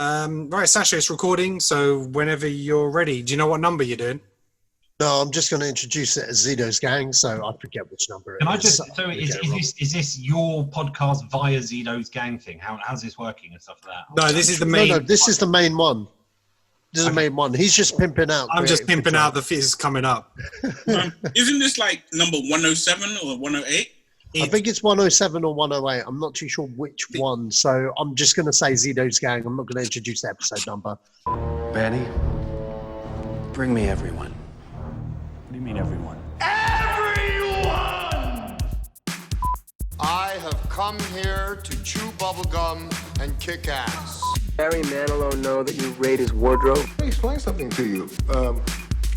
Right, Sasha, it's recording, so whenever you're ready. Do you know what number you're doing? No, I'm just going to introduce it as Zedos Gang, so I forget which number it is. Can I just, so is this your podcast via Zedos Gang thing? How's this working and stuff like that? No, this is the main. No, this is the main one. This is the main one. He's just pimping out. I'm just pimping out the fizz coming up. Isn't this like number 107 or 108? I think it's 107 or 108. I'm not too sure which one, so I'm just going to say Zedos Gang. I'm not going to introduce the episode number. Benny, bring me everyone. What do you mean, everyone? Everyone! I have come here to chew bubblegum and kick ass. Barry Manilow know that you raid his wardrobe? Let me explain something to you.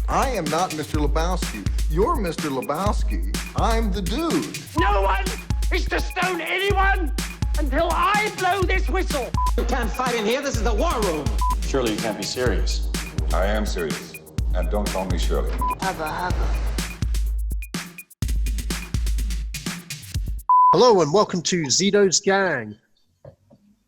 I am not Mr. Lebowski. You're Mr. Lebowski. I'm the dude. No one is to stone anyone until I blow this whistle. You can't fight in here. This is the war room. Surely you can't be serious. I am serious. And don't call me Shirley. Hello and welcome to Zedos Gang.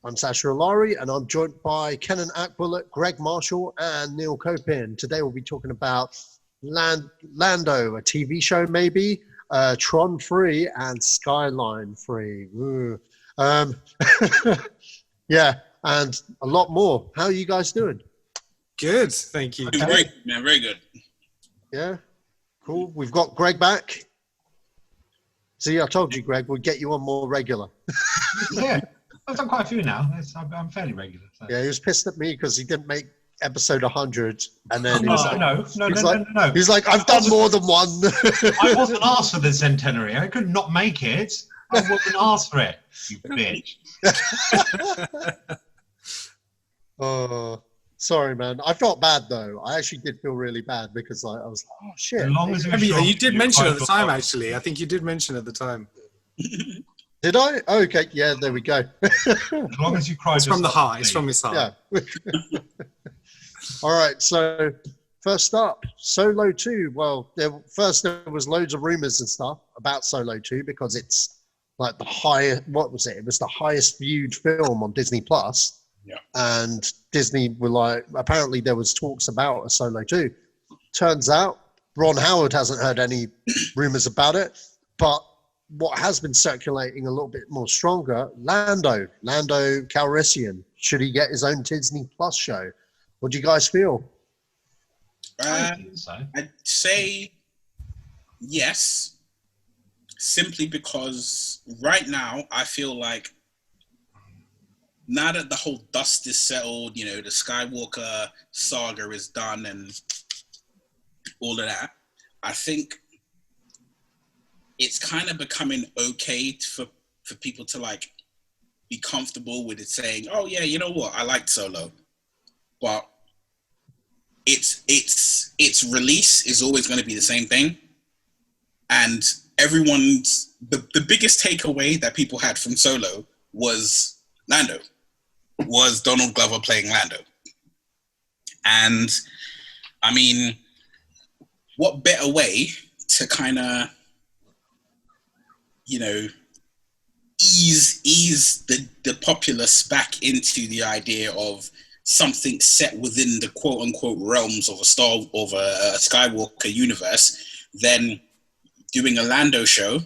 I'm Sacha Allari and I'm joined by Kenan Akbulut, Greg Marshall and Neil Coppin. Today we'll be talking about Lando, a TV show maybe, Tron 3 and Skyline 3. Yeah, and a lot more. How are you guys doing? Good, thank you. Great, man, very good. Yeah, cool. We've got Greg back. See, I told you, Greg, we'd get you on more regular. Yeah, I've done quite a few now. I'm fairly regular. So. Yeah, he was pissed at me because he didn't make episode 100, and then he No. He's like, I've done more than one. I wasn't asked for the centenary. I could not make it. I wasn't asked for it, you bitch. Oh, sorry, man. I felt bad though. I actually did feel really bad because I was like, oh shit. As long as You did mention at the time, actually. I think you did mention at the time. Did I? Okay, yeah, there we go. As long as you cried. It's from the heart. It's from his heart. Yeah. All right, so first up, Solo 2. Well, there was loads of rumors and stuff about Solo 2 because it's like the highest, what was it? It was the highest viewed film on Disney Plus. Yeah. And Disney were like, apparently there was talks about a Solo 2. Turns out Ron Howard hasn't heard any rumors about it, but what has been circulating a little bit more stronger, Lando Calrissian, should he get his own Disney Plus show? What do you guys feel? I'd say yes, simply because right now I feel like now that the whole dust is settled, you know, the Skywalker saga is done and all of that, I think it's kind of becoming okay for people to like be comfortable with it saying, oh yeah, you know what, I liked Solo. But its release is always going to be the same thing. And everyone's, the biggest takeaway that people had from Solo was Lando, was Donald Glover playing Lando. And I mean, what better way to kind of, you know, ease the populace back into the idea of something set within the quote unquote realms of a Skywalker universe than doing a Lando show.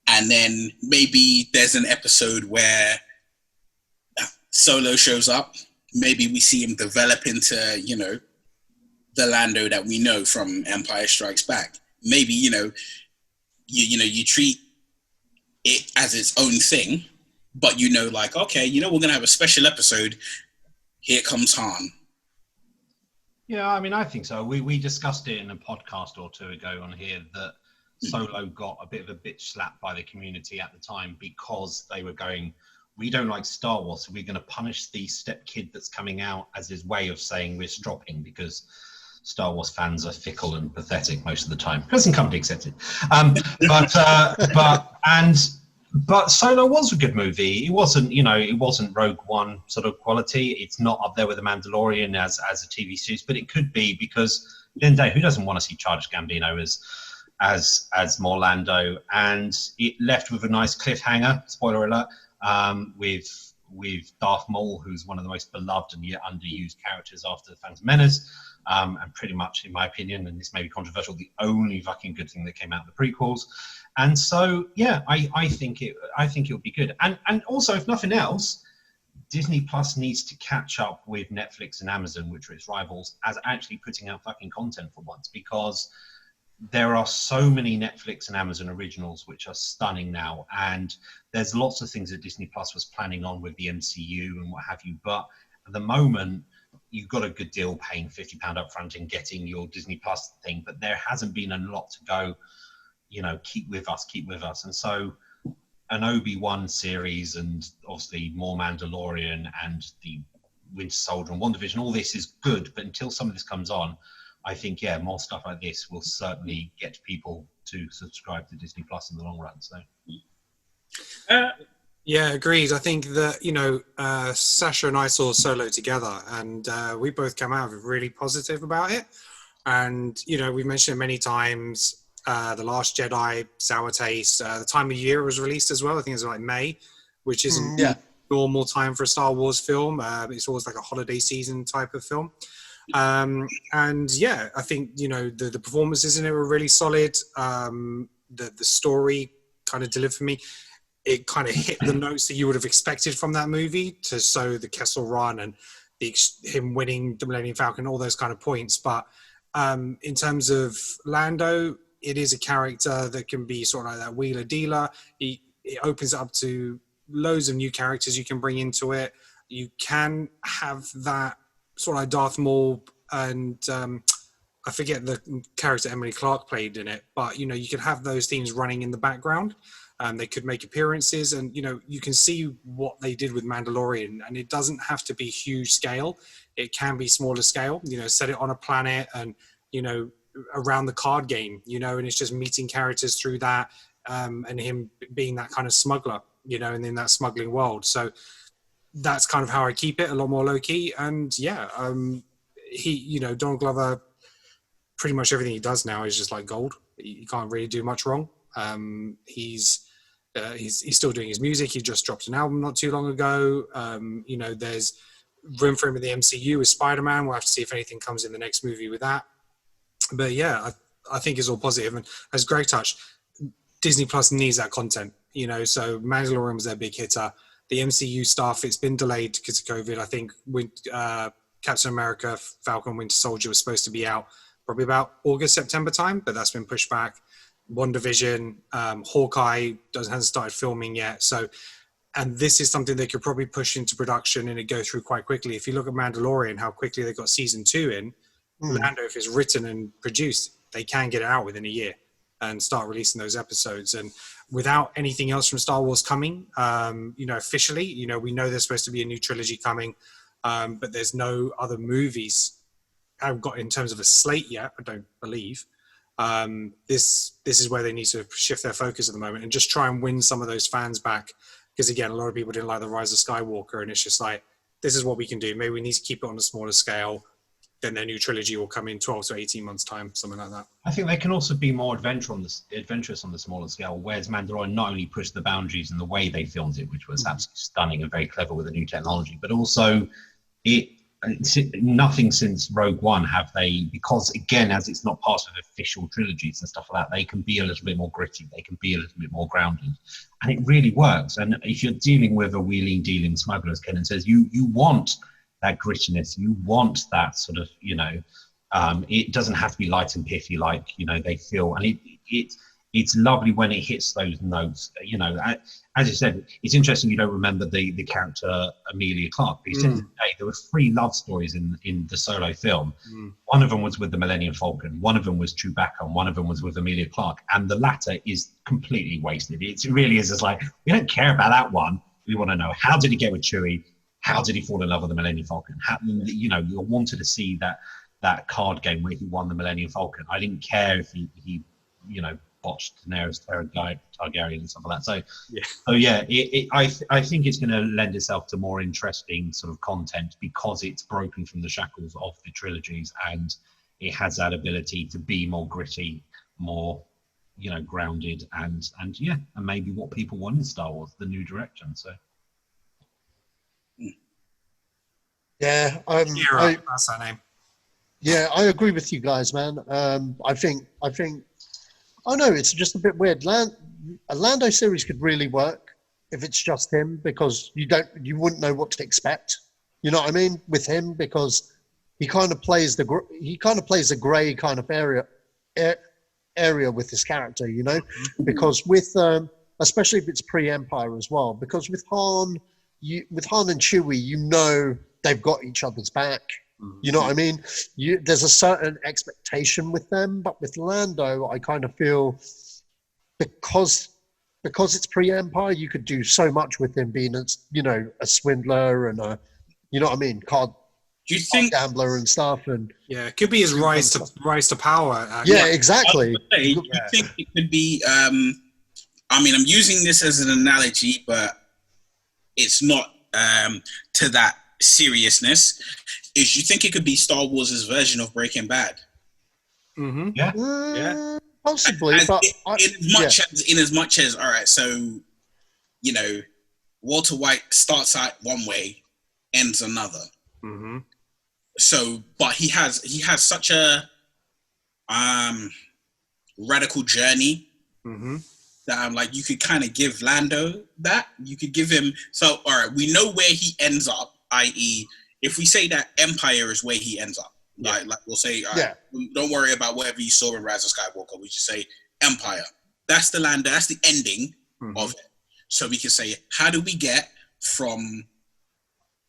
And then maybe there's an episode where Solo shows up. Maybe we see him develop into, you know, the Lando that we know from Empire Strikes Back. Maybe, you know, you treat it as its own thing, but you know, like, okay, you know, we're going to have a special episode. Here comes Han. Yeah, I mean, I think so. We discussed it in a podcast or two ago on here that Solo got a bit of a bitch slap by the community at the time because they were going, we don't like Star Wars, so we're going to punish the step kid that's coming out as his way of saying we're stropping because Star Wars fans are fickle and pathetic most of the time. Present company accepted. But Solo was a good movie. It wasn't Rogue One sort of quality. It's not up there with The Mandalorian as a TV series, but it could be because at the end of the day, who doesn't want to see Childish Gambino as more Lando? And it left with a nice cliffhanger, spoiler alert, with with Darth Maul, who's one of the most beloved and yet underused characters after the Phantom Menace, and pretty much, in my opinion, and this may be controversial, the only fucking good thing that came out of the prequels. And so, yeah, I think it'll be good. And also, if nothing else, Disney Plus needs to catch up with Netflix and Amazon, which are its rivals, as actually putting out fucking content for once, because there are so many Netflix and Amazon originals which are stunning now, and there's lots of things that Disney Plus was planning on with the MCU and what have you, but at the moment you've got a good deal paying £50 up front and getting your Disney Plus thing, but there hasn't been a lot to go, you know, keep with us. And so an Obi-Wan series, and obviously more Mandalorian and the Winter Soldier and WandaVision, all this is good, but until some of this comes on, I think, yeah, more stuff like this will certainly get people to subscribe to Disney Plus in the long run. So, yeah, agreed. I think that, you know, Sacha and I saw Solo together, and we both came out really positive about it. And, you know, we've mentioned it many times. The Last Jedi, sour taste. The time of year it was released as well. I think it's like May, which isn't normal time for a Star Wars film. It's always like a holiday season type of film. And yeah, I think, you know, the performances in it were really solid. The story kind of delivered for me. It kind of hit the notes that you would have expected from that movie, to show the Kessel Run and him winning the Millennium Falcon, all those kind of points. But in terms of Lando, it is a character that can be sort of like that wheeler dealer. It opens it up to loads of new characters you can bring into it. You can have that sort of like Darth Maul, and I forget the character Emily Clark played in it, but, you know, you could have those themes running in the background. They could make appearances, and, you know, you can see what they did with Mandalorian, and it doesn't have to be huge scale. It can be smaller scale, you know, set it on a planet and, you know, around the card game, you know, and it's just meeting characters through that, and him being that kind of smuggler, you know, and in that smuggling world. So that's kind of how I keep it, a lot more low key. And yeah, he, you know, Donald Glover, pretty much everything he does now is just like gold. You can't really do much wrong. He's still doing his music. He just dropped an album not too long ago. You know, there's room for him in the MCU with Spider-Man. We'll have to see if anything comes in the next movie with that. But yeah, I think it's all positive. And as Greg touched, Disney Plus needs that content, you know, so Mandalorian was their big hitter. The MCU stuff, it's been delayed because of COVID. I think Captain America, Falcon, Winter Soldier was supposed to be out probably about August, September time, but that's been pushed back. WandaVision, Hawkeye hasn't started filming yet. So, and this is something they could probably push into production and it go through quite quickly. If you look at Mandalorian, how quickly they got season 2 in, Lando, if it's written and produced, they can get it out within a year and start releasing those episodes. And without anything else from Star Wars coming, you know, officially, you know, we know there's supposed to be a new trilogy coming, but there's no other movies I've got in terms of a slate yet, I don't believe. This is where they need to shift their focus at the moment and just try and win some of those fans back. Because again, a lot of people didn't like The Rise of Skywalker, and it's just like, this is what we can do. Maybe we need to keep it on a smaller scale. Then their new trilogy will come in 12 to 18 months' time, something like that. I think they can also be more adventurous on the smaller scale, whereas Mandalorian not only pushed the boundaries in the way they filmed it, which was absolutely stunning and very clever with the new technology, but also nothing since Rogue One have they, because again, as it's not part of official trilogies and stuff like that, they can be a little bit more gritty, they can be a little bit more grounded, and it really works. And if you're dealing with a wheeling dealing smuggler, as Kenan says, you want that grittiness, you want that sort of, you know, it doesn't have to be light and pithy like, you know, they feel, and it's lovely when it hits those notes, you know. As you said, it's interesting you don't remember the character Emilia Clarke, because in the day there were 3 love stories in the Solo film. One of them was with the Millennium Falcon, one of them was Chewbacca, and one of them was with Emilia Clarke, and the latter is completely wasted. It really is just like, we don't care about that one. We want to know, how did he get with Chewie? How did he fall in love with the Millennium Falcon? How, you know, you wanted to see that card game where he won the Millennium Falcon. I didn't care if he you know, botched Daenerys Targaryen and stuff like that. So yeah, I think it's going to lend itself to more interesting sort of content because it's broken from the shackles of the trilogies, and it has that ability to be more gritty, more, you know, grounded, and maybe what people want in Star Wars, the new direction. So Yeah, Kira, that's her name. yeah, I agree with you guys, man. I think. Oh no, it's just a bit weird. A Lando series could really work if it's just him, because you wouldn't know what to expect. You know what I mean with him, because he kind of plays a grey kind of area with his character, you know, because with especially if it's pre-Empire as well, because with Han and Chewie, you know they've got each other's back. You know what I mean? There's a certain expectation with them, but with Lando, I kind of feel because it's pre-Empire, you could do so much with him being a swindler and you know what I mean, card gambler and stuff, and it could be his rise to power. Exactly. Do you think it could be? I mean, I'm using this as an analogy, but it's not to that seriousness. Is you think it could be Star Wars' version of Breaking Bad? Mm-hmm. Yeah. Possibly, in as much as all right. So, you know, Walter White starts out one way, ends another. Mm-hmm. So, but he has such a radical journey that I'm like, you could kind of give Lando that. You could give him. So, all right, we know where he ends up, i.e., if we say that Empire is where he ends up, like we'll say, don't worry about whatever you saw in Rise of Skywalker. We just say Empire. That's the Lando. That's the ending of it. So we can say, how do we get from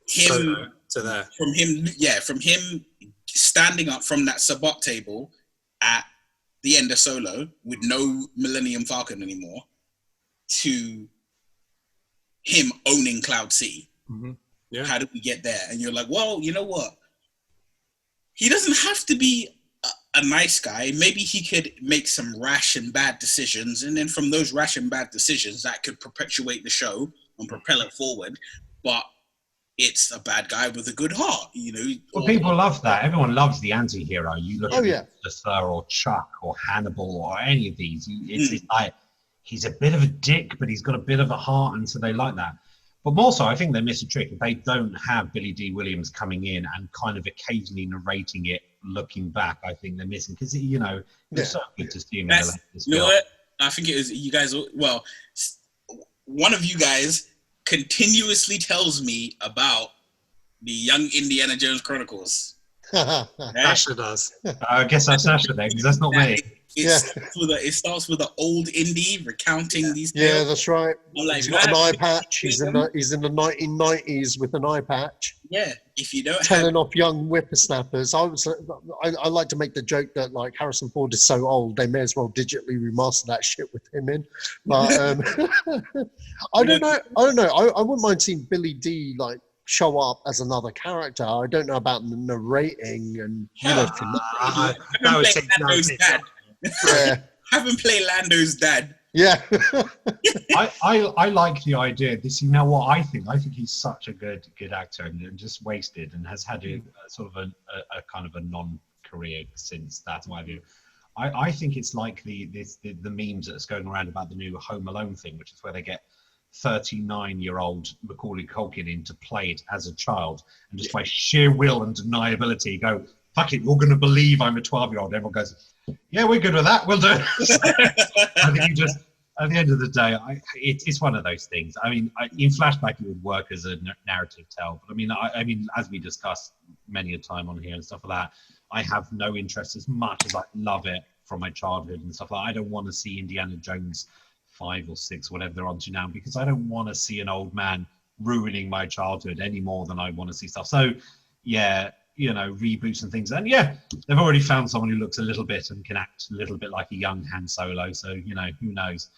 him to there? From him standing up from that sabbat table at the end of Solo with no Millennium Falcon anymore to him owning Cloud City. Mm-hmm. Yeah. How do we get there? And you're like, well, you know what? He doesn't have to be a nice guy. Maybe he could make some rash and bad decisions. And then from those rash and bad decisions, that could perpetuate the show and propel it forward. But it's a bad guy with a good heart, you know. Well, people love that. Everyone loves the anti-hero. You look at Sir or Chuck or Hannibal or any of these. It's like, he's a bit of a dick, but he's got a bit of a heart, and so they like that. But more so, I think they miss a trick. If they don't have Billy D. Williams coming in and kind of occasionally narrating it, looking back, I think they're missing. Because, you know, it's so good to see him in the latest You know what? I think it was you guys, well, one of you guys continuously tells me about the Young Indiana Jones Chronicles. Sasha does. I guess that's Sasha then, because that's not me. It starts with an old indie recounting these tales. Yeah, that's right. Like, he's got an eye patch. He's in the 1990s with an eye patch. Yeah, if you don't telling off young whippersnappers. I like to make the joke that like Harrison Ford is so old they may as well digitally remaster that shit with him in. But I don't know. I wouldn't mind seeing Billy D like show up as another character. I don't know about the narrating and have him play Lando's dad. Yeah. I like the idea. You know what I think? I think he's such a good actor and just wasted and has had a sort of a kind of a non-career since. That's my view. I think it's like the memes that's going around about the new Home Alone thing, which is where they get 39-year-old Macaulay Culkin in to play it as a child, and just by sheer will and deniability go, fuck it, you're going to believe I'm a 12-year-old. Everyone goes, yeah, we're good with that. We'll do it. I think you just, at the end of the day, it's one of those things. I mean, in flashback, it would work as a narrative tell. But I mean, as we discussed many a time on here and stuff like that, I have no interest as much as I love it from my childhood and stuff like that. I don't want to see Indiana Jones 5 or 6, whatever they're on to now, because I don't want to see an old man ruining my childhood any more than I want to see stuff. So, yeah, you know, reboots and things. And yeah, they've already found someone who looks a little bit and can act a little bit like a young Han Solo. So, you know, who knows?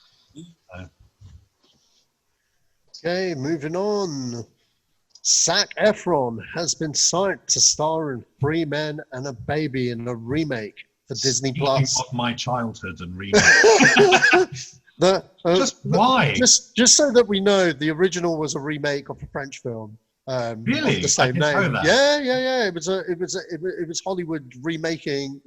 Okay, moving on. Zac Efron has been signed to star in 3 Men and a Baby in a remake for Disney Plus. Of my childhood and remake. Just why? Just so that we know, the original was a remake of a French film. Really? Of the same name. That. Yeah. It was Hollywood remaking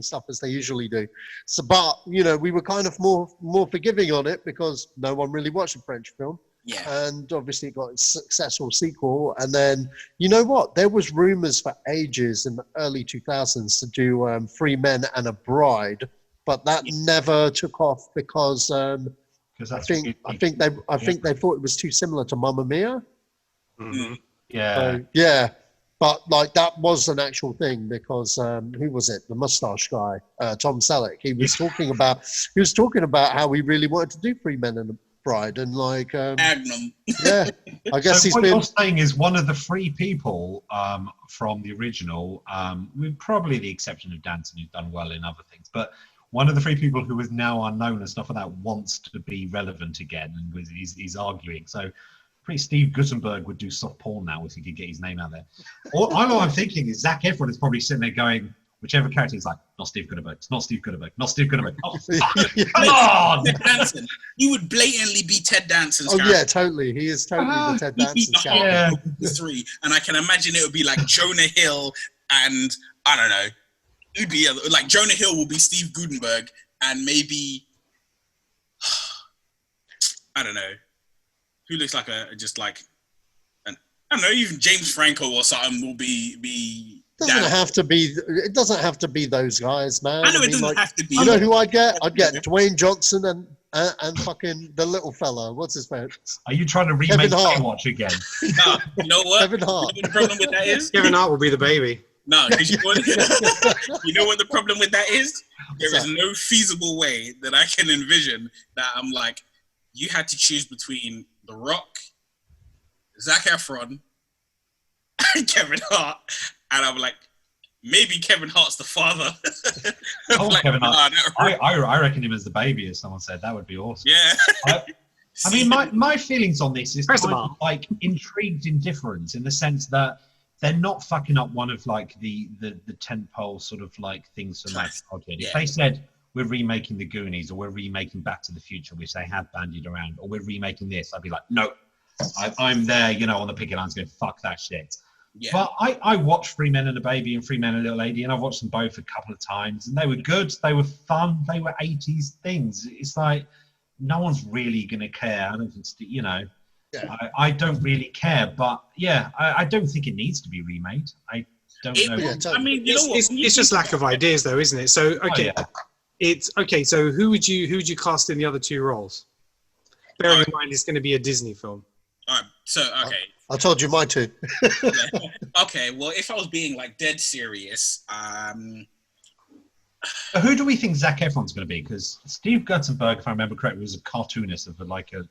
stuff as they usually do. So, but you know, we were kind of more forgiving on it because no one really watched a French film. Yeah. And obviously it got a successful sequel. And then, you know what? There was rumors for ages in the early 2000s to do Three Men and a Bride, but that never took off because I think they thought it was too similar to Mamma Mia. Mm-hmm. Yeah. So, yeah. But like that was an actual thing because who was it? The mustache guy, Tom Selleck. He was talking about how he really wanted to do Three Men and a Bride, and like Magnum. Yeah, I guess so what you're saying is one of the three people from the original, with probably the exception of Danson, who's done well in other things, but one of the three people who is now unknown and stuff like that wants to be relevant again, and he's arguing. So pretty Steve Guttenberg would do soft porn now if he could get his name out there. All I'm thinking is Zac Efron is probably sitting there going, whichever character is like, not Steve Guttenberg, it's not Steve Guttenberg, not Steve Guttenberg. Oh, come on! Ted Danson. You would blatantly be Ted Danson's character. Yeah, totally. He is totally the Ted Danson's character. The three. And I can imagine it would be like Jonah Hill and, I don't know, it would be like Jonah Hill will be Steve Guttenberg and maybe, I don't know, who looks like I don't know, even James Franco or something will be It doesn't have to be those guys, man. I know it doesn't have to be. You know who I get? I'd get Dwayne Johnson and fucking the little fella. What's his name? Are you trying to remake Baywatch again? No, you know what? Kevin Hart. You know what the problem with that is? Kevin Hart will be the baby. No, because you know what the problem with that is? There is no feasible way that I can envision that I'm like, you had to choose between The Rock, Zac Efron, and Kevin Hart. And I'm like, maybe Kevin Hart's the father. Like, Kevin Hart. I reckon him as the baby, as someone said. That would be awesome. Yeah. I mean, my feelings on this is kind of like intrigued indifference in the sense that they're not fucking up one of like the tentpole sort of like things from that project. If they said we're remaking The Goonies or we're remaking Back to the Future, which they have bandied around, or we're remaking this, I'd be like, no, I'm there, on the picket lines going, fuck that shit. Yeah. But I watched Three Men and a Baby and Three Men and a Little Lady, and I've watched them both a couple of times, and they were good, they were fun, they were 80s things. It's like, no one's really going to care. I don't think, I don't really care, but I don't think it needs to be remade. I don't know. I mean, it's just lack of ideas, though, isn't it? So, okay, So, who would you cast in the other two roles? Bearing in mind, it's going to be a Disney film. All right. So, okay. I told you my two. Okay. Well, if I was being like dead serious, who do we think Zac Efron's going to be? Because Steve Guttenberg, if I remember correctly, was a cartoonist of like a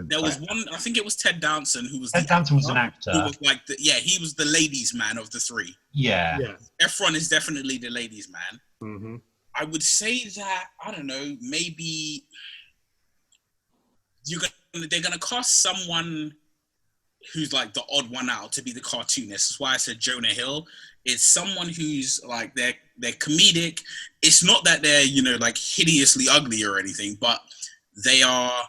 there was one. I think it was Ted Danson who was. Ted Danson was an actor. Who was like he was the ladies' man of the three. Yeah. Efron is definitely the ladies' man. Mm-hmm. I would say that I don't know. Maybe they're gonna cast someone who's like the odd one out to be the cartoonist. That's why I said Jonah Hill. It's someone who's like they're comedic. It's not that they're like hideously ugly or anything, but they're not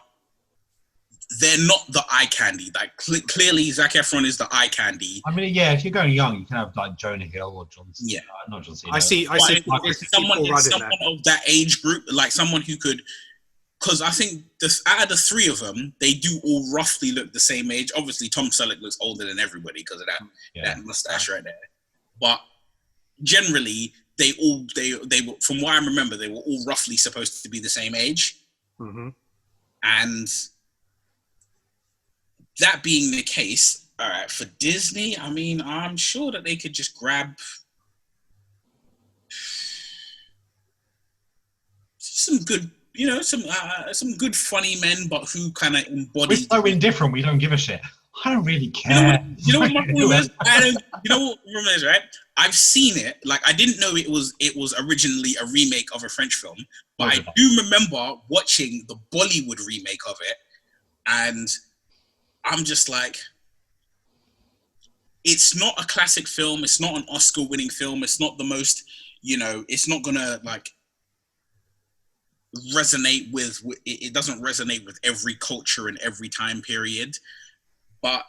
the eye candy. Like clearly, Zac Efron is the eye candy. I mean, if you're going young, you can have like Jonah Hill or John. Yeah, not John Cena. I see. Someone of that age group, like someone who could. Because I think out of the three of them, they do all roughly look the same age. Obviously, Tom Selleck looks older than everybody because of that mustache right there. But generally, they were, from what I remember, they were all roughly supposed to be the same age. Mm-hmm. And that being the case, all right, for Disney, I mean, I'm sure that they could just grab some good. Some good funny men, but who kind of embody. We're so indifferent. We don't give a shit. I don't really care. You know what my problem is? You know what the problem is, right? I've seen it. Like I didn't know it was originally a remake of a French film, but I do remember watching the Bollywood remake of it, and I'm just like, it's not a classic film. It's not an Oscar-winning film. It's not the most. It's not gonna like. Resonate with it doesn't resonate with every culture and every time period, but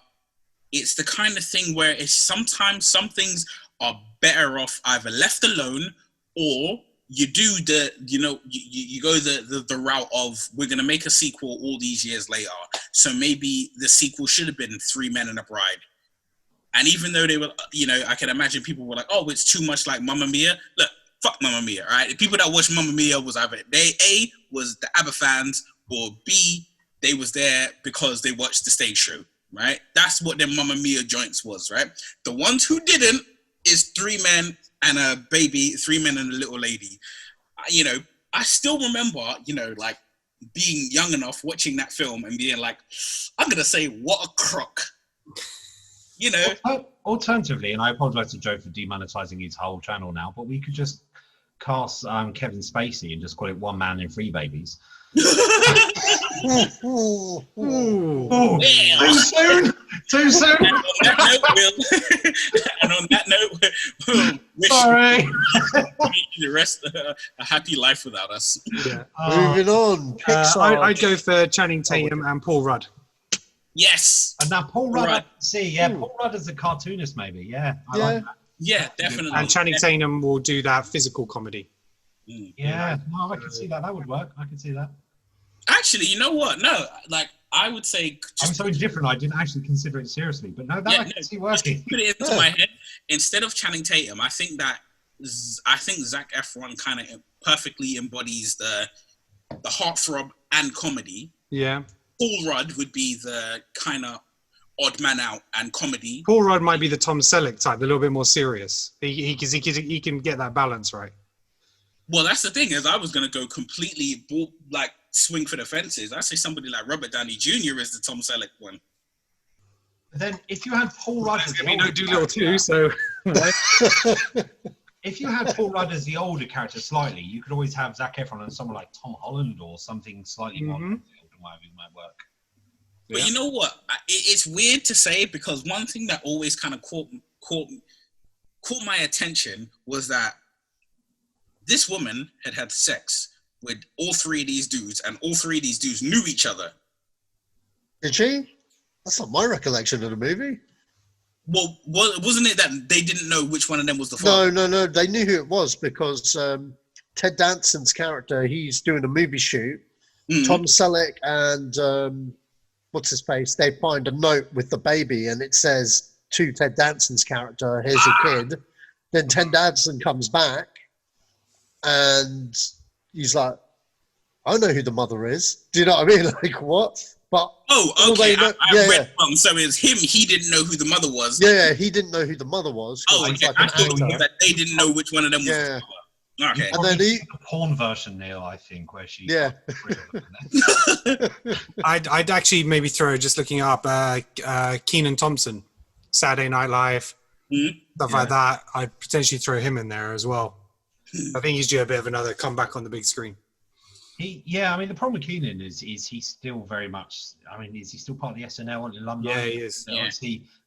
it's the kind of thing where it's sometimes some things are better off either left alone or you do you go the route of, we're going to make a sequel all these years later. So maybe the sequel should have been Three Men and a Bride. And even though they were, I can imagine people were like, oh, it's too much like Mamma Mia. Look, fuck Mamma Mia, right? The people that watched Mamma Mia was either A, was the ABBA fans, or B, they was there because they watched the stage show, right? That's what their Mamma Mia joints was, right? The ones who didn't is Three Men and a Baby, Three Men and a Little Lady. I still remember, like being young enough watching that film and being like, I'm going to say, what a crock. Alternatively, and I apologize to Joe for demonetizing his whole channel now, but we could just cast Kevin Spacey and just call it One Man and Three Babies. Too soon. And on that note, we'll wish the rest a happy life without us. Yeah. Moving on. Pixar. I'd go for Channing Tatum and Paul Rudd. Yes. And now Paul Rudd, Paul Rudd as a cartoonist, maybe. Yeah. I like that. Yeah, definitely. And Channing Tatum will do that physical comedy. Yeah, no, I can see that. That would work. I can see that. Actually, you know what? No, like I would say. I'm so indifferent. I didn't actually consider it seriously, but no, I can see working. Put it into my head. Instead of Channing Tatum, I think Zac Efron kind of perfectly embodies the heartthrob and comedy. Yeah. Paul Rudd would be the kind of odd man out and comedy. Paul Rudd might be the Tom Selleck type, a little bit more serious. He can get that balance right. Well, that's the thing, is I was going to go completely swing for the fences. I say somebody like Robert Downey Jr. is the Tom Selleck one. But then if you had Paul Rudd as the older Doolittle too, so if you had Paul Rudd as the older character slightly, you could always have Zac Efron and someone like Tom Holland or something slightly more might work. But you know what? It's weird to say, because one thing that always kind of caught my attention was that this woman had sex with all three of these dudes, and all three of these dudes knew each other. Did she? That's not my recollection of the movie. Well, wasn't it that they didn't know which one of them was the father? No. They knew who it was because Ted Danson's character, he's doing a movie shoot. Tom Selleck and what's his face? They find a note with the baby, and it says to Ted Danson's character, "Here's a kid." Then Ted Danson comes back, and he's like, "I know who the mother is." Do you know what I mean? Like what? But okay, I read wrong. So it was him. He didn't know who the mother was. Yeah, he didn't know who the mother was. Oh, okay. I thought that they didn't know which one of them was the mother. Okay. And then a porn version, Neil, I think, where she. Yeah. I'd actually maybe throw, just looking up, Kenan Thompson, Saturday Night Live, stuff like that. I'd potentially throw him in there as well. I think he's due a bit of another comeback on the big screen. I mean, the problem with Kenan is he's still very much. I mean, is he still part of the SNL alumni? Yeah, he is.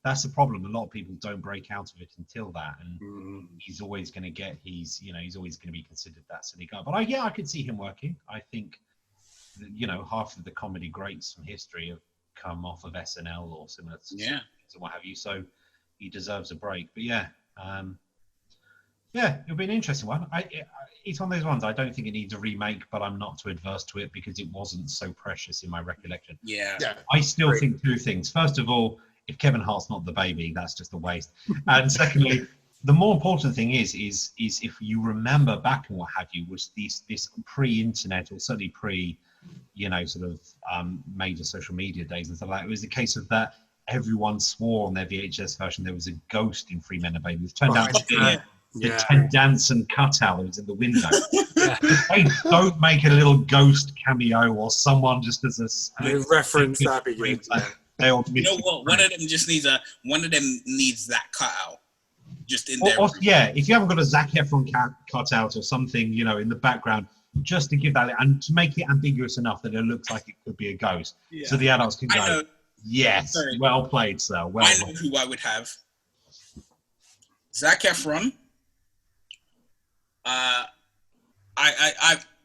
That's the problem. A lot of people don't break out of it until that, and he's always going to get. He's always going to be considered that silly guy. But I could see him working. I think, half of the comedy greats from history have come off of SNL or similar to what have you. So he deserves a break. But it'll be an interesting one. It's one of those ones, I don't think it needs a remake, but I'm not too adverse to it because it wasn't so precious in my recollection. Yeah. I still think two things. First of all, if Kevin Hart's not the baby, that's just a waste. And secondly, the more important thing is if you remember back and what have you, was this pre-internet, or certainly pre, major social media days and stuff like that. It was the case of that everyone swore on their VHS version there was a ghost in Three Men and Babies. It turned out to be the Ted Danson cutout that was in the window. They don't make a little ghost cameo or someone just as a reference that begins. You know what? One of them needs that cutout. Just in there. If you haven't got a Zac Efron cutout or something, in the background, just to give that, and to make it ambiguous enough that it looks like it could be a ghost, so the adults can go, "Yes, well played, sir." Well, I know who I would have. Zac Efron. I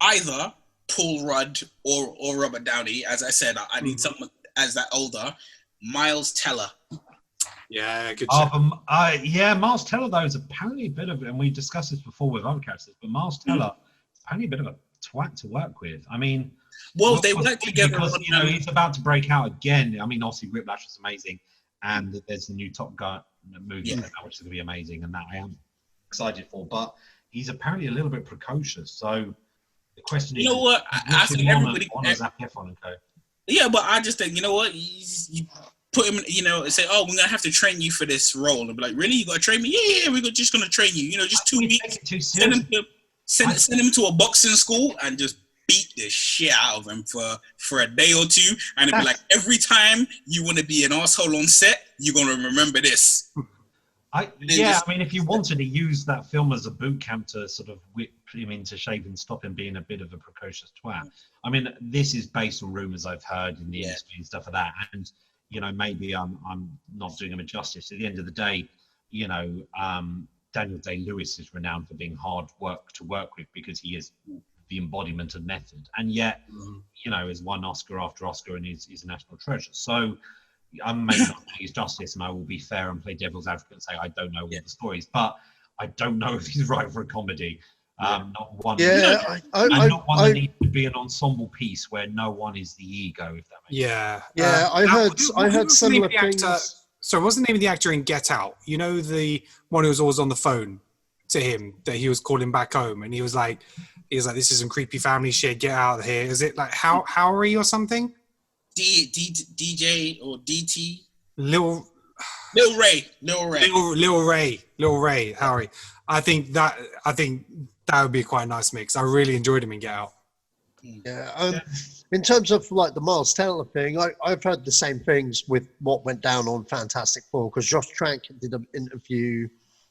either Paul Rudd or Robert Downey. As I said, I need someone as that older. Miles Teller. Yeah, good. Miles Teller though is apparently a bit of, and we discussed this before with other characters, but Miles Teller only a bit of a twat to work with. I mean, well, they work together because he's about to break out again. I mean, obviously Whiplash was amazing, and there's the new Top Gun movie which is going to be amazing, and that I am excited for. But he's apparently a little bit precocious. So the question is, you know what? I think everybody Zac Efron and co. Yeah, but I just think, you know what? You put him, and say, "Oh, we're gonna have to train you for this role," and be like, "Really? You gotta train me? Yeah, we're just gonna train you. Just 2 weeks. Send him to a boxing school and just beat the shit out of him for a day or two, and it'd be like, every time you want to be an asshole on set, you're gonna remember this." I mean, if you wanted to use that film as a boot camp to sort of whip him into shape and stop him being a bit of a precocious twat. I mean, this is based on rumors I've heard in the industry and stuff like that. And, maybe I'm not doing him a justice. At the end of the day, Daniel Day-Lewis is renowned for being hard work to work with because he is the embodiment of method. And yet, has won Oscar after Oscar and is a national treasure. So, I'm maybe not doing his justice, and I will be fair and play devil's advocate and say I don't know all the stories, but I don't know if he's right for a comedy. Not one. Yeah, not one that needs to be an ensemble piece where no one is the ego. If that makes sense. Yeah. I heard similar things. So, what's the name of the actor in Get Out? The one who was always on the phone to him that he was calling back home, and he was like, "This is some creepy family shit. Get out of here." Is it like Howery or something? DJ or DT? Lil Ray, Howery. I think that would be quite a nice mix. I really enjoyed him in Get Out. Yeah. In terms of like the Miles Teller thing, I've heard the same things with what went down on Fantastic Four, because Josh Trank did an interview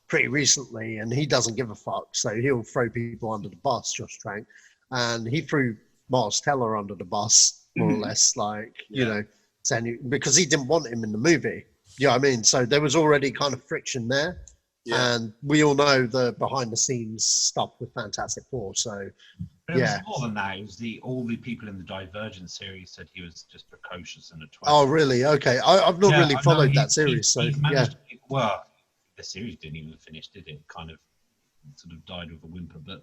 pretty recently, and he doesn't give a fuck, so he'll throw people under the bus, Josh Trank, and he threw Miles Teller under the bus. More or less, saying, because he didn't want him in the movie. You know what I mean? So there was already kind of friction there. Yeah. And we all know the behind the scenes stuff with Fantastic Four. So, but it was more than that. It was all the people in the Divergent series said he was just precocious and a twat. Oh, really? Okay. I've not really followed that series. Well, the series didn't even finish, did it? Kind of sort of died with a whimper. But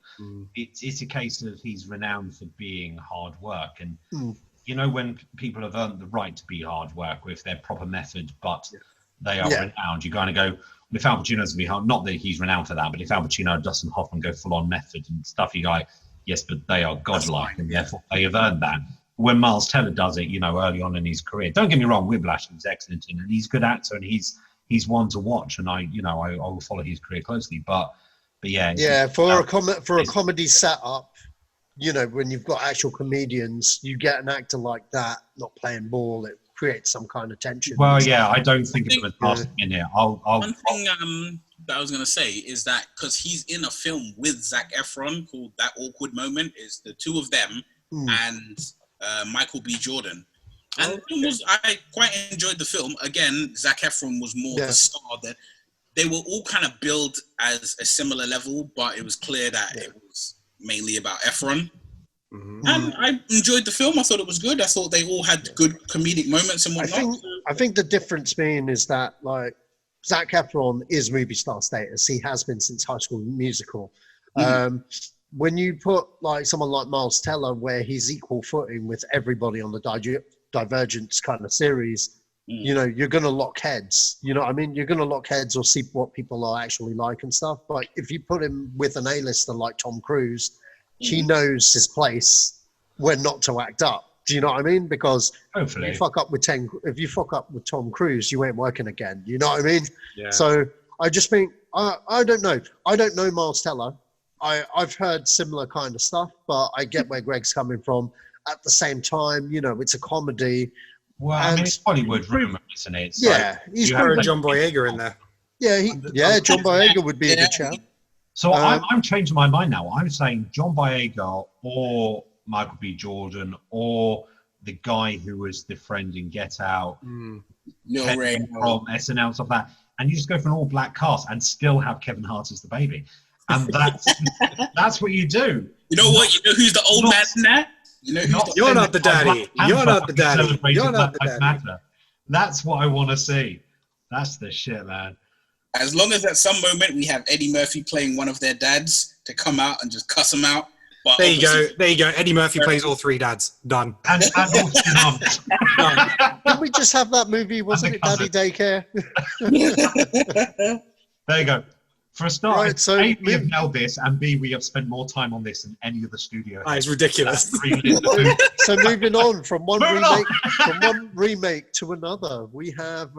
it's a case of he's renowned for being hard work. And when people have earned the right to be hard work with their proper method, but they are renowned, you kind of go, if Al Pacino's going to be hard, not that he's renowned for that, but if Al Pacino and Dustin Hoffman go full on method and stuff, you go, yes, but they are godlike and therefore they have earned that. When Miles Teller does it, early on in his career, don't get me wrong, Whiplash was excellent in, and he's a good actor and he's one to watch, and I will follow his career closely, but for a comedy setup, when you've got actual comedians, you get an actor like that not playing ball, it creates some kind of tension. Well, I don't think it's a casting in it. One thing that I was going to say is that because he's in a film with Zac Efron called That Awkward Moment, is the two of them and Michael B. Jordan. And I quite enjoyed the film. Again, Zac Efron was more the star. That they were all kind of billed as a similar level, but it was clear that it was mainly about Efron. And I enjoyed the film. I thought it was good. I thought they all had good comedic moments and whatnot. I think the difference being is that, like, Zac Efron is movie star status. He has been since High School Musical. When you put like someone like Miles Teller, where he's equal footing with everybody on the Divergence kind of series, you're going to lock heads. You know what I mean? You're going to lock heads or see what people are actually like and stuff. But if you put him with an A-lister like Tom Cruise, he knows his place when not to act up. Do you know what I mean? Because if you fuck up with Tom Cruise, you ain't working again. You know what I mean? Yeah. So I just think I don't know. I don't know Miles Teller. I've heard similar kind of stuff, but I get where Greg's coming from. At the same time, it's a comedy. Well, I mean, it's Hollywood rumor, isn't it? He's heard John Boyega in there. John Boyega would be a good shout. So I'm changing my mind now. I'm saying John Boyega or Michael B. Jordan or the guy who was the friend in Get Out, from SNL and stuff like that. And you just go for an all-black cast and still have Kevin Hart as the baby. And that's what you do. You know what? You know who's the old man in that? You're not the daddy. You're not the daddy. You're not the daddy. That's what I want to see. That's the shit, man. As long as at some moment we have Eddie Murphy playing one of their dads to come out and just cuss them out, But There you go. There you go. Eddie Murphy plays all three dads. Done. And all three mums. Didn't we just have that movie? Wasn't it Daddy Daycare? There you go. For a start, Right, so A, we have nailed this, and B, we have spent more time on this than any other studio. It's ridiculous. So moving on from one remake to another, we have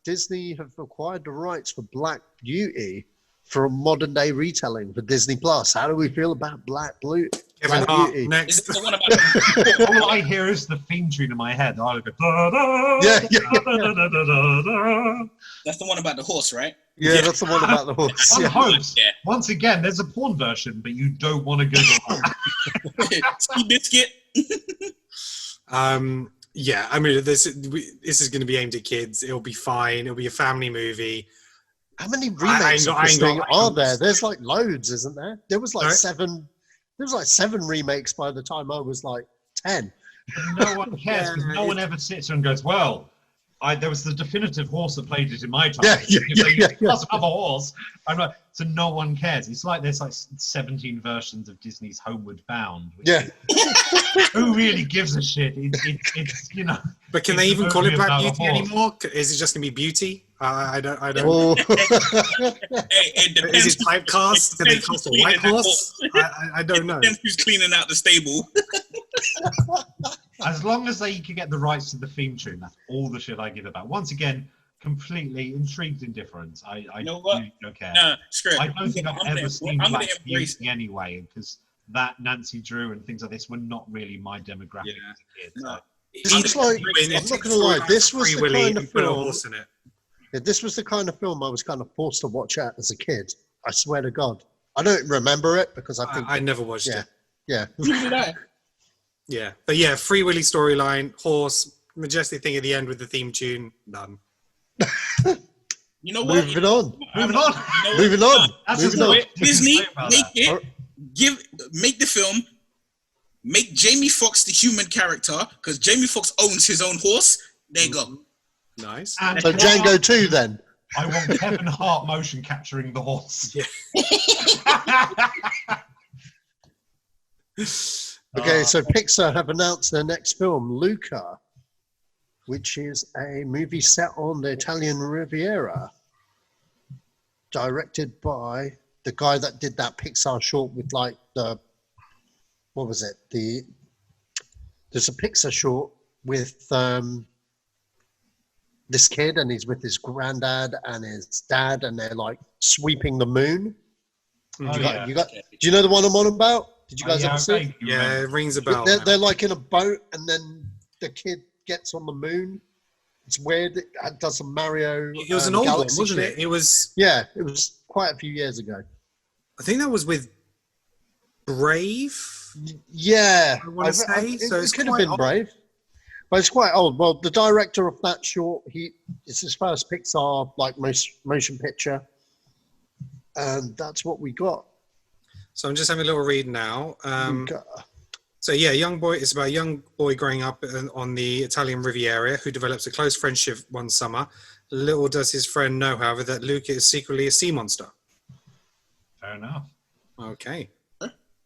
Disney have acquired the rights for Black Beauty for a modern day retelling for Disney Plus. How do we feel about Black Beauty? Kevin Hart, next. Is it the one about All I hear is the theme tune in my head. I go, da, da, Yeah, yeah. da, da, da, da, da, da. That's the one about the horse, right? Yeah, that's the one about the horse. On Yeah. Hopes, Yeah. once again, there's a porn version, but you don't want to Google that. Ski Biscuit. Yeah, I mean, this is going to be aimed at kids. It'll be fine. It'll be a family movie. How many remakes of this thing are there? There's like loads, isn't there? There was like seven. There was like 7 remakes by the time I was like 10. No one cares because no one ever sits and goes, well, there was the definitive horse that played it in my time. Plus another horse. I'm like, so no one cares. It's like there's like 17 versions of Disney's Homeward Bound. Who really gives a shit? It's you know. But can they even call it Black Beauty anymore? Is it just gonna be Beauty? I don't. Oh. Is it typecast? Can they cast a white horse? I don't know. Depends who's cleaning out the stable. As long as they can get the rights to the theme tune, that's all the shit I give about. Once again, completely intrigued indifference. I know what? Really don't care. No, screw it. I don't think I've ever seen I'm Black gonna embrace Beauty anyway, because that Nancy Drew and things like this were not really my demographic as a kid. No. It's like, I'm not gonna lie, this was the kind of film. Yeah, this was the kind of film I was kind of forced to watch at as a kid. I swear to God, I don't remember it because I think I never watched it. Yeah. Yeah, but yeah, Free Willy storyline, horse, majestic thing at the end with the theme tune, done. You know what? Moving on. Moving on. Moving on. That's Moving on. Disney, make the film, make Jamie Foxx the human character, because Jamie Foxx owns his own horse. There you go. Nice. And So Django 2 then. I want Kevin Hart motion capturing the horse. Yeah. Okay, so Pixar have announced their next film, Luca, which is a movie set on the Italian Riviera, directed by the guy that did that Pixar short with like the, what was it? There's a Pixar short with this kid, and he's with his granddad and his dad, and they're like sweeping the moon. Do you know the one I'm on about? Did you guys ever see it? Yeah, it rings a bell. They're like in a boat, and then the kid gets on the moon. It's weird. It does some Mario. It was an old one, wasn't it? It was. Yeah, it was quite a few years ago. I think that was with Brave. Yeah, I want to say so. It could have been Brave, but it's quite old. Well, the director of that short, it's his first Pixar like motion picture, and that's what we got. So I'm just having a little read now. So yeah, it's about a young boy growing up on the Italian Riviera who develops a close friendship one summer. Little does his friend know, however, that Luca is secretly a sea monster. Fair enough. Okay.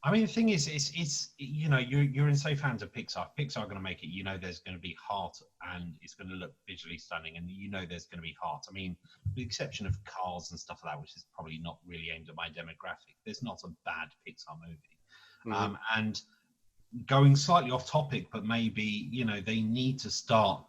I mean, the thing is, it's you know, you're in safe hands of Pixar. Pixar are going to make it. You know, there's going to be heart, and it's going to look visually stunning, and you know, there's going to be heart. I mean, with the exception of Cars and stuff like that, which is probably not really aimed at my demographic. There's not a bad Pixar movie. And going slightly off topic, but maybe you know, they need to start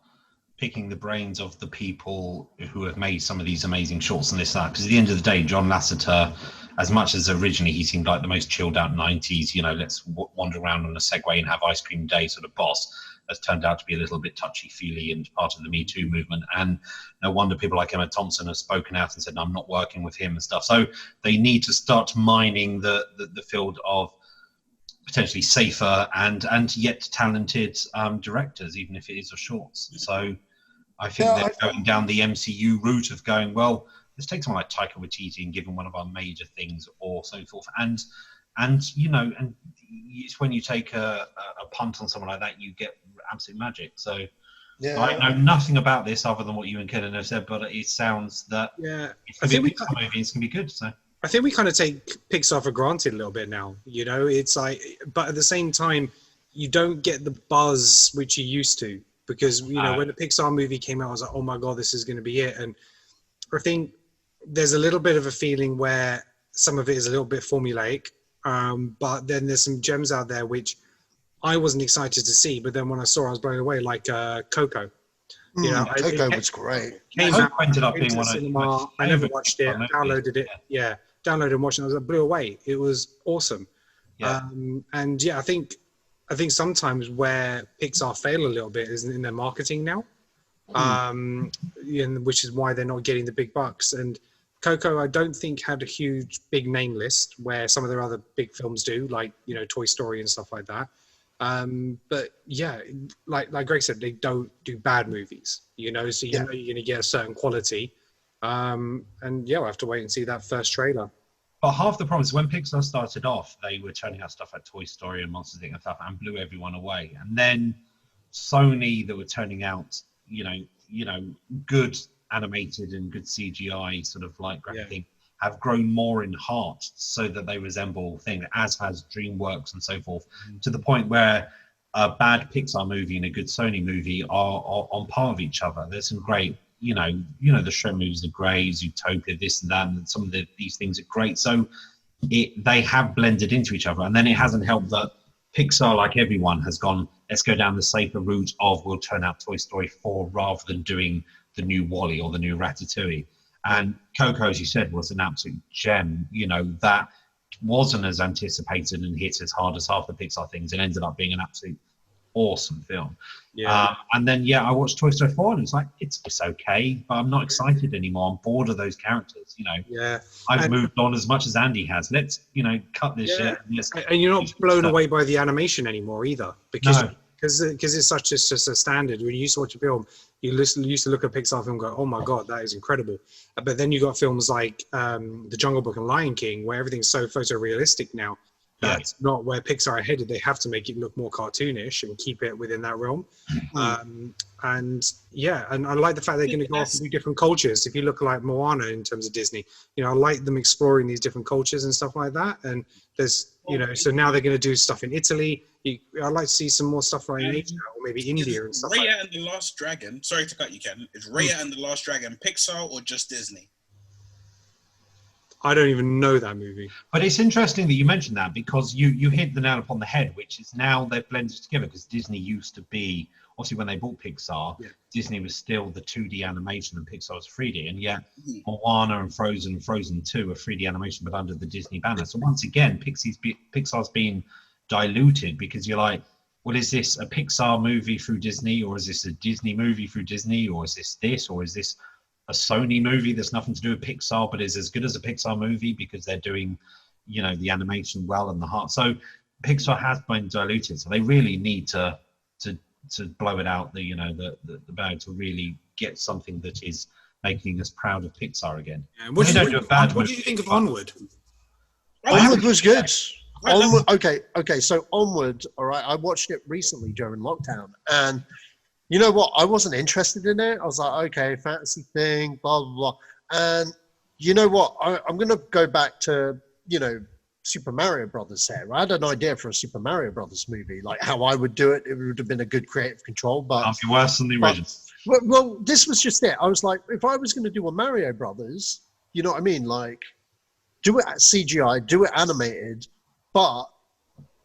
picking the brains of the people who have made some of these amazing shorts and this and that. Because at the end of the day, John Lasseter, as much as originally he seemed like the most chilled out 90s, you know, let's wander around on a Segway and have ice cream day sort of boss, has turned out to be a little bit touchy-feely and part of the Me Too movement. And no wonder people like Emma Thompson have spoken out and said, no, I'm not working with him and stuff. So they need to start mining the field of potentially safer and yet talented directors, even if it is of shorts. So I think they're going down the MCU route of going, well, let's take someone like Taika Waititi and give him one of our major things or so forth. And you know, and it's when you take a punt on someone like that, you get absolute magic. So I know nothing about this other than what you and Kenan have said, but it sounds that it's going to be a Pixar movie. It's going to be good. So I think we kind of take Pixar for granted a little bit now. You know, it's like, but at the same time, you don't get the buzz which you used to, because you know when the Pixar movie came out, I was like, oh my god, this is going to be it. And I think there's a little bit of a feeling where some of it is a little bit formulaic, but then there's some gems out there which I wasn't excited to see, but then when I saw, I was blown away. Like Coco. You know, Coco was great. Coco ended up being one of cinema. I never watched it. Downloaded it. Yeah, downloaded and watched it. I was like, blew away. It was awesome. Yeah. And yeah, I think sometimes where Pixar fail a little bit is in their marketing now, which is why they're not getting the big bucks. And Coco, I don't think had a huge big name list where some of their other big films do, like Toy Story and stuff like that. But yeah, like Greg said, they don't do bad movies, so you know you're going to get a certain quality. And yeah, we'll have to wait and see that first trailer. But half the problem is when Pixar started off, they were turning out stuff like Toy Story and Monsters Inc. and stuff, and blew everyone away. And then Sony, that were turning out, good animated and good CGI sort of like graphic thing, have grown more in heart, so that they resemble things, as has DreamWorks and so forth, to the point where a bad Pixar movie and a good Sony movie are on par with each other. There's some great, the Shrek movies are great, Zootopia, this and that, and some of these things are great. So they have blended into each other, and then it hasn't helped that Pixar, like everyone, has gone, let's go down the safer route of we'll turn out Toy Story 4 rather than doing the new WALL-E or the new Ratatouille. And Coco, as you said, was an absolute gem, that wasn't as anticipated and hit as hard as half the Pixar things, and ended up being an absolute awesome film. And then I watched Toy Story 4 and it's like, it's okay, but I'm not excited anymore. I'm bored of those characters. I've moved on as much as Andy has. Let's cut this shit. And you're not blown away by the animation anymore either, because it's such just a standard. When you used to watch a film, you used to look at a Pixar film and go, oh my god, that is incredible. But then you got films like The Jungle Book and Lion King, where everything's so photorealistic now. That's not where Pixar are headed. They have to make it look more cartoonish and keep it within that realm. And I like the fact they're going to go off and do different cultures. If you look like Moana in terms of Disney, I like them exploring these different cultures and stuff like that. And there's, so now they're going to do stuff in Italy. I'd like to see some more stuff like in Asia or maybe India and stuff like that. Raya and the Last Dragon, sorry to cut you, Ken. Is Raya and the Last Dragon Pixar or just Disney? I don't even know that movie. But it's interesting that you mentioned that, because you hit the nail upon the head, which is now they've blended together, because Disney used to be, obviously when they bought Pixar, Disney was still the 2D animation and Pixar was 3D, and yet Moana and Frozen 2 are 3D animation but under the Disney banner. So once again, Pixar's been diluted, because you're like, well, is this a Pixar movie through Disney, or is this a Disney movie through Disney, or is this, or is this a Sony movie that's nothing to do with Pixar but is as good as a Pixar movie because they're doing, the animation well and the heart. So Pixar has been diluted. So they really need to blow it out the bag to really get something that is making us proud of Pixar again. Yeah. What do you think of Onward? Onward was good. Onward, okay. So Onward, all right. I watched it recently during lockdown, and you know what? I wasn't interested in it. I was like, okay, fantasy thing, blah, blah, blah. And you know what? I'm going to go back to, Super Mario Brothers here. I had an idea for a Super Mario Brothers movie, like how I would do it. It would have been a good creative control, but... That'd be worse than the original. Well, this was just it. I was like, if I was going to do a Mario Brothers, you know what I mean? Like, do it at CGI, do it animated, but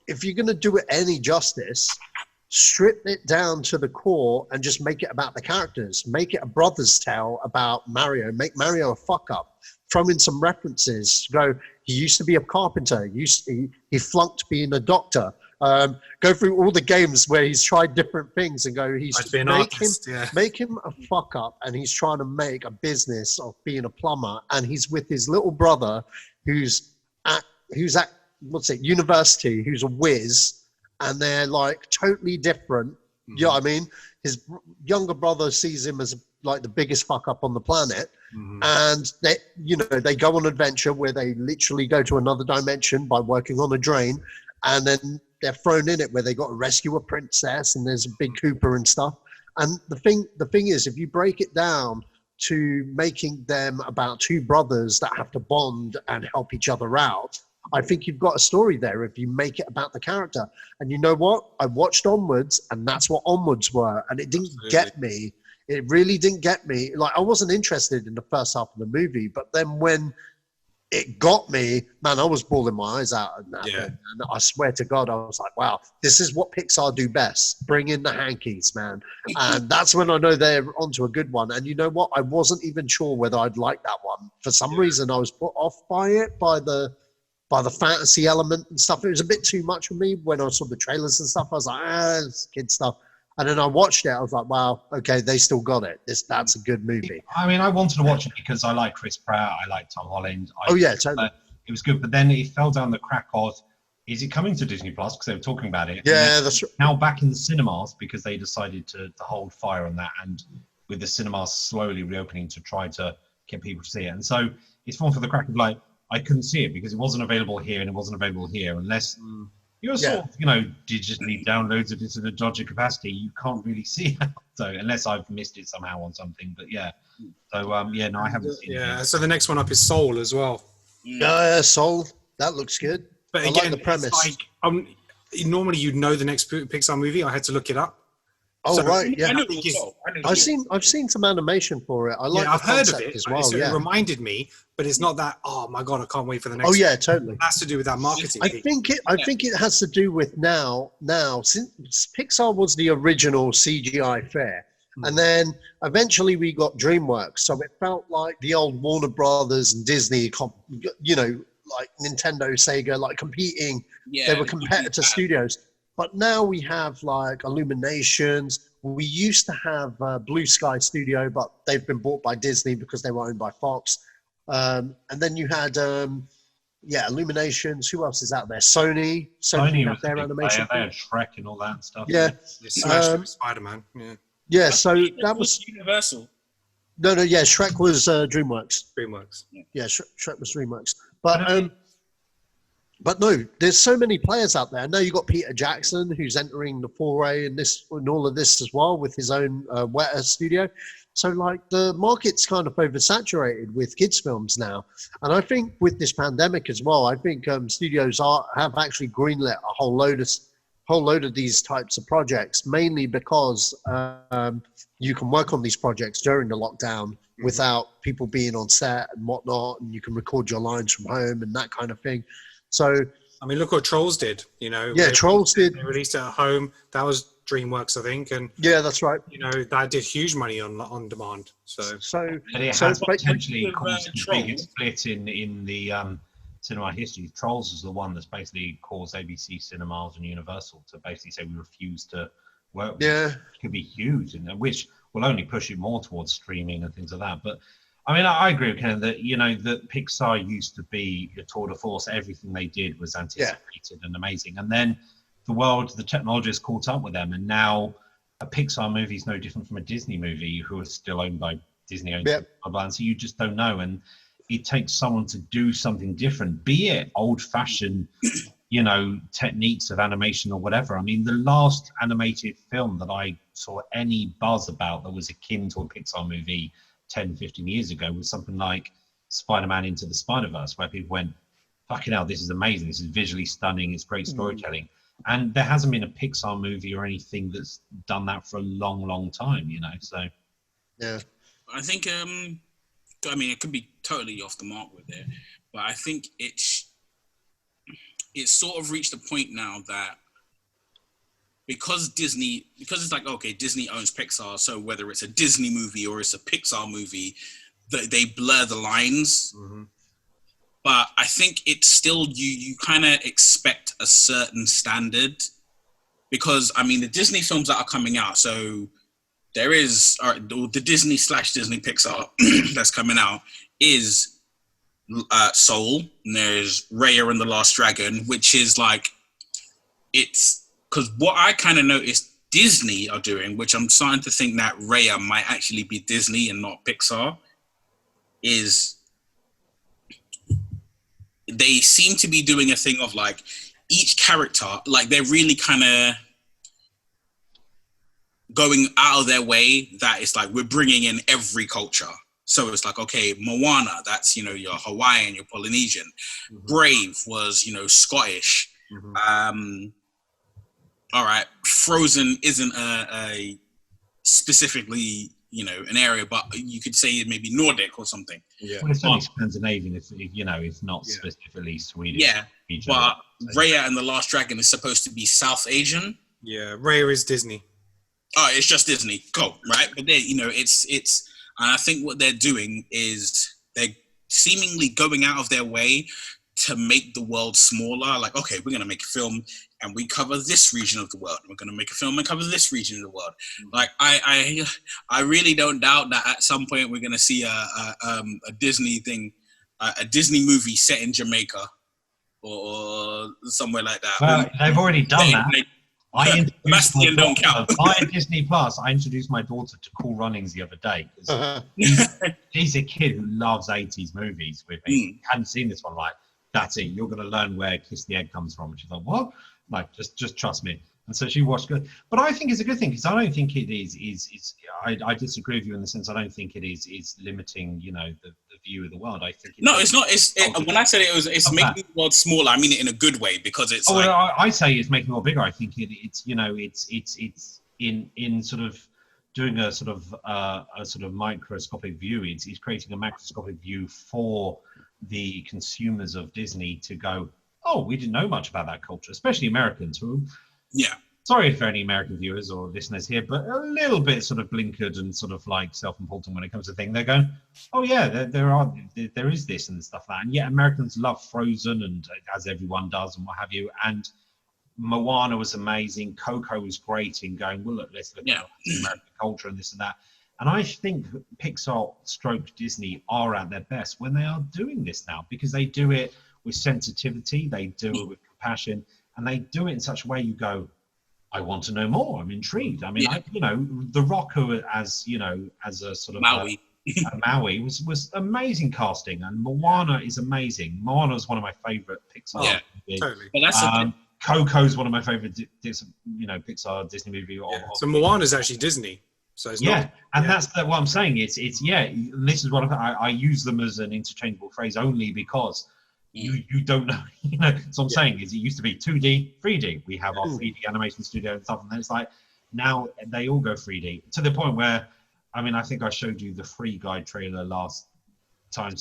if you're going to do it any justice... strip it down to the core and just make it about the characters. Make it a brother's tale about Mario. Make Mario a fuck up. Throw in some references. Go, he used to be a carpenter. He flunked being a doctor. Go through all the games where he's tried different things and go, make him a fuck up, and he's trying to make a business of being a plumber, and he's with his little brother who's at university, who's a whiz, and they're like totally different. You know what I mean? His younger brother sees him as like the biggest fuck up on the planet. And they go on an adventure where they literally go to another dimension by working on a drain. And then they're thrown in it where they got to rescue a princess, and there's a big Cooper and stuff. And the thing is, if you break it down to making them about two brothers that have to bond and help each other out, I think you've got a story there if you make it about the character. And you know what? I watched Onwards, and that's what Onwards were, and it didn't get me. It really didn't get me. Like, I wasn't interested in the first half of the movie, but then when it got me, man, I was bawling my eyes out at that. Yeah. And I swear to God, I was like, wow, this is what Pixar do best. Bring in the hankies, man. And that's when I know they're onto a good one. And you know what? I wasn't even sure whether I'd like that one. For some reason, I was put off by it, by the fantasy element and stuff. It was a bit too much for me when I saw the trailers and stuff. I was like, it's kid stuff. And then I watched it. I was like, wow, okay, they still got it. That's a good movie. I mean, I wanted to watch it because I like Chris Pratt. I like Tom Holland. Totally. It was good. But then it fell down the crack of, is it coming to Disney Plus? Because they were talking about it. Yeah, that's now back in the cinemas because they decided to hold fire on that. And with the cinemas slowly reopening to try to get people to see it. And so it's fallen for the crack of like, I couldn't see it because it wasn't available here and it wasn't available here unless you're sort of, digitally downloads it into the dodgy capacity. You can't really see it. So unless I've missed it somehow on something, but yeah. So no, I haven't seen it. Yeah. So the next one up is Soul as well. Soul. That looks good. But again, I like the premise. It's like, normally you'd know the next Pixar movie. I had to look it up. Oh, So, right, yeah. I've I've seen some animation for it. I like I've the heard of concept it as well. So Yeah. it reminded me, but it's not that. Oh my god, I can't wait for the next. Oh yeah, one. totally. It has to do with that marketing. I think it has to do with now since Pixar was the original CGI fair, and then eventually we got DreamWorks, so it felt like the old Warner Brothers and Disney, like Nintendo, Sega, like competing. Yeah, they were competitor studios. But now we have like Illuminations. We used to have Blue Sky Studio, but they've been bought by Disney because they were owned by Fox. And then you had, Illuminations. Who else is out there? Sony was their animation. They had Shrek and all that stuff. Yeah. Spider-Man. Yeah. Yeah, so that was Universal. No, yeah, Shrek was DreamWorks. DreamWorks. Yeah, Shrek was DreamWorks. But no, there's so many players out there. Now you've got Peter Jackson, who's entering the foray in all of this as well with his own Weta studio. So like the market's kind of oversaturated with kids films now. And I think with this pandemic as well, I think studios have actually greenlit a whole load of these types of projects, mainly because you can work on these projects during the lockdown without people being on set and whatnot, and you can record your lines from home and that kind of thing. So, I mean, look what Trolls did. Trolls did. They released it at home. That was DreamWorks, I think, and yeah, that's right. That did huge money on demand. So but it has potentially caused the biggest split in the cinema history. Trolls is the one that's basically caused ABC Cinemas and Universal to basically say we refuse to work with. Yeah, it could be huge, and which will only push it more towards streaming and things like that. But I mean, I agree with Ken that that Pixar used to be a tour de force. Everything they did was anticipated and amazing, and then the technology has caught up with them, and now a Pixar movie is no different from a Disney movie, who is still owned by Disney, and so you just don't know. And it takes someone to do something different, be it old-fashioned, techniques of animation or whatever. I mean, the last animated film that I saw any buzz about that was akin to a Pixar movie 10, 15 years ago was something like Spider-Man Into the Spider-Verse, where people went, fucking hell, this is amazing. This is visually stunning. It's great storytelling. And there hasn't been a Pixar movie or anything that's done that for a long, long time, so. Yeah. I think, it could be totally off the mark with it, but I think it's sort of reached a point now that because it's like, okay, Disney owns Pixar, so whether it's a Disney movie or it's a Pixar movie, they blur the lines. Mm-hmm. But I think it's still, you kind of expect a certain standard, because, I mean, the Disney films that are coming out, so there is the Disney/Disney Pixar that's coming out is Soul, and there's Raya and the Last Dragon, which is like, it's, because what I kind of noticed Disney are doing, which I'm starting to think that Raya might actually be Disney and not Pixar, is they seem to be doing a thing of like each character, like they're really kind of going out of their way that it's like we're bringing in every culture. So it's like, okay, Moana, that's, you know, your Hawaiian, your Polynesian. Brave was, you know, Scottish. All right, Frozen isn't a specifically, you know, an area, but you could say it maybe Nordic or something. Yeah, well, it's only Scandinavian. If you know, it's not specifically Swedish. Yeah, but Raya and the Last Dragon is supposed to be South Asian. Yeah, Raya is Disney. Oh, it's just Disney. Cool, right? But they, you know, it's, and I think what they're doing is they're seemingly going out of their way to make the world smaller. Like, okay, we're going to make a film and we cover this region of the world. We're going to make a film and cover this region of the world. Like, I really don't doubt that at some point we're going to see a Disney thing, a Disney movie set in Jamaica or somewhere like that. Well, they've already done that. I introduced Bastian don't count. Via Disney Plus, I introduced my daughter to Cool Runnings the other day. He's a kid who loves 80s movies with me. Hadn't seen this one, like, that's it. You're going to learn where Kiss the Egg comes from. And she's like, what? Like, just trust me. And so she watched it. But I think it's a good thing because I don't think it is I disagree with you in the sense I don't think it is limiting, you know, the view of the world. I think it's not. When I said it's making the world smaller, I mean it in a good way because it's. I say it's making the world bigger. I think it's you know it's in sort of doing a sort of microscopic view. It's creating a macroscopic view for the consumers of Disney to go, oh, we didn't know much about that culture, especially Americans who. Yeah. Sorry for any American viewers or listeners here, but a little bit sort of blinkered and sort of like self-important when it comes to things. They're going, oh yeah, there is this and stuff like that. And yet Americans love Frozen, and as everyone does and what have you. And Moana was amazing. Coco was great in going, well, look, let's look at American culture and this and that. And I think Pixar / Disney are at their best when they are doing this now, because they do it with sensitivity, they do it with compassion, and they do it in such a way you go, I want to know more. I'm intrigued. I mean, The Rock, who as a sort of Maui, Maui was amazing casting, and Moana is amazing. Moana is one of my favorite Pixar. Yeah, movies. Totally. But that's Coco's one of my favorite, Pixar Disney movie. So Moana is actually Disney. So it's not, and that's what I'm saying. It's and this is what I use them as an interchangeable phrase only because. You don't know, so I'm saying is it used to be 2D, 3D. We have our 3D animation studio and stuff, and then it's like now they all go 3D to the point where, I mean, I think I showed you the Free Guy trailer last time,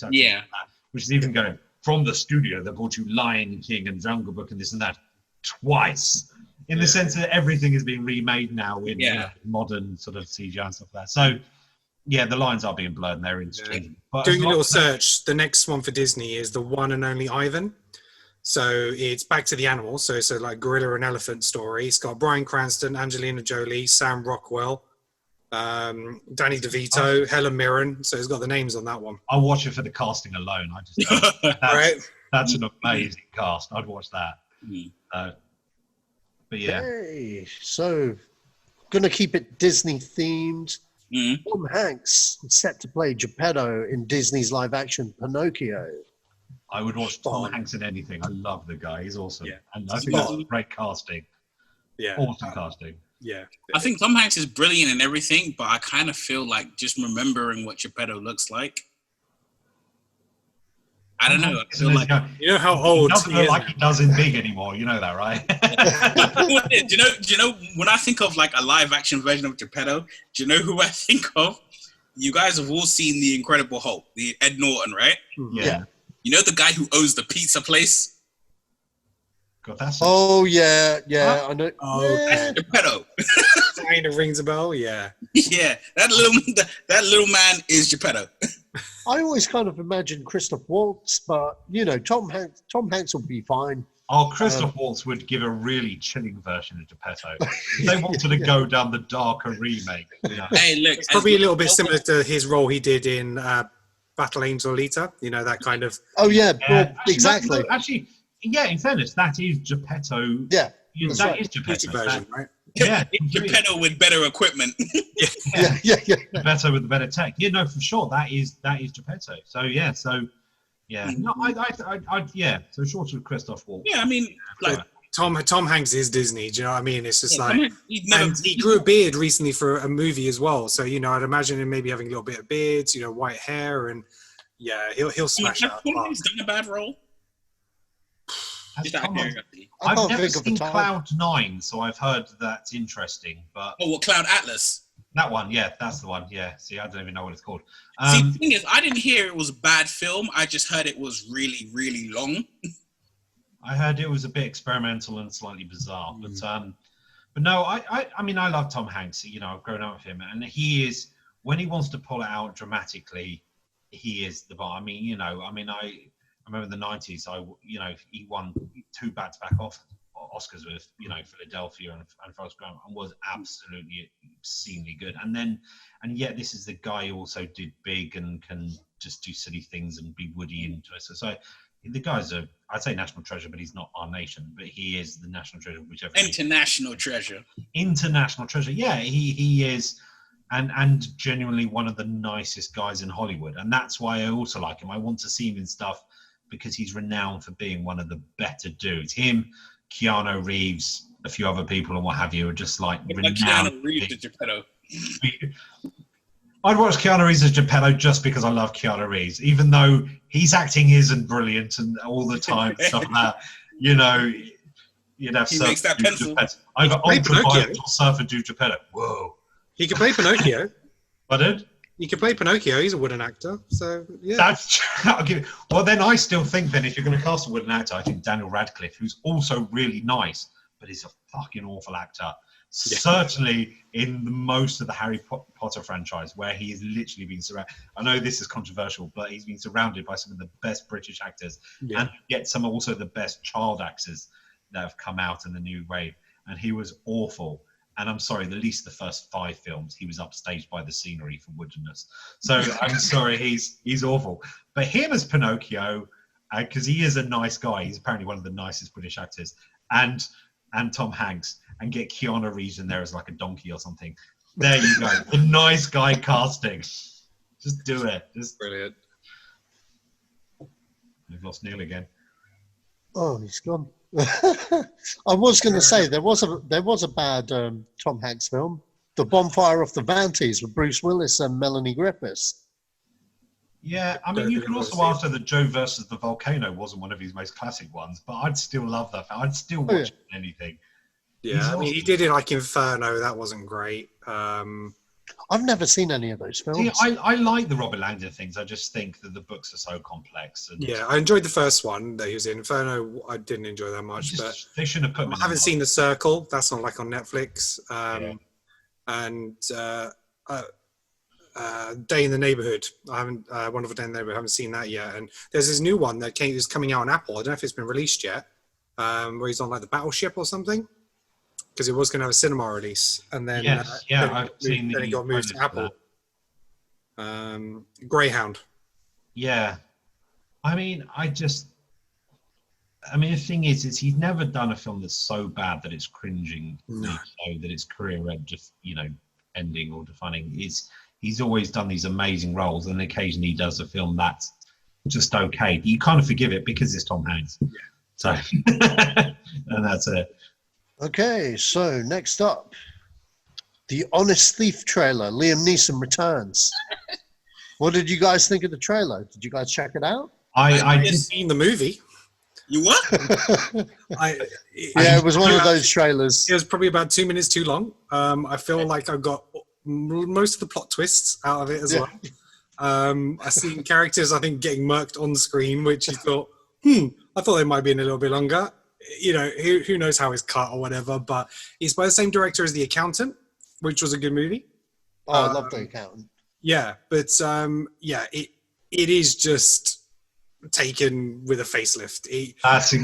which is even going from the studio that brought you Lion King and Jungle Book and this and that twice, in the sense that everything is being remade now in modern sort of CGI and stuff like that. So. Yeah, the lines are being blurred and they're interchangeable. But doing a little search, the next one for Disney is the one and only Ivan. So it's back to the animals. So it's a like gorilla and elephant story. It's got Bryan Cranston, Angelina Jolie, Sam Rockwell, Danny DeVito, Helen Mirren. So it's got the names on that one. I'll watch it for the casting alone. That's an amazing cast. I'd watch that. But yeah. Okay, so going to keep it Disney themed. Tom Hanks is set to play Geppetto in Disney's live-action Pinocchio. I would watch Tom Hanks in anything. I love the guy. He's awesome. Yeah. And I think that's great casting. Yeah. Awesome casting. Yeah. I think Tom Hanks is brilliant in everything, but I kind of feel like just remembering what Geppetto looks like. I don't know. I feel like you know how old he doesn't look like he does in Big anymore. You know that, right? do you know when I think of like a live action version of Geppetto, do you know who I think of? You guys have all seen The Incredible Hulk, the Ed Norton, right? Yeah. You know the guy who owns the pizza place? God, that's yeah. I know. Oh, that's Geppetto. Kind of rings a bell, yeah. Yeah, that little man is Geppetto. I always kind of imagined Christoph Waltz, but Tom Hanks will be fine. Oh, Christoph Waltz would give a really chilling version of Geppetto. They wanted to go down the darker remake. Hey, look, it's probably a little bit similar to his role he did in Battle Angel Alita. That kind of. Oh yeah, exactly. Actually, in fairness, that is Geppetto. Yeah, that is Geppetto version, right? Yeah, Geppetto with better equitment. Yeah. Geppetto with the better tech. Yeah, no, for sure. That is Geppetto. So Mm-hmm. no, I so short of Christoph Waltz. Yeah, I mean, like Tom Hanks is Disney. Do you know what I mean? It's just Yeah, he grew a beard recently for a movie as well. So I'd imagine him maybe having a little bit of beards, white hair, and he'll smash that. He's done a bad role. I've never seen Cloud 9, so I've heard that's interesting. But Cloud Atlas? That one, yeah, that's the one. Yeah, see, I don't even know what it's called. See, the thing is, I didn't hear it was a bad film. I just heard it was really, really long. I heard it was a bit experimental and slightly bizarre, but no, I mean, I love Tom Hanks. I've grown up with him, and he is, when he wants to pull it out dramatically, he is the bar. I mean, I remember in the 90s, he won 2 back-to-back Oscars with, Philadelphia and Forrest Gump, and was absolutely obscenely good. And yet this is the guy who also did Big and can just do silly things and be Woody into it. So the guy's I'd say national treasure, but he's not our nation, but he is the national treasure, whichever. International treasure. International treasure. Yeah, he is. And genuinely one of the nicest guys in Hollywood. And that's why I also like him. I want to see him in stuff because he's renowned for being one of the better dudes. Him, Keanu Reeves, a few other people and what have you are just like renowned. Keanu Reeves as Geppetto. I'd watch Keanu Reeves as Geppetto just because I love Keanu Reeves, even though his acting isn't brilliant and all the time stuff like that. You'd have he makes that pencil. Either Pinocchio or Surfer do Geppetto. Whoa. He could play Pinocchio. Pardon? He could play Pinocchio. He's a wooden actor, so yeah. That's true. Well, then I still think if you're going to cast a wooden actor, I think Daniel Radcliffe, who's also really nice, but he's a fucking awful actor. Yeah. Certainly in the most of the Harry Potter franchise, where he has literally been surrounded. I know this is controversial, but he's been surrounded by some of the best British actors, and yet some also the best child actors that have come out in the new wave. And he was awful. And I'm sorry, at least the first 5 films, he was upstaged by the scenery for woodenness. So I'm sorry, he's awful. But him as Pinocchio, because he is a nice guy, he's apparently one of the nicest British actors, and Tom Hanks, and get Keanu Reeves in there as like a donkey or something. There you go, the nice guy casting. Just do it. Just brilliant. We've lost Neil again. Oh, he's gone. I was going to say there was a bad Tom Hanks film, The Bonfire of the Vanties, with Bruce Willis and Melanie Griffiths. Yeah, I mean, you can also argue that Joe versus the Volcano wasn't one of his most classic ones, but I'd still love that. I'd still watch anything. Yeah, I mean, he did it like Inferno. That wasn't great. I've never seen any of those films. See, I like the Robert Langdon things. I just think that the books are so complex. And yeah, I enjoyed the first one that he was in. Inferno, I didn't enjoy that much. But they shouldn't have put him. I haven't seen The Circle. That's on Netflix. And Day in the Neighborhood. I haven't. Wonderful Day in the Neighborhood. I haven't seen that yet. And there's this new one that is coming out on Apple. I don't know if it's been released yet. Where he's on like the battleship or something. Because it was going to have a cinema release, and then I've seen then it got moved to Apple. Greyhound. Yeah, I mean, the thing is he's never done a film that's so bad that it's cringing, so that it's career just ending or defining. He's always done these amazing roles, and occasionally he does a film that's just okay. You kind of forgive it because it's Tom Hanks. Yeah. So, and that's it. Okay, so next up, The Honest Thief trailer. Liam Neeson returns. What did you guys think of the trailer? Did you guys check it out? I didn't seen the movie. You what? It was one of those trailers. It was probably about 2 minutes too long. I feel like I got most of the plot twists out of it as well. I seen characters, I think, getting murked on screen, which you thought, I thought they might be in a little bit longer. Who knows how it's cut or whatever, but it's by the same director as The Accountant, which was a good movie. Oh, I love The Accountant. Yeah, but it is just taken with a facelift. He's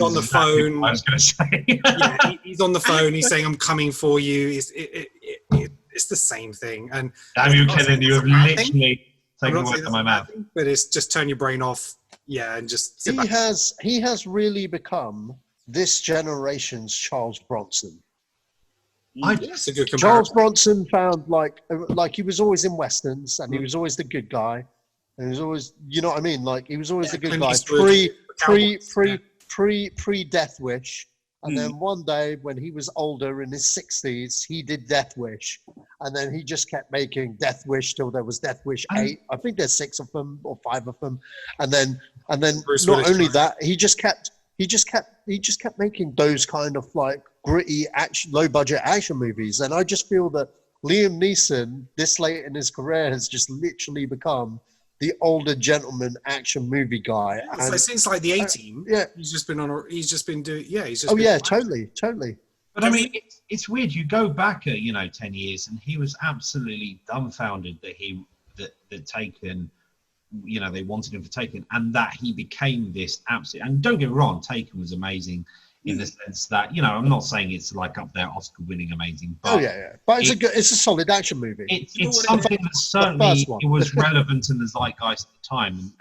on the phone. I was going to say. He's on the phone. He's saying, "I'm coming for you." It's the same thing. And damn you, Kenan, you have literally taken away from my mouth. But it's just turn your brain off. Yeah, and just sit back. He has really become this generation's Charles Bronson. That's a good comparison. Charles Bronson found like he was always in westerns, and he was always the good guy, and he was always, you know what I mean? Like he was always the good guy. Pre Death Wish, And then one day when he was older in his 60s, he did Death Wish. And then he just kept making Death Wish till there was Death Wish 8. I think there's 6 of them or 5 of them. And then not only that, he just kept making those kind of like gritty action, low budget action movies. And I just feel that Liam Neeson, this late in his career, has just literally become the older gentleman action movie guy. So since like the 18, he's just been doing. Totally. But I mean, it's weird. You go back 10 years, and he was absolutely dumbfounded that Taken, they wanted him for Taken, and that he became this absolute. And don't get me wrong, Taken was amazing in the sense that I'm not saying it's like up there Oscar-winning amazing, but but it's a solid action movie. It's something that certainly it was relevant in the zeitgeist at the time,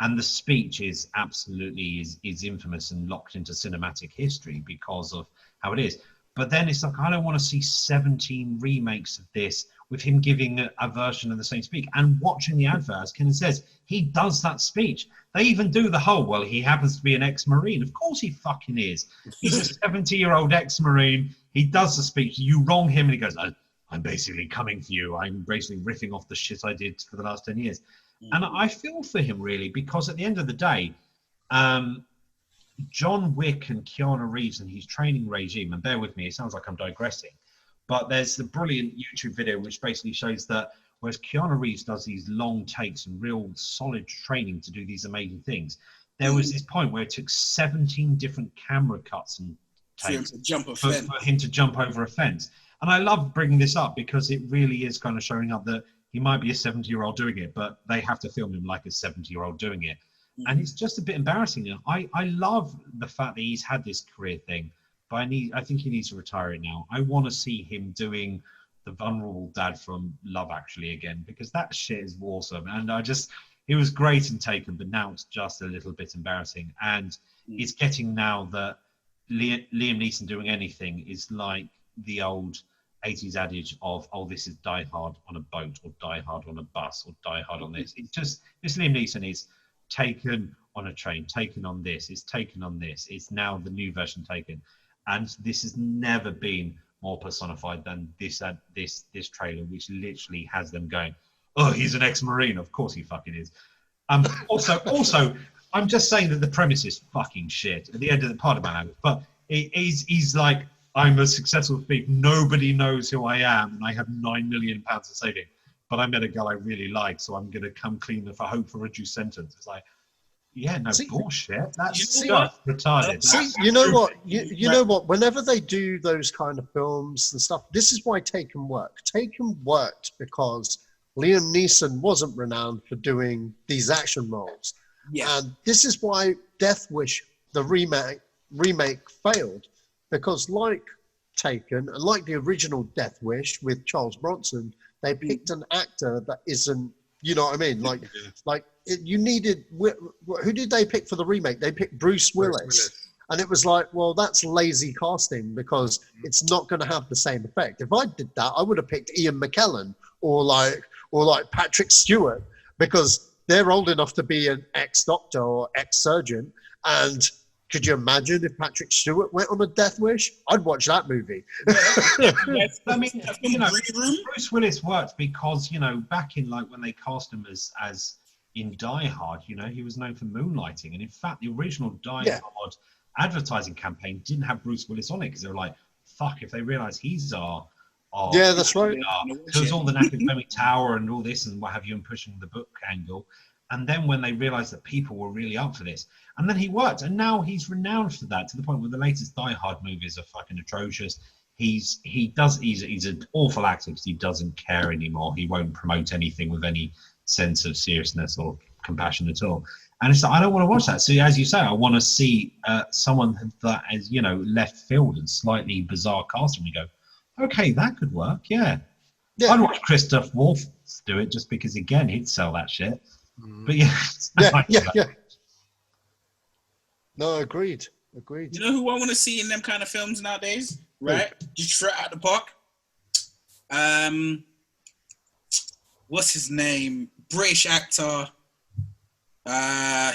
and the speech is absolutely is infamous and locked into cinematic history because of how it is. But then it's like, I don't want to see 17 remakes of this with him giving a version of the same speech and watching the advert. As Kenan says, he does that speech. They even do the whole, well, he happens to be an ex-Marine. Of course he fucking is. He's a 70-year-old ex-Marine. He does the speech. You wrong him and he goes, I'm basically coming for you. I'm basically riffing off the shit I did for the last 10 years. And I feel for him, really, because at the end of the day, John Wick and Keanu Reeves and his training regime, and bear with me, it sounds like I'm digressing, but there's the brilliant YouTube video which basically shows that whereas Keanu Reeves does these long takes and real solid training to do these amazing things, there was this point where it took 17 different camera cuts and takes for him to jump over a fence. And I love bringing this up because it really is kind of showing up that he might be a 70-year-old doing it, but they have to film him like a 70-year-old doing it. And it's just a bit embarrassing. I love the fact that he's had this career thing, but I think he needs to retire it now. I want to see him doing the vulnerable dad from Love Actually again, because that shit is awesome. And he was great in Taken, but now it's just a little bit embarrassing. And it's getting now that Liam Neeson doing anything is like the old 80s adage of, this is Die Hard on a boat, or Die Hard on a bus, or Die Hard on this. It's just, this Liam Neeson is Taken on a train, Taken on this, it's Taken on this. It's now the new version Taken. And this has never been more personified than this trailer, which literally has them going, oh, he's an ex-Marine. Of course he fucking is. Also, I'm just saying that the premise is fucking shit at the end of the part of my language, but he's like, I'm a successful thief. Nobody knows who I am, and I have £9 million of saving. But I met a girl I really like, so I'm going to come clean for hope for a reduced sentence. It's like, bullshit. That's retarded. You know what? You know what? Whenever they do those kind of films and stuff, this is why Taken worked. Taken worked because Liam Neeson wasn't renowned for doing these action roles. Yeah. And this is why Death Wish, the remake failed. Because like Taken, and like the original Death Wish with Charles Bronson, they picked an actor that isn't, you know what I mean? You needed, who did they pick for the remake? They picked Bruce Willis. And it was like, well, that's lazy casting because it's not going to have the same effect. If I did that, I would have picked Ian McKellen or like Patrick Stewart, because they're old enough to be an ex-doctor or ex-surgeon. And could you imagine if Patrick Stewart went on a Death Wish? I'd watch that movie. I mean, Bruce Willis worked because, back in like when they cast him as in Die Hard, he was known for moonlighting. And in fact, the original Die Hard advertising campaign didn't have Bruce Willis on it because they were like, fuck, if they realize he's our yeah, that's right. There's all the academic tower and all this and what have you, and pushing the book angle. And then when they realized that people were really up for this, and then he worked, and now he's renowned for that to the point where the latest Die Hard movies are fucking atrocious. He's an awful actor because he doesn't care anymore. He won't promote anything with any sense of seriousness or compassion at all. And it's like, I don't want to watch that. So as you say, I want to see someone that is, left field and slightly bizarre casting. We go, okay, that could work. Yeah. I'd watch Christoph Waltz do it just because, again, he'd sell that shit. But yeah. No, agreed. You know who I want to see in them kind of films nowadays? Right? Just straight out the park. What's his name? British actor.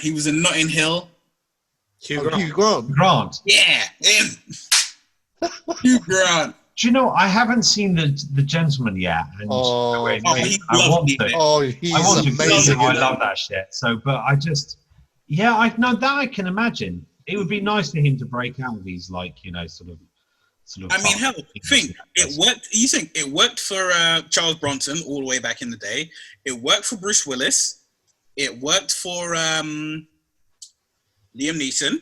He was in Notting Hill. Hugh Grant. Hugh Grant. Grant. Yeah, him. Hugh Grant. Do you know, I haven't seen the Gentleman yet. And Oh, I he's want lovely, to. man. Oh, he's I want to. amazing. I love that shit. So, but I just, yeah, I know that I can imagine. It would be nice for him to break out of these, like, you know, sort of. I mean, hell, think it worked. You think it worked for Charles Bronson all the way back in the day? It worked for Bruce Willis. It worked for Liam Neeson.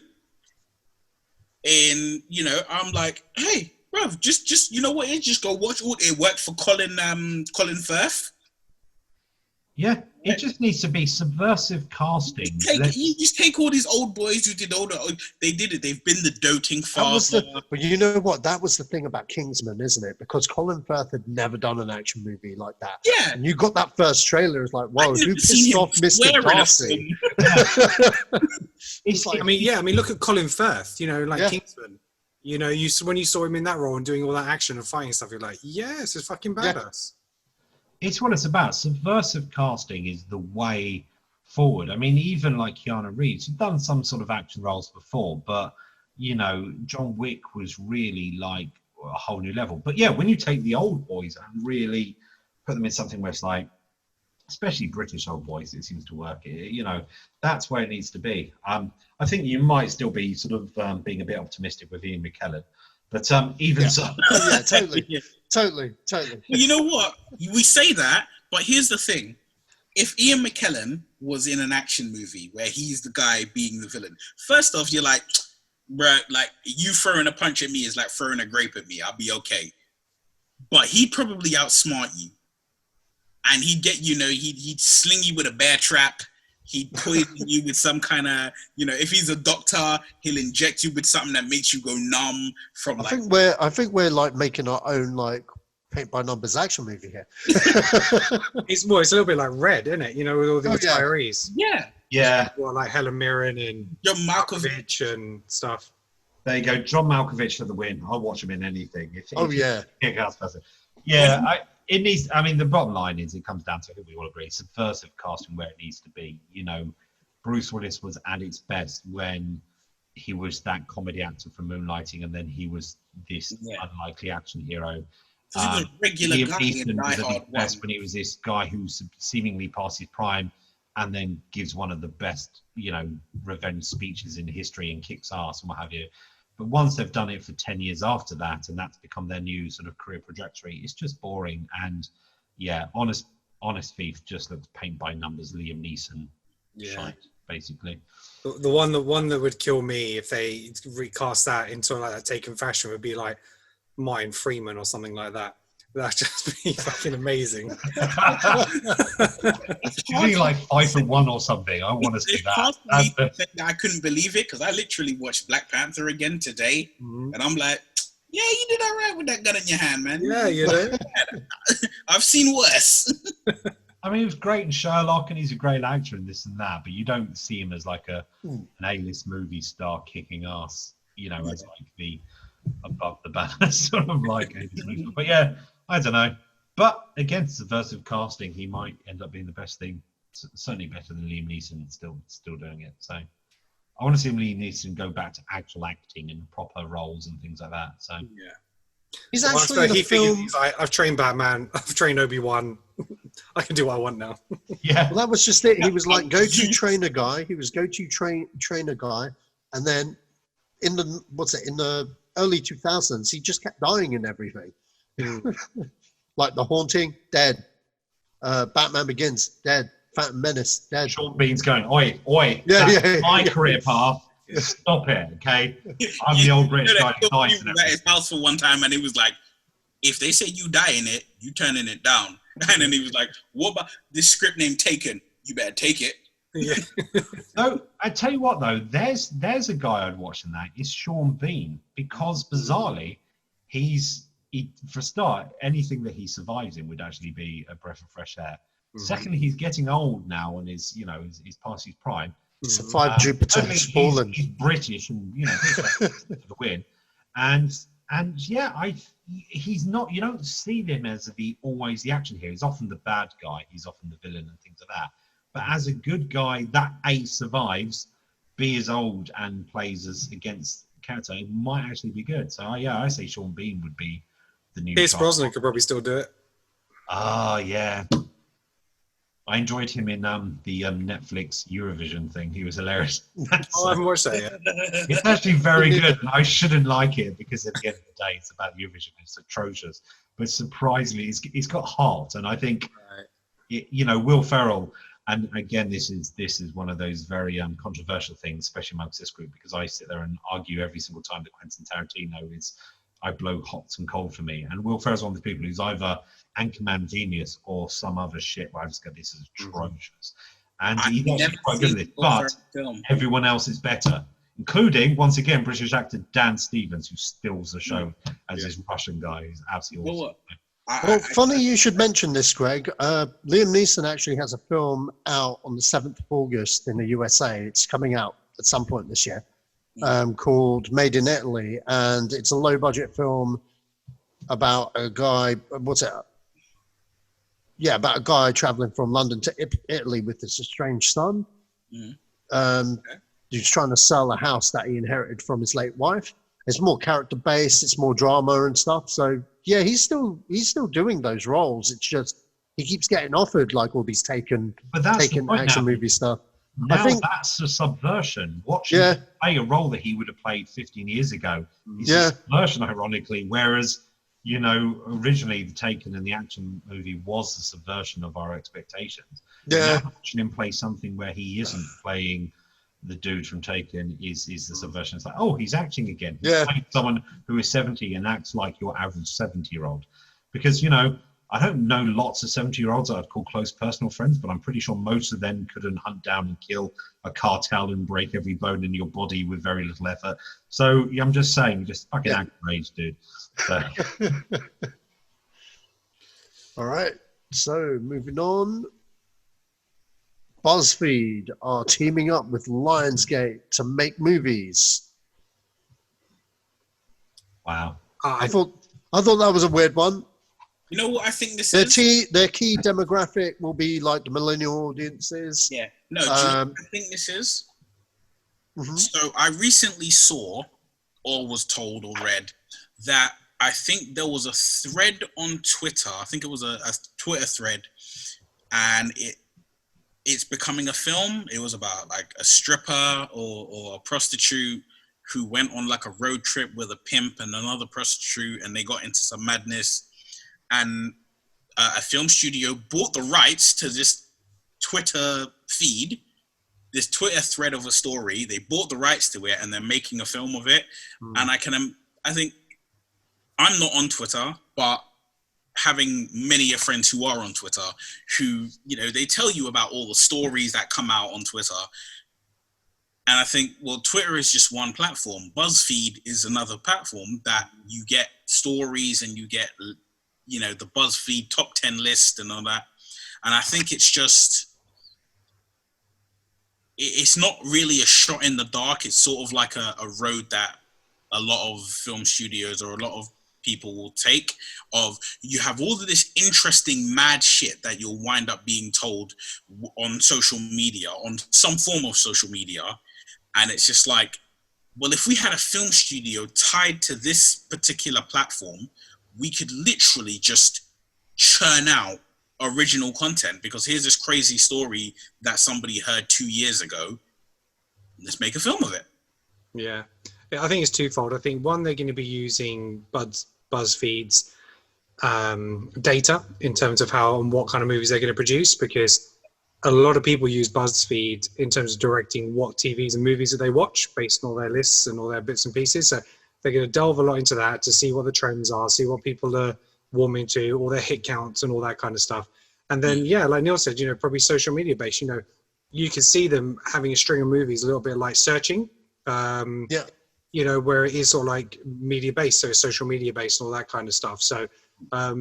And you know, I'm like, hey, bro, just you know what? Just go watch all. It worked for Colin Firth. Yeah, it just needs to be subversive casting. You just take all these old boys who did all the. They did it. They've been the doting father. But you know what? That was the thing about Kingsman, isn't it? Because Colin Firth had never done an action movie like that. Yeah. And you got that first trailer. It's like, whoa, who pissed off Mr. Darcy? It's like, I mean, look at Colin Firth. You know, like Yeah. Kingsman. You know, when you saw him in that role and doing all that action and fighting stuff, you're like, yes, it's fucking badass. It's what it's about. Subversive casting is the way forward. I mean, even like Keanu Reeves, he's done some sort of action roles before, but you know, John Wick was really like a whole new level. But yeah, when you take the old boys and really put them in something where it's like, especially British old boys, it seems to work. You know, that's where it needs to be. I think you might still be sort of being a bit optimistic with Ian McKellen, but even so, Yeah, totally. Totally. You know what? We say that, but here's the thing. If Ian McKellen was in an action movie where he's the guy being the villain, first off, you're like, bruh, like, you throwing a punch at me is like throwing a grape at me. I'll be okay. But he'd probably outsmart you. And he'd get, you know, he'd sling you with a bear trap. He'd poison you with some kind of, you know, if he's a doctor, he'll inject you with something that makes you go numb from I think we're like making our own like paint by numbers action movie here. It's a little bit like Red, isn't it? You know, with all the retirees. Yeah. Well, like Helen Mirren and John Malkovich and stuff. There you go, John Malkovich for the win. I'll watch him in anything. Yeah. Yeah, it needs. I mean, the bottom line is, it comes down to, I think we all agree, subversive casting where it needs to be. You know, Bruce Willis was at its best when he was that comedy actor from Moonlighting, and then he was this unlikely action hero. He was a regular Liam guy in Neeson Die was at Hard his best when he was this guy who seemingly past his prime, and then gives one of the best, you know, revenge speeches in history and kicks ass and what have you. But once they've done it for 10 years after that, and that's become their new sort of career trajectory, it's just boring. And yeah, Honest Thief just looks paint by numbers, Liam Neeson shite, basically. The one that would kill me if they recast that into like that Taken fashion would be like Martin Freeman or something like that. That'd just be fucking amazing. It's be like 5-1 or something. I want to see that. I couldn't believe it because I literally watched Black Panther again today, and I'm like, yeah, you did all right with that gun in your hand, man. Yeah, you know. I've seen worse. I mean, he was great in Sherlock, and he's a great actor in this and that, but you don't see him as like an A-list movie star kicking ass, you know, as like the above the banner sort of like A-list movie. But yeah, I don't know. But again, subversive casting, he might end up being the best thing. Certainly better than Liam Neeson still doing it. So I want to see Liam Neeson go back to actual acting and proper roles and things like that. So yeah, he's actually in the film. I've trained Batman. I've trained Obi-Wan. I can do what I want now. Yeah. Well, that was just it. He was like go-to trainer guy. He was go-to trainer guy, and then in the early 2000s, he just kept dying in everything. Like The Haunting, dead. Batman Begins, dead. Phantom Menace, dead. Sean Bean's going, oi. Yeah. My career path. Stop it, okay? I'm the old British guy who dies. At his house for one time, and he was like, if they say you die in it, you turning it down. And then he was like, what about this script named Taken? You better take it. Yeah. So I tell you what though, there's a guy I'd watch in that. Is Sean Bean, because bizarrely, for a start, anything that he survives in would actually be a breath of fresh air. Secondly, he's getting old now and is he's past his prime. He survived Jupiter's fallen. He's British and for the win. And yeah, he's not. You don't see him as always the action hero. He's often the bad guy. He's often the villain and things like that. But as a good guy, that survives. be as old and plays as against character, it might actually be good. So I say Sean Bean would be the new. Pierce Brosnan could probably still do it. Ah, yeah. I enjoyed him in the Netflix Eurovision thing. He was hilarious. I haven't watched that yet. It's actually very good, and I shouldn't like it because at the end of the day, it's about Eurovision. It's atrocious, but surprisingly, it's got heart, and I think Will Ferrell. And again, this is one of those very controversial things, especially amongst this group, because I sit there and argue every single time that Quentin Tarantino I blow hot and cold for me. And Will Ferrell's one of the people who's either Anchorman genius or some other shit where I just go, this is atrocious. And he's actually quite good at it, but everyone else is better, including, once again, British actor Dan Stevens, who steals the show as this Russian guy who's absolutely awesome. Well, funny you should mention this, Greg. Liam Neeson actually has a film out on the 7th of August in the USA. It's coming out at some point this year, called Made in Italy. And it's a low-budget film about a guy, about a guy traveling from London to Italy with his estranged son. He's trying to sell a house that he inherited from his late wife. It's more character-based, it's more drama and stuff. So, yeah, he's still doing those roles. It's just he keeps getting offered like all these taken action movie stuff. Now I think that's a subversion. Watching him play a role that he would have played 15 years ago is a subversion, ironically. Whereas, originally the Taken and the action movie was the subversion of our expectations. Now watching him play something where he isn't playing the dude from Taken is the subversion. It's like, oh, he's acting again. He's playing someone who is 70 and acts like your average 70-year-old. Because, I don't know lots of 70-year-olds that I'd call close personal friends, but I'm pretty sure most of them couldn't hunt down and kill a cartel and break every bone in your body with very little effort. So I'm just saying, just fucking act rage, dude. So. All right. So moving on. BuzzFeed are teaming up with Lionsgate to make movies. Wow. I thought that was a weird one. You know what I think this is? Their key demographic will be like the millennial audiences. Yeah. No, do you know what I think this is? So I recently saw, or was told or read, that I think there was a thread on Twitter. I think it was a Twitter thread, and it's becoming a film. It was about like a stripper or a prostitute who went on like a road trip with a pimp and another prostitute, and they got into some madness. And a film studio bought the rights to this Twitter feed, this Twitter thread of a story. They bought the rights to it, and they're making a film of it. And I think I'm not on Twitter, but having many friends who are on Twitter, who, they tell you about all the stories that come out on Twitter. And I think, well, Twitter is just one platform. BuzzFeed is another platform that you get stories and you get, the BuzzFeed top 10 list and all that. And I think it's not really a shot in the dark. It's sort of like a road that a lot of film studios or a lot of people will take, of you have all of this interesting mad shit that you'll wind up being told on social media, on some form of social media. And it's just like, well, if we had a film studio tied to this particular platform, we could literally just churn out original content, because here's this crazy story that somebody heard 2 years ago. Let's make a film of it. Yeah, I think it's twofold. I think one, they're going to be using BuzzFeed's data in terms of how and what kind of movies they're going to produce, because a lot of people use BuzzFeed in terms of directing what TVs and movies that they watch based on all their lists and all their bits and pieces. So they're going to delve a lot into that to see what the trends are, see what people are warming to, all their hit counts and all that kind of stuff. And then, like Neil said, probably social media based. You can see them having a string of movies a little bit like Searching, where it is sort of like media based, so social media based and all that kind of stuff. So, but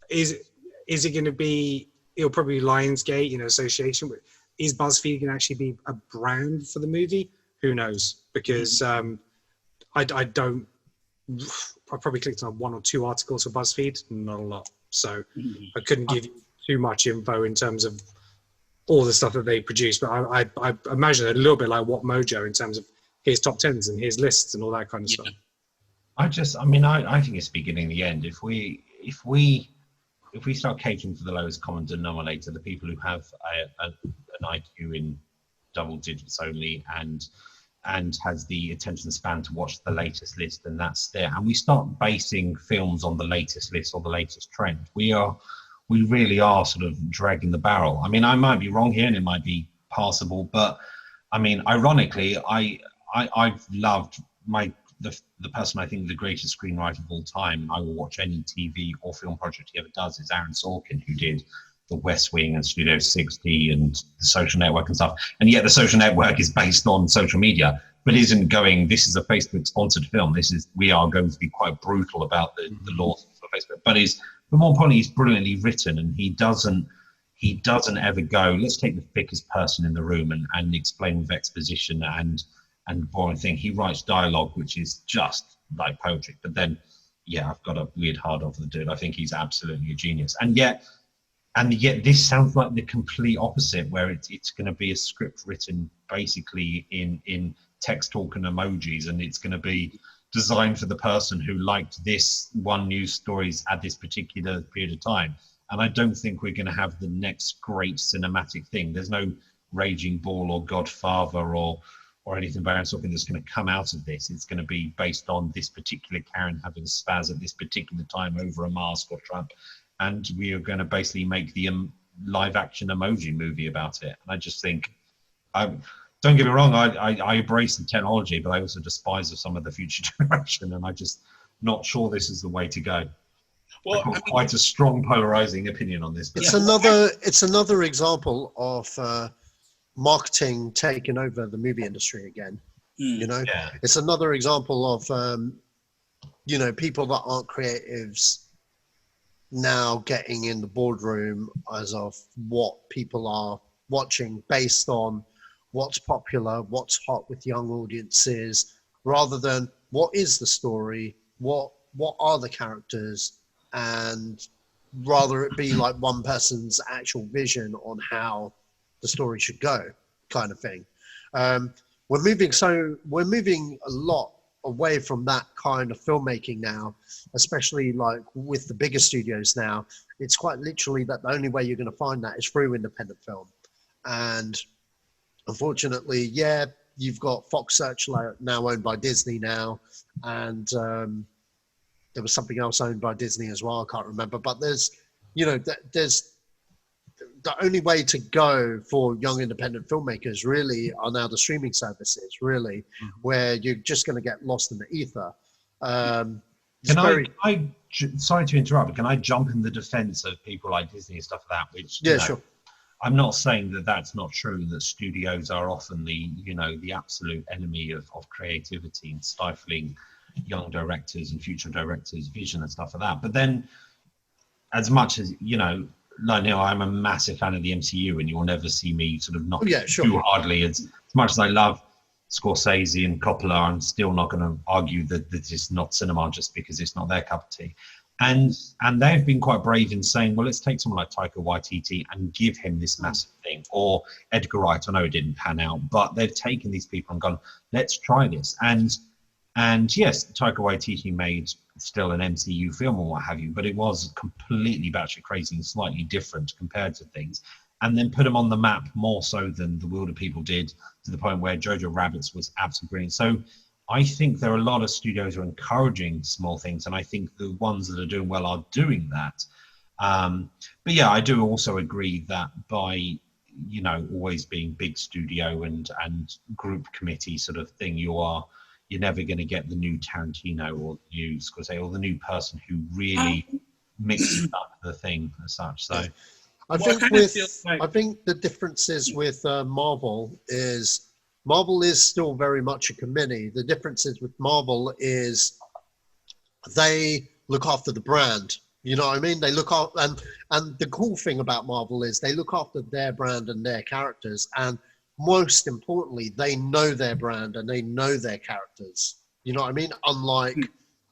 is it going to be? It'll probably be Lionsgate, association with. Is BuzzFeed going to actually be a brand for the movie? Who knows? Because I probably clicked on 1 or 2 articles for BuzzFeed, not a lot. So I couldn't give you too much info in terms of all the stuff that they produce. But I imagine a little bit like What Mojo in terms of his top tens and his lists and all that kind of stuff. I think it's beginning the end. If we start catering for the lowest common denominator, the people who have an IQ in double digits only and has the attention span to watch the latest list, and that's there. And we start basing films on the latest list or the latest trend. We really are sort of dragging the barrel. I mean, I might be wrong here and it might be passable, but I mean, ironically, I've loved the person I think the greatest screenwriter of all time. I will watch any TV or film project he ever does is Aaron Sorkin, who did The West Wing and Studio 60 and The Social Network and stuff. And yet The Social Network is based on social media, but isn't going, this is a Facebook sponsored film. We are going to be quite brutal about the laws for Facebook, but more importantly, he's brilliantly written, and he doesn't ever go, let's take the thickest person in the room and explain with exposition and boring thing. He writes dialogue, which is just like poetry. But then, yeah, I've got a weird hard on for the dude. I think he's absolutely a genius. And yet this sounds like the complete opposite, where it's going to be a script written basically in text talk and emojis, and it's going to be designed for the person who liked this one news stories at this particular period of time. And I don't think we're going to have the next great cinematic thing. There's no Raging Bull or Godfather or anything by Aaron Sorkin that's going to come out of this. It's going to be based on this particular Karen having a spaz at this particular time over a mask or Trump. And we are going to basically make the live action emoji movie about it. And I just think, don't get me wrong, I embrace the technology, but I also despise of some of the future generation. And I'm just not sure this is the way to go. Well, I've got quite a strong polarizing opinion on this. It's another example of marketing taking over the movie industry again. It's another example of people that aren't creatives now getting in the boardroom as of what people are watching based on what's popular, what's hot with young audiences, rather than what is the story, what are the characters, and rather it be like one person's actual vision on how the story should go, kind of thing. We're moving a lot away from that kind of filmmaking now, especially like with the bigger studios now. It's quite literally that the only way you're going to find that is through independent film. And unfortunately, yeah, you've got Fox Searchlight now owned by Disney now, and there was something else owned by Disney as well. I can't remember, but there's the only way to go for young independent filmmakers really are now the streaming services, really, where you're just going to get lost in the ether. Sorry to interrupt, but can I jump in the defense of people like Disney and stuff like that? Which, sure. I'm not saying that that's not true, that studios are often the absolute enemy of creativity and stifling young directors and future directors' vision and stuff like that. But then, as much as, I'm a massive fan of the MCU, and you'll never see me sort of not too hardly. As much as I love Scorsese and Coppola, I'm still not going to argue that this is not cinema just because it's not their cup of tea. And they've been quite brave in saying, well, let's take someone like Taika Waititi and give him this massive thing. Or Edgar Wright, I know it didn't pan out, but they've taken these people and gone, let's try this. And yes, Taika Waititi made still an MCU film or what have you, but it was completely batshit crazy and slightly different compared to things. And then put them on the map more so than The Wilder People did, to the point where Jojo Rabbits was absolutely brilliant. So I think there are a lot of studios who are encouraging small things, and I think the ones that are doing well are doing that. But yeah, I do also agree that by always being big studio and group committee sort of thing, you're never going to get the new Tarantino or the new Scorsese or the new person who really mixes up the thing as such. So I think the differences with Marvel is still very much a committee. The differences with Marvel is they look after the brand. You know what I mean? They look after, and the cool thing about Marvel is they look after their brand and their characters, and most importantly, they know their brand and they know their characters. You know what I mean?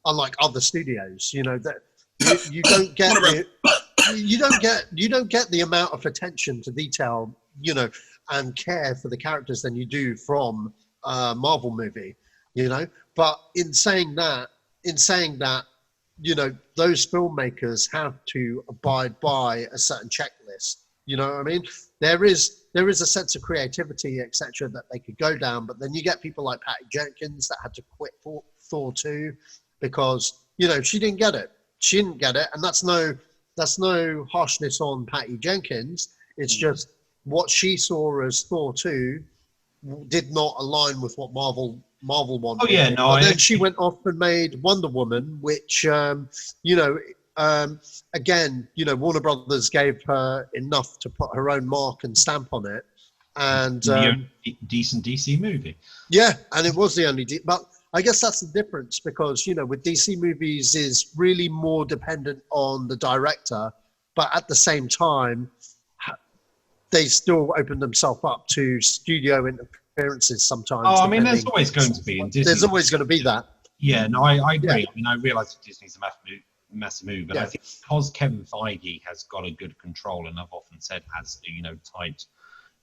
Unlike other studios, that you don't get the amount of attention to detail you know, and care for the characters than you do from a Marvel movie, you know. But in saying that, you know, those filmmakers have to abide by a certain checklist. You know what I mean? There is a sense of creativity, etc., that they could go down, but then you get people like Patty Jenkins that had to quit Thor 2 because, you know, she didn't get it. She didn't get it, and that's no harshness on Patty Jenkins. It's just what she saw as Thor 2 did not align with what Marvel wanted. Oh yeah, no. And then she went off and made Wonder Woman, which you know, again, you know, Warner Brothers gave her enough to put her own mark and stamp on it, and the only decent DC movie. Yeah, and it was the only. But I guess that's the difference, because, you know, with DC movies is really more dependent on the director, but at the same time, they still open themselves up to studio interferences sometimes. Oh, I mean, there's always going to be in Disney. There's always going to be that. Yeah, no, I agree. Yeah. I mean, I realise that Disney's a massive move, but I think because Kevin Feige has got a good control, and I've often said has, you know, tight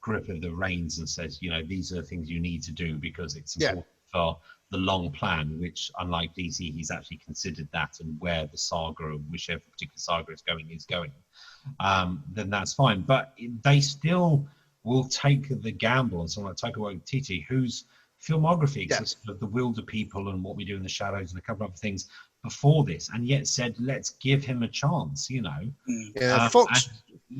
grip of the reins and says, you know, these are the things you need to do because it's important for the long plan, which, unlike DC, he's actually considered that, and where the saga, whichever particular saga is going, then that's fine. But they still will take the gamble on someone like Taika Waititi, whose filmography exists of The Wilder People and What We Do in the Shadows and a couple of other things before this, and yet said, let's give him a chance, you know. Yeah, Fox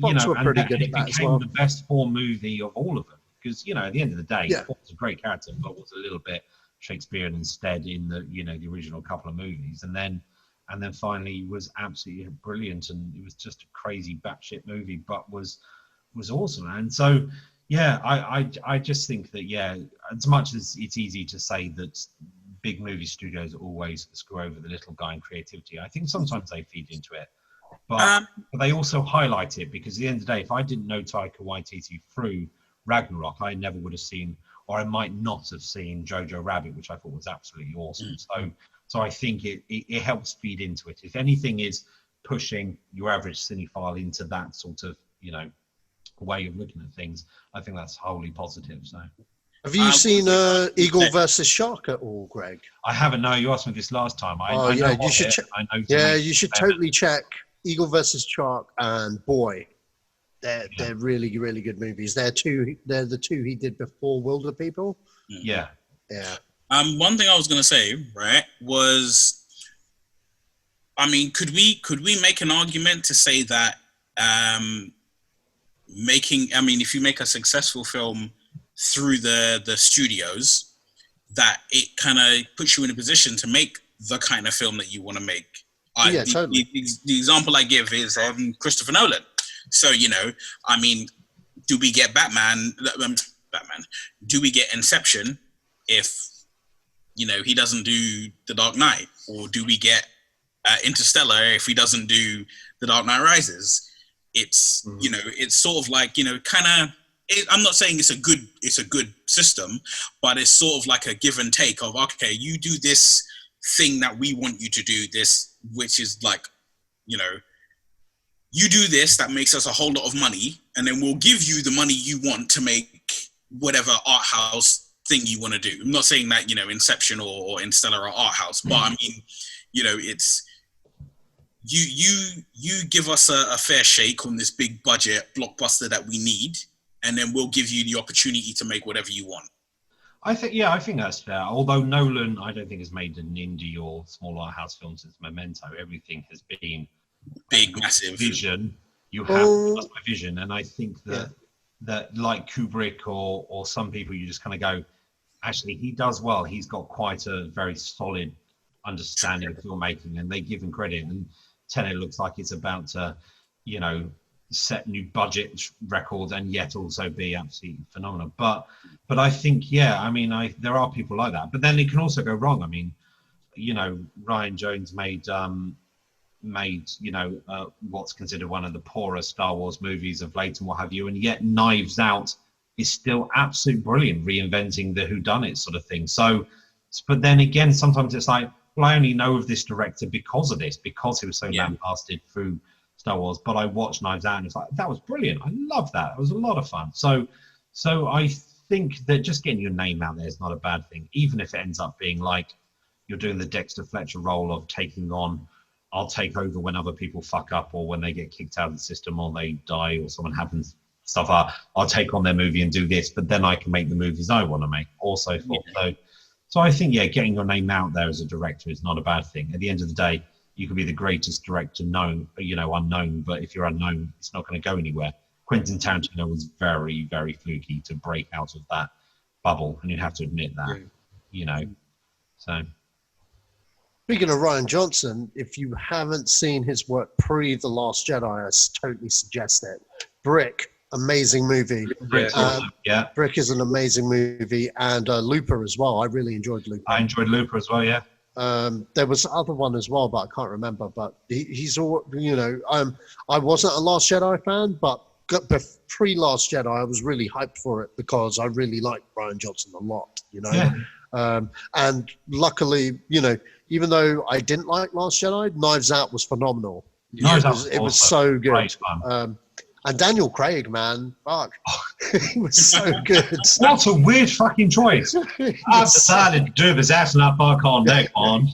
were pretty good at that as well. It became the best Thor movie of all of them, because, you know, at the end of the day, Thor was a great character, but was a little bit Shakespearean instead in the, you know, the original couple of movies, and then finally was absolutely brilliant, and it was just a crazy batshit movie, but was awesome. And so I just think that as much as it's easy to say that big movie studios always screw over the little guy in creativity, I think sometimes they feed into it, but they also highlight it, because at the end of the day, if I didn't know Taika Waititi through Ragnarok, I never would have seen, or I might not have seen, Jojo Rabbit, which I thought was absolutely awesome. So I think it helps feed into it. If anything is pushing your average cinephile into that sort of, you know, way of looking at things, I think that's wholly positive. So, have you seen Eagle versus Shark at all, Greg? I haven't. No, you asked me this last time. You should check. You should totally check Eagle versus Shark and Boy. They're really, really good movies. They're the two he did before Wilder People. Yeah. One thing I was gonna say, right, was, I mean, could we make an argument to say that if you make a successful film through the studios, that it kind of puts you in a position to make the kind of film that you want to make. Totally. The example I give is Christopher Nolan. So, you know, I mean, do we get Batman? Do we get Inception if, you know, he doesn't do The Dark Knight? Or do we get Interstellar if he doesn't do The Dark Knight Rises? It's, you know, it's sort of like, you know, kind of, I'm not saying it's a good system, but it's sort of like a give and take of, okay, you do this thing that we want you to do, this, which is like, you know, you do this that makes us a whole lot of money, and then we'll give you the money you want to make whatever art house thing you want to do. I'm not saying that, you know, Inception or Interstellar are art house, but I mean, you know, it's you give us a fair shake on this big budget blockbuster that we need, and then we'll give you the opportunity to make whatever you want. I think that's fair. Although Nolan, I don't think has made an indie or small art house film since Memento. Everything has been big, massive vision. You have my vision, and I think that like Kubrick or some people, you just kind of go, actually, he does well. He's got quite a very solid understanding of filmmaking, and they give him credit. And Tenet looks like it's about to, you know, set new budget records and yet also be absolutely phenomenal. But I think, I mean, there are people like that. But then it can also go wrong. I mean, you know, Ryan Jones made you know, what's considered one of the poorer Star Wars movies of late and what have you, and yet Knives Out is still absolutely brilliant, reinventing the whodunit sort of thing. So, but then again, sometimes it's like, well, I only know of this director because of this, because he was so lambasted through Star Wars, but I watched Knives Out and it's like, that was brilliant. I love that. It was a lot of fun. So I think that just getting your name out there is not a bad thing, even if it ends up being like you're doing the Dexter Fletcher role of taking on, I'll take over when other people fuck up or when they get kicked out of the system or they die or someone happens stuff up. I'll take on their movie and do this, but then I can make the movies I want to make or so forth. Yeah. So I think, getting your name out there as a director is not a bad thing. At the end of the day, you could be the greatest director known, unknown, but if you're unknown, it's not going to go anywhere. Quentin Tarantino was very, very fluky to break out of that bubble, and you'd have to admit that, so. Speaking of Rian Johnson, if you haven't seen his work pre The Last Jedi, I totally suggest it. Brick, amazing movie. Brick is an amazing movie, and Looper as well. I really enjoyed Looper. I enjoyed Looper as well, yeah. There was other one as well, but I can't remember. But he's all, I wasn't a Last Jedi fan, but pre-Last Jedi, I was really hyped for it because I really liked Rian Johnson a lot, Yeah. And luckily, even though I didn't like Last Jedi, Knives Out was phenomenal. It was so good. And Daniel Craig, man, fuck, he was so good. What a weird fucking choice. I've decided to do this ass not fuck on neck on.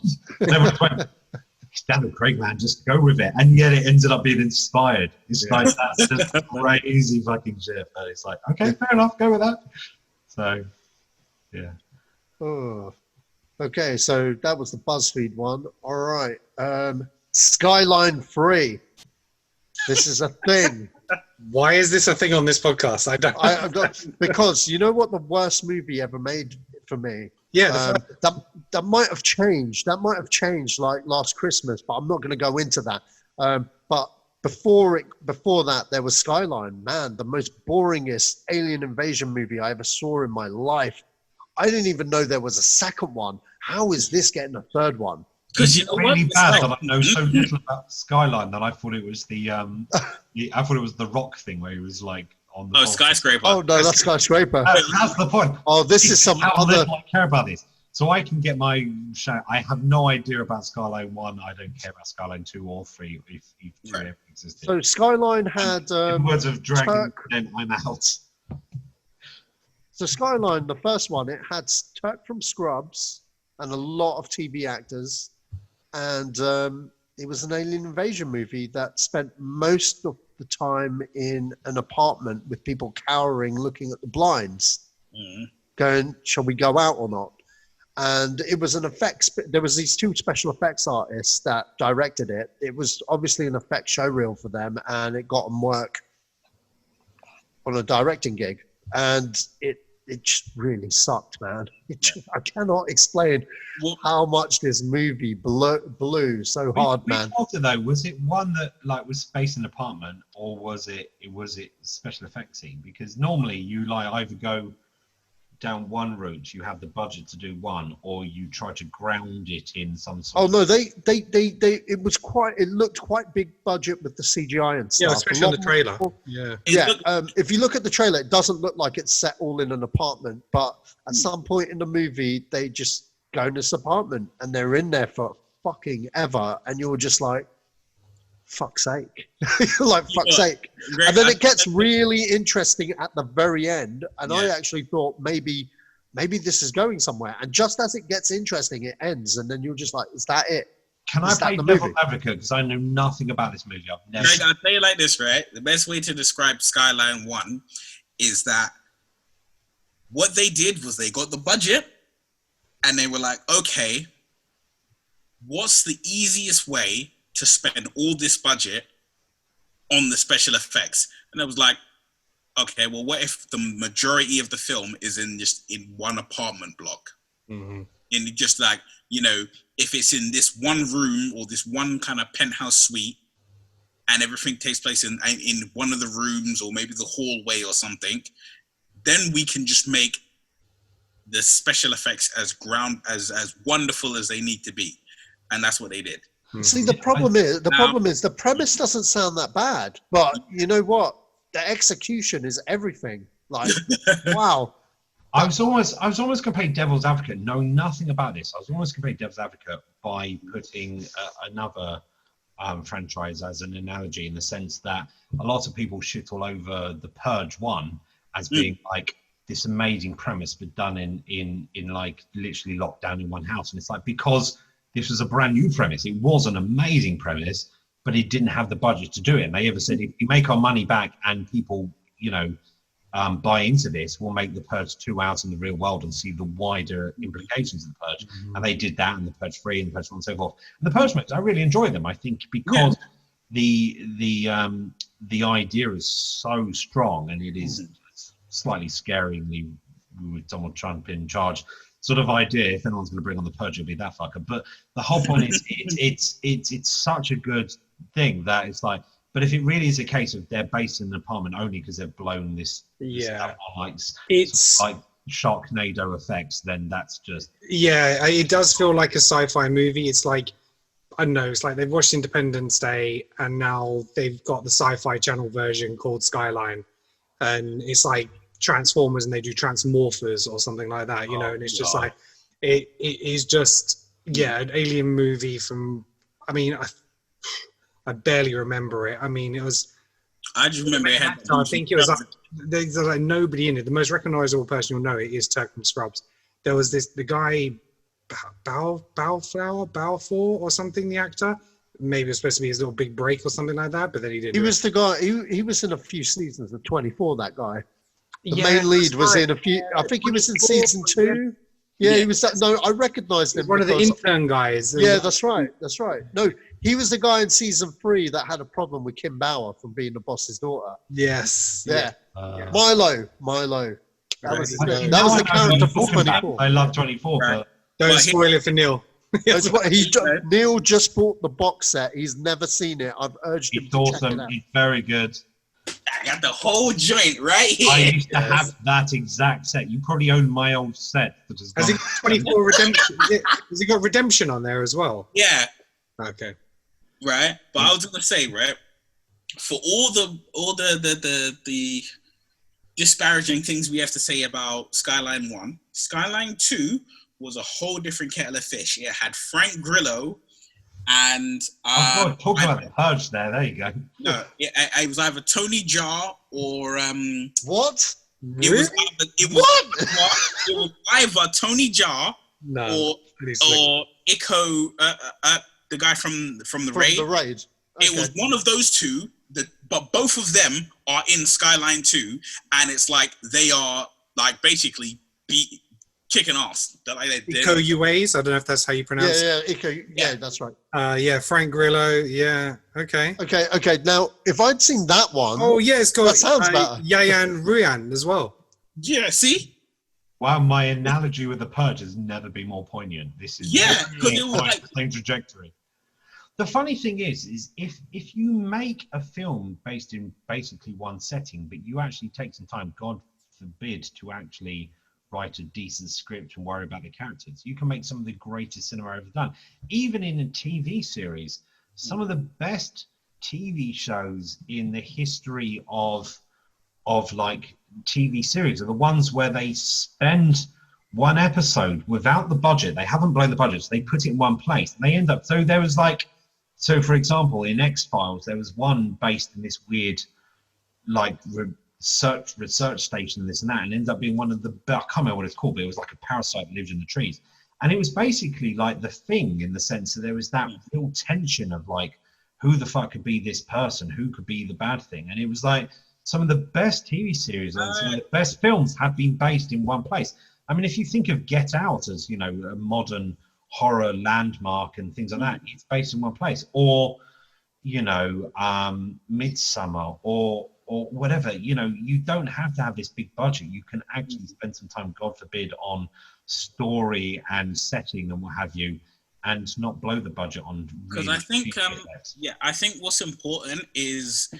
Daniel Craig, man, just go with it. And yet it ended up being inspired. It's like, that's just crazy fucking shit. But it's like, okay, fair enough, go with that. So, yeah. Oh, okay, so that was the BuzzFeed one. All right. Skyline 3. This is a thing. Why is this a thing on this podcast? I don't. Because you know what the worst movie ever made for me? Yeah. That might have changed. That might have changed like last Christmas, but I'm not going to go into that. But before that, there was Skyline. Man, the most boringest alien invasion movie I ever saw in my life. I didn't even know there was a second one. How is this getting a third one? Because you know really bad that I know so little about Skyline that I thought it was the Rock thing where he was like on the Skyscraper. Oh no, that's Skyscraper. That's the point. Oh, this is some other. I care about this, so I can get my shout. I have no idea about Skyline 1. I don't care about Skyline 2 or 3 if 2 ever existed. So Skyline had. In words of Dragon, then I'm out. So Skyline, the first one, it had Turk from Scrubs and a lot of TV actors. And it was an alien invasion movie that spent most of the time in an apartment with people cowering, looking at the blinds, going, shall we go out or not? And it was there was these 2 special effects artists that directed it. It was obviously an effect showreel for them, and it got them work on a directing gig. And it just really sucked, man. I cannot explain how much this movie blew so hard, man. Though, was it one that was based in an apartment, or was it special effects scene? Because normally you either go down one route, you have the budget to do one, or you try to ground it in some sort. Oh no, it looked quite big budget with the CGI and stuff. Yeah, especially on the trailer. If you look at the trailer, it doesn't look like it's set all in an apartment, but at some point in the movie, they just go in this apartment and they're in there for fucking ever, and you're just like, fuck's sake. Fuck's sake. And then it gets really interesting at the very end, and I actually thought maybe this is going somewhere, and just as it gets interesting, it ends, and then you're just like, is that it? Can I play devil's advocate, because I know nothing about this movie? I'll tell you like this, right? The best way to describe Skyline 1 is that what they did was they got the budget and they were like, okay, what's the easiest way to spend all this budget on the special effects? And I was like, okay, well, what if the majority of the film is in one apartment block? Mm-hmm. In just if it's in this one room or this one kind of penthouse suite, and everything takes place in one of the rooms or maybe the hallway or something, then we can just make the special effects as wonderful as they need to be. And that's what they did. See, the problem is the premise doesn't sound that bad, but you know what? The execution is everything. Like, wow. I was almost going to play devil's advocate, knowing nothing about this. I was almost going to play devil's advocate by putting another franchise as an analogy, in the sense that a lot of people shit all over The Purge 1 as being like this amazing premise, but done in like literally locked down in one house. And it's like, because this was a brand new premise, it was an amazing premise, but it didn't have the budget to do it. And they ever said, if we make our money back and people, you know, buy into this, we'll make The Purge 2 out in the real world and see the wider implications of The Purge. And they did that in The Purge 3 and The Purge 1 and so forth. And The Purge movies, I really enjoy them. I think because the idea is so strong, and it is slightly scarily, with Donald Trump in charge, sort of idea. If anyone's going to bring on The Purge, it'll be that fucker. But the whole point is, it's such a good thing that it's like. But if it really is a case of they're based in an apartment only because they've blown this stuff on like Sharknado effects, then that's just it does feel like a sci-fi movie. It's like, I don't know, it's like they've watched Independence Day and now they've got the Sci-Fi Channel version called Skyline, and it's like Transformers and they do Transmorphers or something like that, you know. And it's just like it is just an alien movie from, I mean, I barely remember it. I mean, it was. I just remember it had. I think it was like, there's like nobody in it. The most recognizable person you'll know it is Turk from Scrubs. There was the guy, Balfour or something, the actor. Maybe it was supposed to be his little big break or something like that, but then he didn't. He was the guy. He was in a few seasons of 24. That guy. The main lead was in a few. I think he was in season 2. Yeah, he was. No, I recognized him. One of the intern guys. Yeah, that's right. That's right. No, he was the guy in season 3 that had a problem with Kim Bauer from being the boss's daughter. Yes. Yeah. Milo. That was the character for 24. I love 24. But don't spoil it for Neil. Neil just bought the box set. He's never seen it. I've urged him to check it out. It's very good. I got the whole joint right here. I used to have that exact set. You probably own my old set. Has it got 24 Redemption? Has it got Redemption on there as well? Yeah. Okay. Right, but I was gonna say, right, for all the disparaging things we have to say about Skyline 1, Skyline 2 was a whole different kettle of fish. It had Frank Grillo and talk about the Purge there you go. No, it was either Tony Jaa or what? It was either Tony Jaa or Iko, the guy from the Raid. The Raid. Okay. It was one of those two. But both of them are in Skyline 2, and it's like they are like basically kicking ass. Iko Uwais, I don't know if that's how you pronounce it. Iko. Yeah, that's right. Frank Grillo. Yeah. Okay. Okay. Now, if I'd seen that one, it's got that sounds better. Yayan Ruyan as well. Yeah. See. Wow, my analogy with The Purge has never been more poignant. This is because it was like the same trajectory. The funny thing is if you make a film based in basically one setting, but you actually take some time, God forbid, to actually write a decent script and worry about the characters, you can make some of the greatest cinema ever done. Even in a TV series, some of the best TV shows in the history of like TV series are the ones where they spend one episode without the budget. They haven't blown the budget, so they put it in one place. And they end up, so there was like, so for example, in X-Files, there was one based in this weird, like research station and this and that, and ended up being one of the, I can't remember what it's called, but it was like a parasite that lived in the trees. And it was basically like The Thing, in the sense that there was that real tension of like, who the fuck could be this person? Who could be the bad thing? And it was like, some of the best TV series and some of the best films have been based in one place. I mean, if you think of Get Out as, you know, a modern horror landmark and things like that, it's based in one place. Or, you know, Midsummer or whatever. You know, you don't have to have this big budget. You can actually spend some time, God forbid, on story and setting and what have you, and not blow the budget on. Because I think, I think what's important is,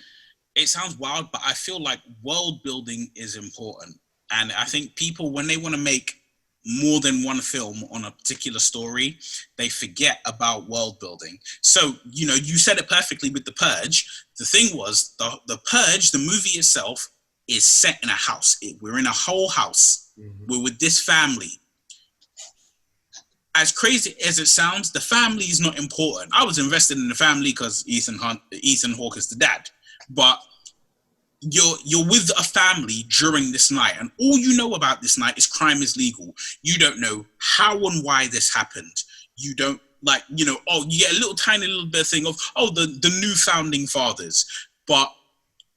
it sounds wild, but I feel like world building is important. And I think people, when they want to make more than one film on a particular story, they forget about world building. So, you know, you said it perfectly with The Purge. The thing was, the Purge, the movie itself, is set in a house. We're in a whole house. Mm-hmm. We're with this family. as crazy as it sounds, the family is not important. I was invested in the family because Ethan Hawke is the dad, but you're with a family during this night, and all you know about this night is crime is legal. You don't know how and why this happened. You don't you get a tiny little bit of thing of the new founding fathers, but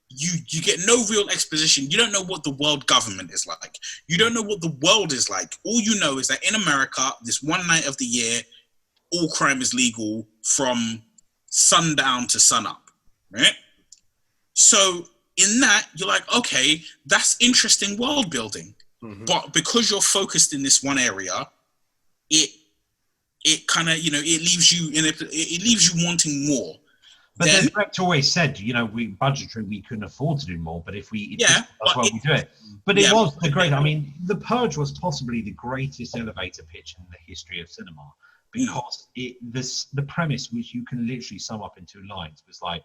you get no real exposition. You don't know what the world government is like. You don't know what the world is like. All you know is that in America, this one night of the year, all crime is legal from sundown to sunup, right? So in that, you're like, okay, that's interesting world building. Mm-hmm. But because you're focused in this one area, it kind of, it leaves you wanting more. But then the director always said, we couldn't afford to do more, but if we, we do it. But it was the great, The Purge was possibly the greatest elevator pitch in the history of cinema, because the premise, which you can literally sum up in 2 lines, was like,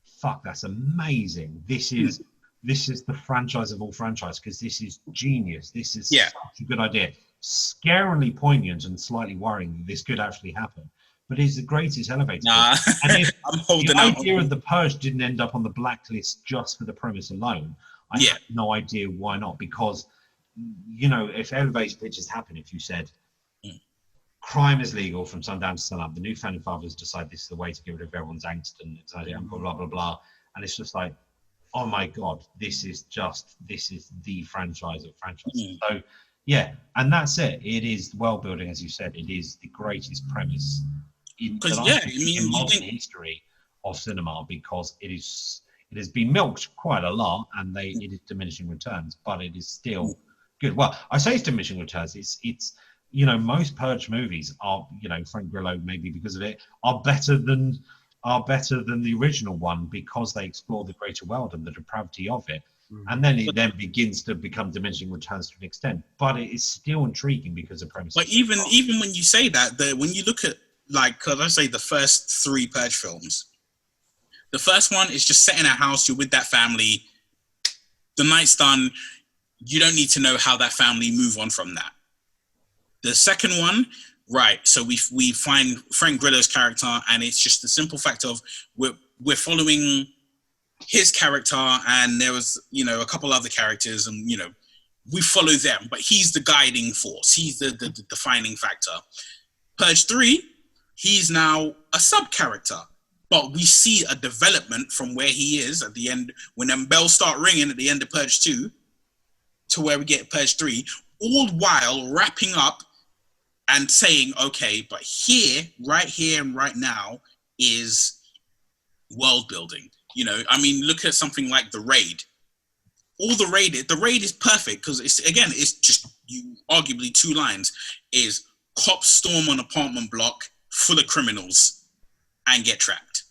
fuck, that's amazing. This is the franchise of all franchise, because this is genius. This is such a good idea. Scarily poignant and slightly worrying that this could actually happen. But it's the greatest elevator. Nah, and if I'm holding the out. idea of The Purge didn't end up on the blacklist just for the premise alone, I have no idea why not. Because, if elevator pitches happen, if you said, crime is legal from sundown to sunup, the new founding fathers decide this is the way to get rid of everyone's angst and blah, blah, blah, blah. And it's just like, oh my God, this is the franchise of franchises. So, yeah, and that's it. It is world building, as you said. It is the greatest premise in modern history of cinema, because it has been milked quite a lot, and it is diminishing returns, but it is still good. Well, I say it's diminishing returns. It's most Purge movies are, Frank Grillo, maybe because of it, are better than the original one, because they explore the greater world and the depravity of it. And then it then begins to become diminishing returns to an extent, but it is still intriguing because of premise. But even when you say that, when you look at, because I say the first 3 Purge films, the first one is just set in a house. You're with that family. The night's done. You don't need to know how that family move on from that. The second one, right? So we find Frank Grillo's character, and it's just the simple fact of we're following his character, and there was a couple other characters, and we follow them, but he's the guiding force. He's the defining factor. Purge 3, he's now a sub character, but we see a development from where he is at the end, when them bells start ringing at the end of Purge 2 to where we get Purge 3, all while wrapping up and saying, okay, but right here and right now is world building. Look at something like The Raid. The Raid is perfect, because it's just arguably 2 lines, is cops storm an apartment block full of criminals and get trapped.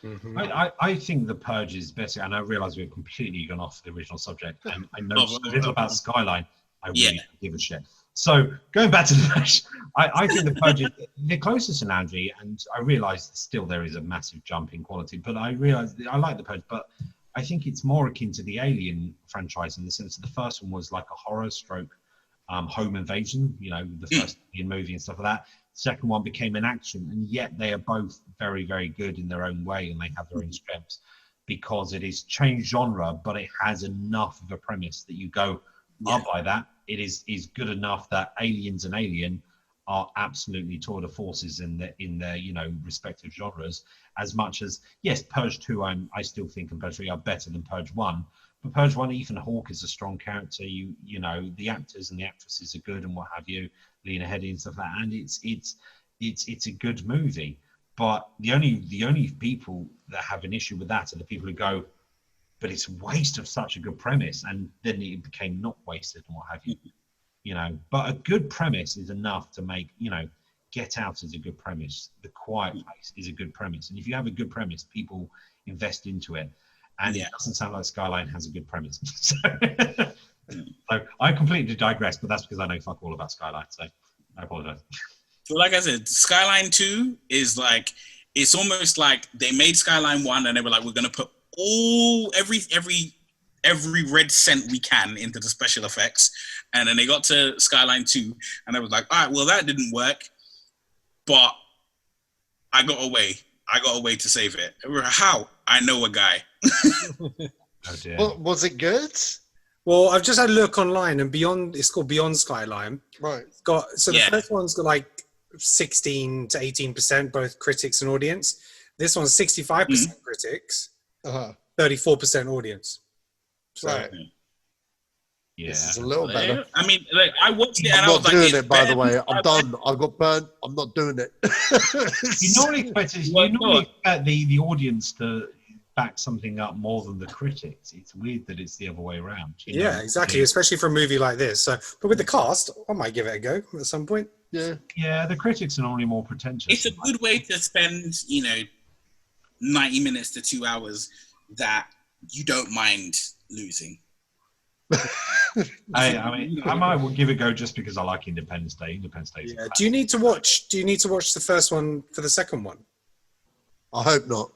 Mm-hmm. I think The Purge is better, and I realise we've completely gone off the original subject, and I know so little about Skyline. I really don't give a shit. So going back to the I think The Purge is the closest analogy, and I realise still there is a massive jump in quality, but I realise I like The Purge, but I think it's more akin to the Alien franchise in the sense that the first one was like a horror stroke home invasion, the first Alien movie and stuff like that. The second one became an action, and yet they are both very, very good in their own way, and they have their own strengths, because it is changed genre, but it has enough of a premise that you go, I'll buy that. It is good enough that Aliens and Alien are absolutely tour de forces in their respective genres. As much as, yes, Purge 2 I still think and Purge 3 are better than Purge 1, but Purge 1, Ethan Hawke is a strong character. The actors and the actresses are good and what have you, Lena Headey and stuff like that, and it's a good movie. But the only people that have an issue with that are the people who go, but it's a waste of such a good premise, and then it became not wasted and what have you. But a good premise is enough to make, Get Out is a good premise. The Quiet Place is a good premise. And if you have a good premise, people invest into it. And it doesn't sound like Skyline has a good premise. So I completely digress, but that's because I know fuck all about Skyline. So I apologize. So like I said, Skyline 2 is like, it's almost like they made Skyline 1 and they were like, we're going to put every red cent we can into the special effects. And then they got to Skyline 2 and they was like, all right, well, that didn't work. but I got away. I got away to save it. How? I know a guy. Oh dear. Well, was it good? Well, I've just had a look online, and Beyond. It's called Beyond Skyline. Right. It's got the Yeah. first one's got like 16 to 18%, both critics and audience. This one's 65% critics, 34% audience. So, Right. Yeah. This is a little better. I mean, like, I watched it and I'm I not was like, doing it's it, by the better way. than I'm done. I got burnt. I'm not doing it. You normally expect the audience to back something up more than the critics. It's weird that it's the other way around. You know? exactly, especially for a movie like this. So, but with the cast, I might give it a go at some point. Yeah, the critics are normally more pretentious. It's a good way to spend, 90 minutes to 2 hours that you don't mind losing. I mean, I might give it a go just because I like Independence Day. Independence Day. Yeah. Do you need to watch the first one for the second one? I hope not.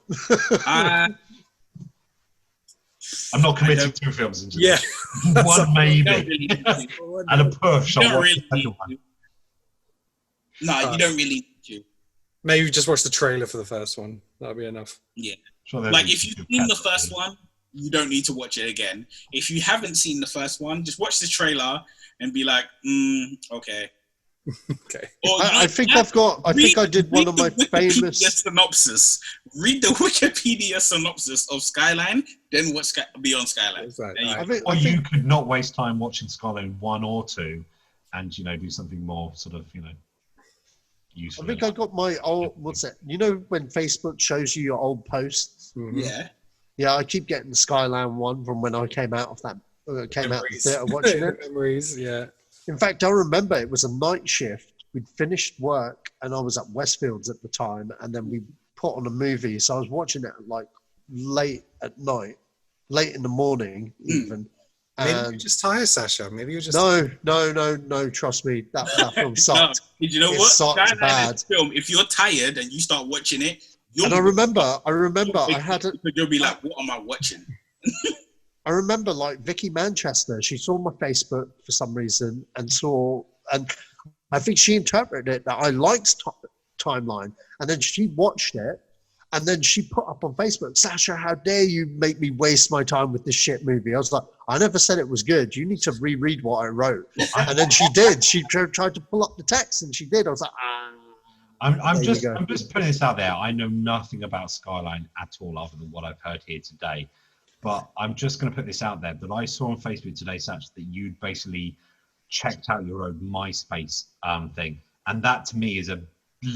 I'm not committing 2 films into Yeah. this. One maybe. And a push. You I'll don't watch really the need second one. to. No, you don't really need to. Maybe just watch the trailer for the first one. That'll be enough. Yeah. Sure, Like, if you've seen the first one, you don't need to watch it again. If you haven't seen the first one, just watch the trailer and be like, okay. Okay. Or I think I did one of my famous synopsis. Read the Wikipedia synopsis of Skyline, then watch Beyond Skyline. Right. You could not waste time watching Skyline 1 or 2 and, do something more sort of, useful. I think I got my old, what's that? You know when Facebook shows you your old posts? Mm-hmm. Yeah. Yeah, I keep getting the Skyline one from when I came out of that, came out of the theatre watching it. Memories, yeah. In fact, I remember it was a night shift. We'd finished work and I was at Westfields at the time, and then we put on a movie. So I was watching it like late at night, late in the morning even. Maybe And you're just tired, Sasha. Maybe you're just no. Trust me, that film sucked. No, you know It what? sucked Skyline bad. is a film. If you're tired and you start watching it, And I remember I had a, you'll be like, what am I watching? I remember like Vicky Manchester, she saw my Facebook for some reason and I think she interpreted it that I liked Timeline, and then she watched it and then she put up on Facebook, Sasha, how dare you make me waste my time with this shit movie? I was like, I never said it was good. You need to reread what I wrote. And then she did. She tried to pull up the text and she did. I was like, I'm just putting this out there. I know nothing about Skyline at all other than what I've heard here today. But I'm just going to put this out there that I saw on Facebook today, Satch, that you'd basically checked out your own MySpace thing. And that to me is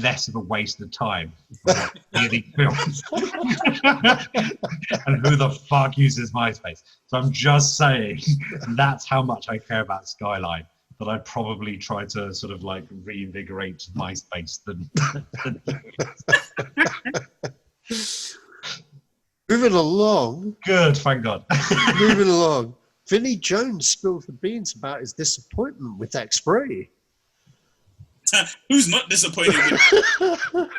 less of a waste of time for really films. And who the fuck uses MySpace? So I'm just saying that's how much I care about Skyline. That I'd probably try to sort of like reinvigorate MySpace than moving along. Good, thank God. Moving along. Vinnie Jones spilled the beans about his disappointment with X3. Who's not disappointed with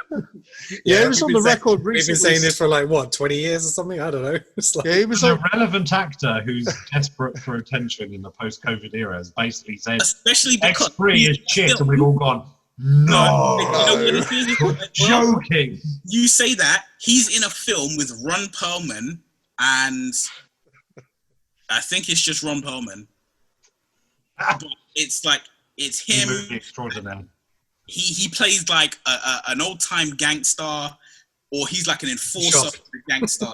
Yeah, it was on the record We've recently. been saying this for like, what, 20 years or something? I don't know. It's like, Yeah, he was An on, irrelevant actor who's desperate for attention in the post-COVID era has basically said especially because X3 is shit, and we've all gone, no, you know what it is? Well, joking. you say that he's in a film with Ron Perlman, and I think it's just Ron Perlman. But it's like it's him. Movie extraordinary. He plays like an old time gangster, or he's like an enforcer for a gangster.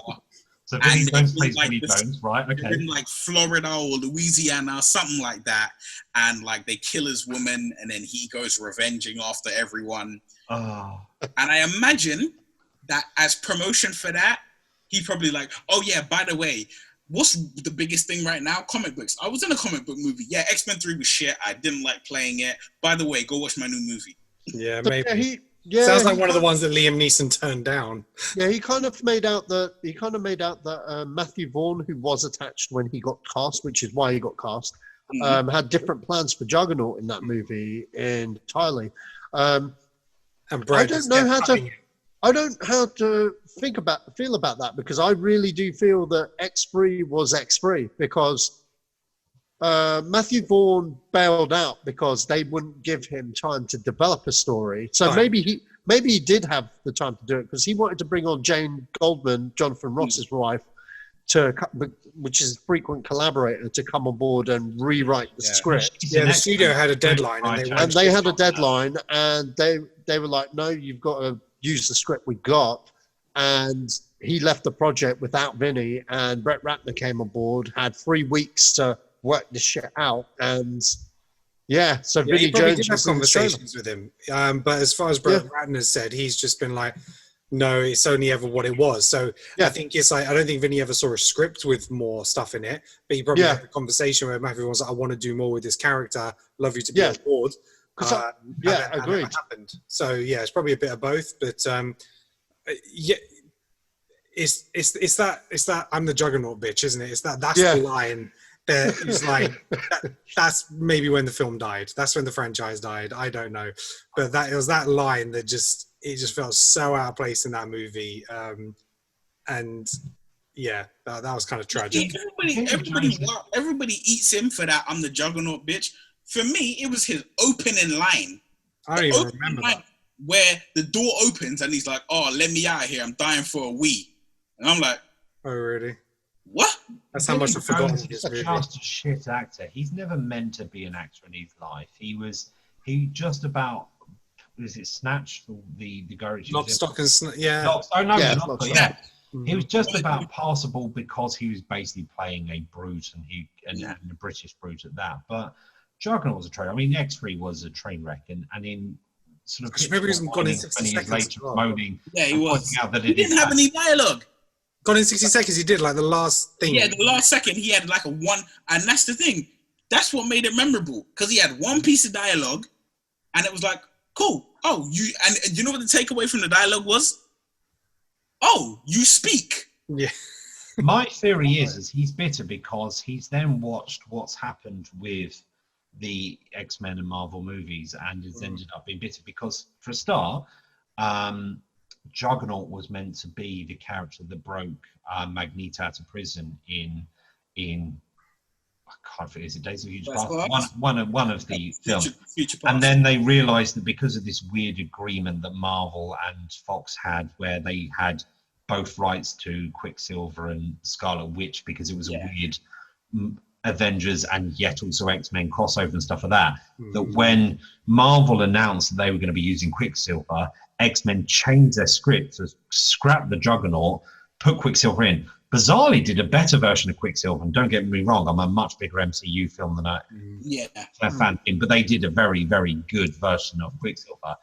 So Vinnie And Jones it's plays like Vinnie this- Jones, right? They're Okay. in like Florida or Louisiana, something like that, and like they kill his woman, and then he goes revenging after everyone. Oh. And I imagine that as promotion for that, he probably like, oh yeah, by the way, what's the biggest thing right now? Comic books. I was in a comic book movie. Yeah, X-Men 3 was shit. I didn't like playing it. By the way, go watch my new movie. yeah, but maybe. yeah, Sounds like he one of the kind- ones that Liam Neeson turned down. Yeah, he kind of made out that Matthew Vaughn, who was attached when he got cast, which is why he got cast, had different plans for Juggernaut in that movie entirely. And I Brad don't just know kept how cutting to. I don't know how to feel about that, because I really do feel that X3 was X3 because Matthew Vaughn bailed out because they wouldn't give him time to develop a story. So Right. maybe he did have the time to do it because he wanted to bring on Jane Goldman, Jonathan Ross's wife, which is a frequent collaborator, to come on board and rewrite the script. Yeah, the studio had a deadline, and they had a deadline, and they were like, "No, you've got to use the script we got." And he left the project without Vinny, and Brett Ratner came on board. Had 3 weeks to work this shit out, and so Vinny he probably Jones did have conversations with him. But as far as Brett Ratner said, he's just been like, no, it's only ever what it was. So I think it's like, I don't think Vinny ever saw a script with more stuff in it, but he probably had a conversation where Matthew was like, I want to do more with this character. Love you to be on board. Agreed. And happened. So it's probably a bit of both, but it's that I'm the juggernaut bitch, isn't it? It's that's the line. It's like that's maybe when the film died. That's when the franchise died. I don't know, but it was that line that just felt so out of place in that movie, and that was kind of tragic. Everybody eats him for that. I'm the juggernaut bitch. For me, it was his opening line. I don't even remember that. Where the door opens and he's like, "Oh, let me out of here. I'm dying for a wee," and I'm like, "Oh, really? What?" That's how much I've forgotten. He's just a shit actor. He's never meant to be an actor in his life. He just about, was it Snatch, the garage? Lock, Stock and He was just about passable because he was basically playing a brute and a British brute at that. But Juggernaut was a train. I mean, X3 was a train wreck, and in sort of maybe he wasn't gone in 60 seconds later moaning. Yeah, he was. Out that he didn't have any dialogue. Gone in 60 seconds, he did like the last thing. Yeah, the last second he had like a one, and that's the thing. That's what made it memorable because he had one piece of dialogue, and it was like, cool. Oh, you know what the takeaway from the dialogue was? Oh, you speak. Yeah. My theory is he's bitter because he's then watched what's happened with the X-Men and Marvel movies and has ended up being bitter because, for a start, Juggernaut was meant to be the character that broke Magneto out of prison in I can't forget, is it Days of Future Past? One of the films. And then they realised that because of this weird agreement that Marvel and Fox had, where they had both rights to Quicksilver and Scarlet Witch, because it was a weird Avengers and yet also X-Men crossover and stuff like that, that when Marvel announced that they were going to be using Quicksilver, X-Men changed their script to scrap the Juggernaut, put Quicksilver in. Bizarrely did a better version of Quicksilver, and don't get me wrong, I'm a much bigger MCU film than a fan thing, but they did a very, very good version of Quicksilver.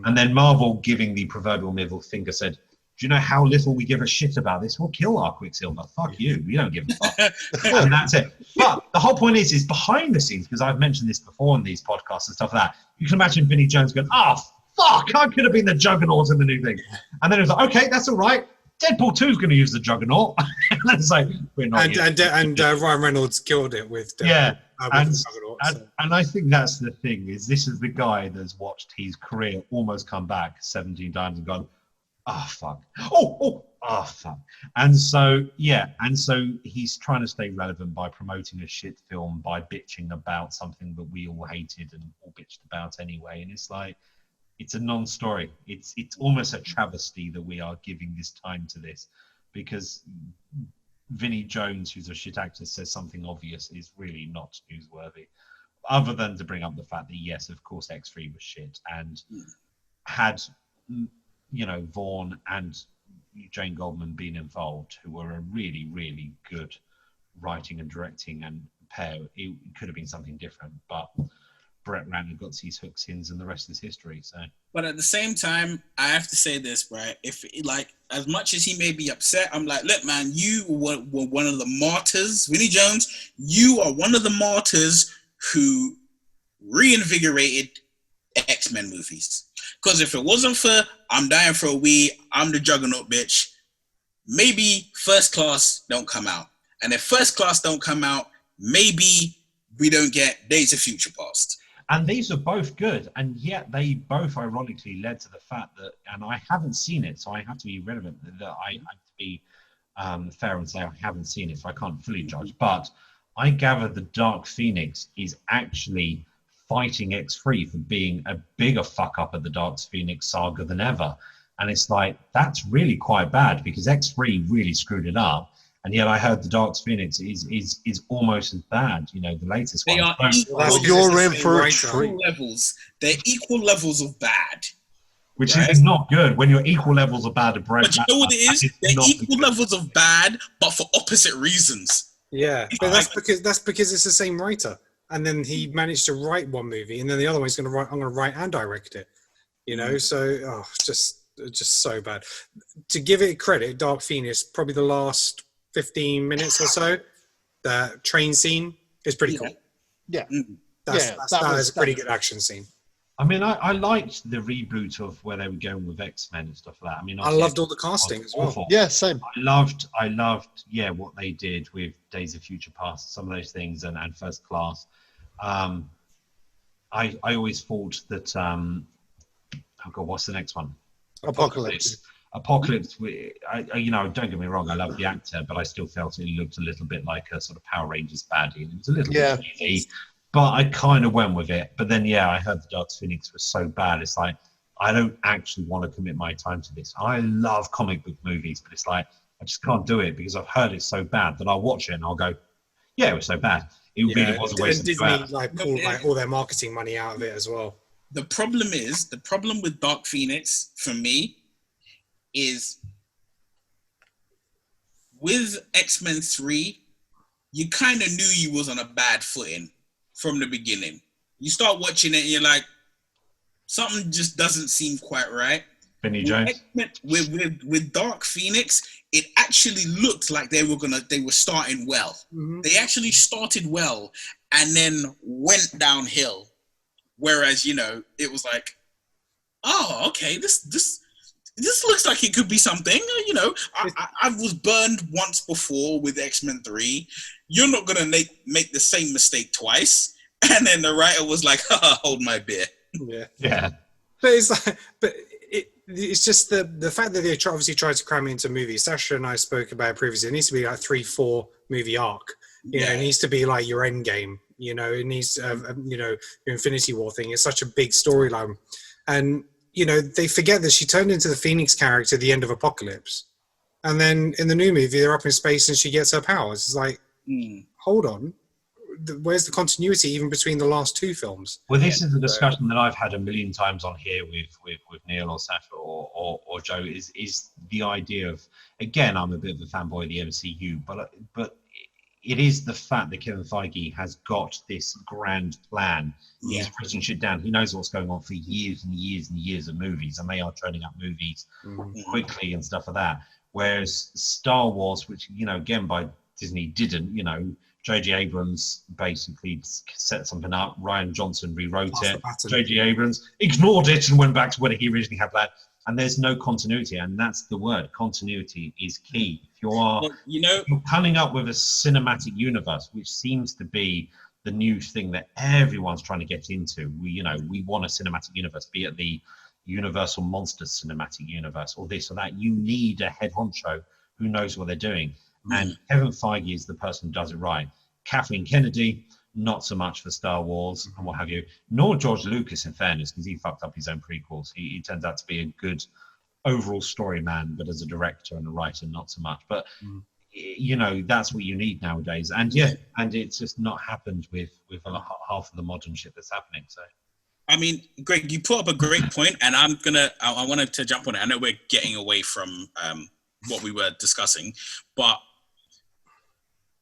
And then Marvel, giving the proverbial middle finger, said, do you know how little we give a shit about this? We'll kill our Quicksilver. Fuck you. We don't give a fuck. And that's it. But the whole point is behind the scenes, because I've mentioned this before in these podcasts and stuff like that, you can imagine Vinnie Jones going, fuck, I could have been the Juggernaut in the new thing. And then it was like, okay, that's all right. Deadpool 2 is going to use the Juggernaut. And it's like, we're not. And Ryan Reynolds killed it with Deadpool. And I think that's the thing, is this is the guy that's watched his career almost come back 17 times and gone, fuck. Fuck. And so he's trying to stay relevant by promoting a shit film, by bitching about something that we all hated and all bitched about anyway. And it's like, it's a non-story. It's almost a travesty that we are giving this time to this, because Vinnie Jones, who's a shit actor, says something obvious is really not newsworthy, other than to bring up the fact that, yes, of course, X3 was shit, and had, Vaughn and Jane Goldman been involved, who were a really, really good writing and directing and pair, it could have been something different, but Brett Ratner got his hooks in, and the rest is history. So, but at the same time, I have to say this, right? If as much as he may be upset, I'm like, look, man, you were one of the martyrs, Vinnie Jones. You are one of the martyrs who reinvigorated X-Men movies. Because if it wasn't for I'm dying for a wee, I'm the Juggernaut bitch, maybe First Class don't come out, and if First Class don't come out, maybe we don't get Days of Future Past. And these are both good, and yet they both ironically led to the fact that, and I haven't seen it, so I have to be relevant, that I have to be fair and say I haven't seen it, so I can't fully judge, but I gather the Dark Phoenix is actually fighting X3 for being a bigger fuck up at the Dark Phoenix saga than ever. And it's like, that's really quite bad because X3 really screwed it up. And yet I heard the Dark Phoenix is almost as bad, you know, the latest They one. are equal. You're in for a treat. Levels. They're equal levels of bad. Which is not good when you're equal levels of bad. But you know what it is? They're equal levels of bad, but for opposite reasons. Yeah, but that's because it's the same writer, and then he managed to write one movie, and then the other one he's going to write. I'm going to write and direct it. You know, so just so bad. To give it credit, Dark Phoenix, probably the last 15 minutes or so, the train scene is pretty cool. Yeah, that is a pretty good action scene. I mean, I liked the reboot of where they were going with X-Men and stuff like that. I mean, I loved all the casting as well. Awful. Yeah, same. I loved, what they did with Days of Future Past, some of those things, and First Class. I always thought that, oh God, what's the next one? Apocalypse. Don't get me wrong, I love the actor, but I still felt it looked a little bit like a sort of Power Rangers baddie. It was a little bit cheesy. But I kind of went with it. But then, I heard the Dark Phoenix was so bad. It's like, I don't actually want to commit my time to this. I love comic book movies, but it's like, I just can't do it because I've heard it's so bad that I'll watch it and I'll go, yeah, it was so bad. It really was a waste of time. Disney pulled all their marketing money out of it as well. The problem with Dark Phoenix for me is with X-Men 3, you kind of knew you was on a bad footing from the beginning. You start watching it and you're like, something just doesn't seem quite right. Benny Jones. With Dark Phoenix, it actually looked like they were starting well. Mm-hmm. They actually started well and then went downhill. Whereas, it was like, oh, okay, this looks like it could be something. I was burned once before with X-Men 3. You're not going to make the same mistake twice. And then the writer was like, hold my beer. Yeah. But it's just the fact that they obviously tried to cram it into movies. Sacha and I spoke about it previously. It needs to be like 3-4 movie arc. It needs to be like your end game. It needs to your Infinity War thing. It's such a big storyline. And, they forget that she turned into the Phoenix character at the end of Apocalypse. And then in the new movie, they're up in space and she gets her powers. It's like, hold on. Where's the continuity even between the last two films? Well, this is the discussion that I've had a million times on here with Neil or Sacha or Joe is the idea of, again, I'm a bit of a fanboy of the MCU, but it is the fact that Kevin Feige has got this grand plan. He's written shit down. He knows what's going on for years and years and years of movies, and they are turning up movies quickly and stuff like that. Whereas Star Wars, which, again, by Disney didn't, J.J. Abrams basically set something up. Rian Johnson rewrote it. J.J. Abrams ignored it and went back to what he originally had planned. And there's no continuity, and that's the word. Continuity is key. If you're coming up with a cinematic universe, which seems to be the new thing that everyone's trying to get into. We want a cinematic universe, be it the Universal Monsters cinematic universe or this or that. You need a head honcho who knows what they're doing. And Kevin Feige is the person who does it right. Kathleen Kennedy, not so much for Star Wars and what have you, nor George Lucas, in fairness, because he fucked up his own prequels. He turns out to be a good overall story man, but as a director and a writer, not so much. But, that's what you need nowadays. And and it's just not happened with half of the modern shit that's happening. So, I mean, Greg, you put up a great point, and I wanted to jump on it. I know we're getting away from what we were discussing, but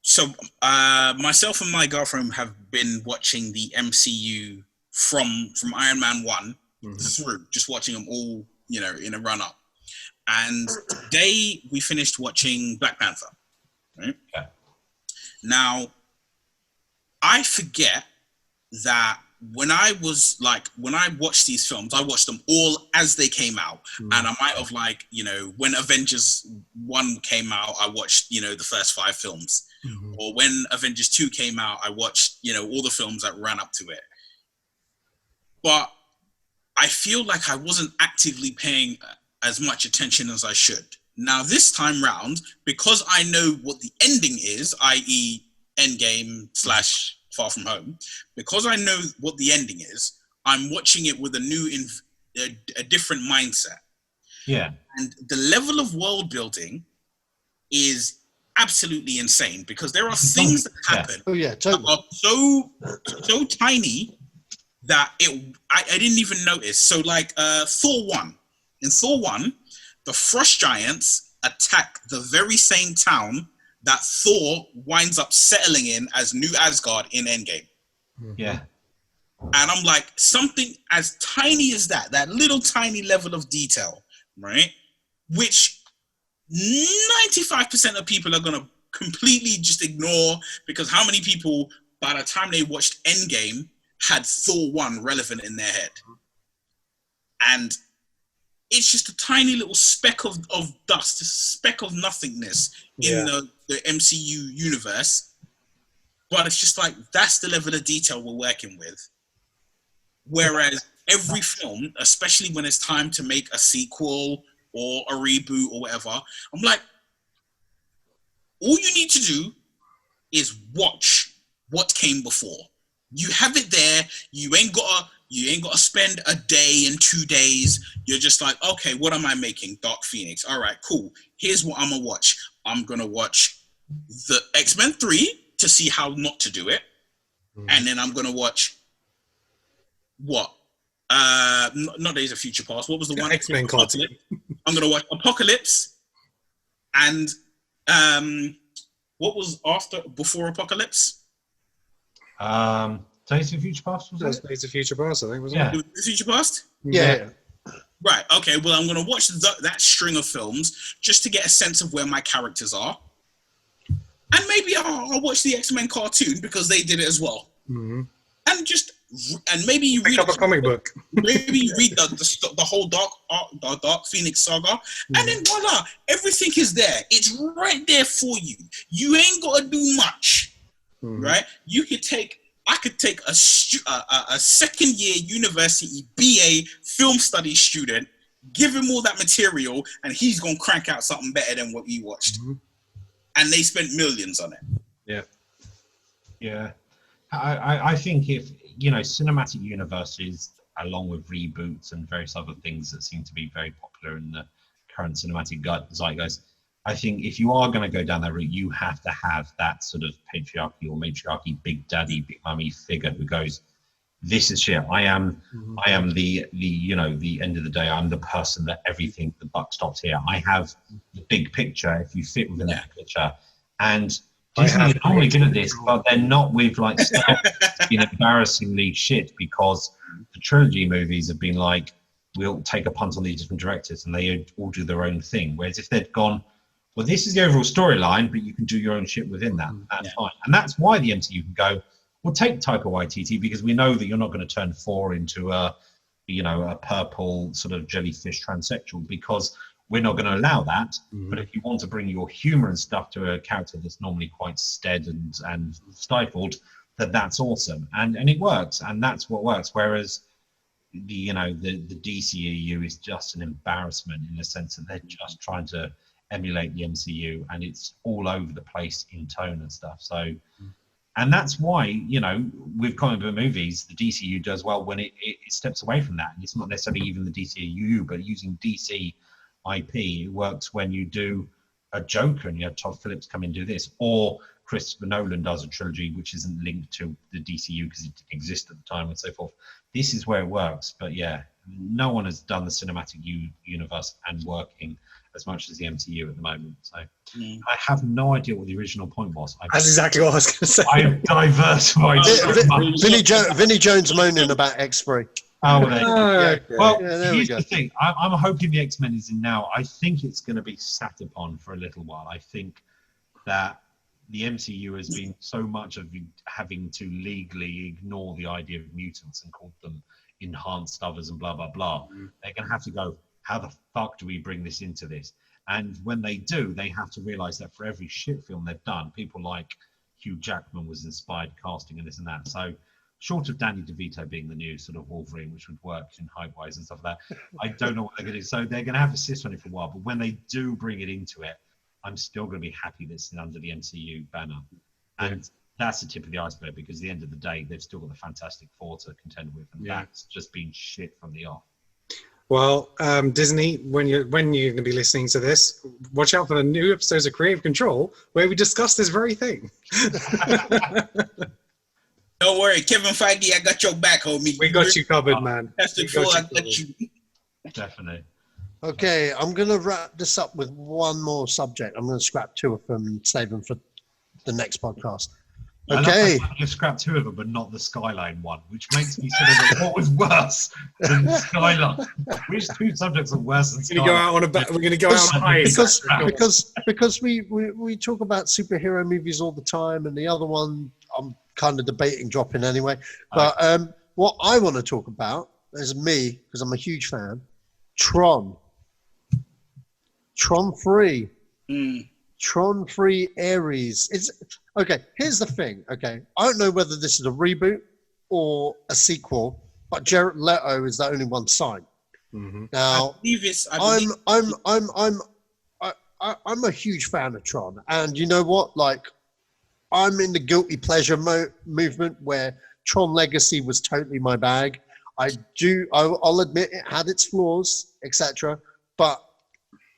so myself and my girlfriend have been watching the MCU from Iron Man 1 through, just watching them all, in a run up. And today we finished watching Black Panther. Right? Yeah. Now, I forget that when I watched these films, I watched them all as they came out. And I might have when Avengers 1 came out, I watched, the first 5 films. Or when Avengers 2 came out, I watched, all the films that ran up to it. But I feel like I wasn't actively paying as much attention as I should. Now, this time round, because I know what the ending is, i.e. Endgame / Far From Home, because I know what the ending is, I'm watching it with a different mindset. Yeah. And the level of world building is absolutely insane, because there are things that happen that are so tiny that I didn't even notice. So like Thor 1. In Thor 1, the Frost Giants attack the very same town that Thor winds up settling in as New Asgard in Endgame. Yeah. And I'm like, something as tiny as that little tiny level of detail, right? Which 95% of people are going to completely just ignore, because how many people, by the time they watched Endgame, had Thor 1 relevant in their head? And it's just a tiny little speck of dust, a speck of nothingness in the MCU universe. But it's just like, that's the level of detail we're working with. Whereas every film, especially when it's time to make a sequel or a reboot or whatever, I'm like, all you need to do is watch what came before. You have it there. You ain't gotta spend a day and 2 days. You're just like, okay, what am I making? Dark Phoenix. All right, cool. Here's what I'm gonna watch. I'm gonna watch the X-Men 3 to see how not to do it. And then I'm gonna watch what? Not Days of Future Past. What was the one? X-Men cartoon. I'm gonna watch Apocalypse, and what was before Apocalypse? Days of Future Past, was it? Days of Future Past, I think, wasn't it? Future Past? Yeah. Right, okay, well, I'm going to watch that string of films just to get a sense of where my characters are. And maybe I'll watch the X-Men cartoon, because they did it as well. Mm-hmm. And maybe you read up a comic book. Maybe you read the whole Dark Phoenix saga, and then voila, everything is there. It's right there for you. You ain't got to do much, right? I could take a second year university BA film studies student, give him all that material, and he's gonna crank out something better than what we watched. And they spent millions on it. Yeah. I think if, cinematic universes, along with reboots and various other things that seem to be very popular in the current cinematic zeitgeist, I think if you are going to go down that route, you have to have that sort of patriarchy or matriarchy, big daddy, big mummy figure who goes, this is shit. I am the end of the day, I'm the person that everything, the buck stops here. I have the big picture, if you fit within that picture. And Disney is normally good at this, but they're not with like stuff that's been embarrassingly shit, because the trilogy movies have been like, we'll take a punt on these different directors and they all do their own thing. Whereas if they'd gone, well, this is the overall storyline, but you can do your own shit within that. That's fine. And that's why the MCU can go, well, take Taika Waititi, because we know that you're not going to turn Thor into a purple sort of jellyfish transsexual, because we're not going to allow that. But if you want to bring your humor and stuff to a character that's normally quite stead and stifled, that's awesome. And it works. And that's what works. Whereas the DCEU is just an embarrassment in the sense that they're just trying to emulate the MCU, and it's all over the place in tone and stuff. So, and that's why, with comic book movies, the DCU does well when it steps away from that. And it's not necessarily even the DCU, but using DC IP, it works when you do a Joker and you have Todd Phillips come in and do this, or Christopher Nolan does a trilogy which isn't linked to the DCU because it didn't exist at the time and so forth. This is where it works. But yeah, no one has done the cinematic universe and working as much as the MCU at the moment. So I have no idea what the original point was. That's exactly what I was going to say. I've diversified so much. Vinnie Jones moaning about X3. Oh, well, here's go. the thing. I'm hoping the X-Men is in now. I think it's going to be sat upon for a little while. I think that the MCU has been so much of having to legally ignore the idea of mutants and call them enhanced others and blah, blah, blah. They're going to have to go, how the fuck do we bring this into this? And when they do, they have to realize that for every shit film they've done, people like Hugh Jackman was inspired casting and this and that. So short of Danny DeVito being the new sort of Wolverine, which would work in height-wise and stuff like that, I don't know what they're going to do. So they're going to have to sit on it for a while. But when they do bring it into it, I'm still going to be happy that it's under the MCU banner. And that's the tip of the iceberg, because at the end of the day, they've still got the Fantastic Four to contend with, and that's just been shit from the off. Well, Disney, when you're going to be listening to this, watch out for the new episodes of Creative Control where we discuss this very thing. Don't worry, Kevin Feige, I got your back, homie. We got you covered, man. Fantastic Four, I got you. Definitely. Okay, I'm going to wrap this up with one more subject. I'm going to scrap 2 of them and save them for the next podcast. Okay. You scrapped 2 of them, but not the Skyline one, which makes me consider what was worse than the Skyline. Which 2 subjects are worse than Skyline? We're going to go out on high. Because we talk about superhero movies all the time, and the other one I'm kind of debating dropping anyway. But what I want to talk about is me, because I'm a huge fan, Tron 3. Tron 3 Ares. Okay, here's the thing. Okay, I don't know whether this is a reboot or a sequel, but Jared Leto is the only one signed. Mm-hmm. Now, I'm a huge fan of Tron, and you know what? Like, I'm in the guilty pleasure movement where Tron Legacy was totally my bag. I'll admit it had its flaws, etc. But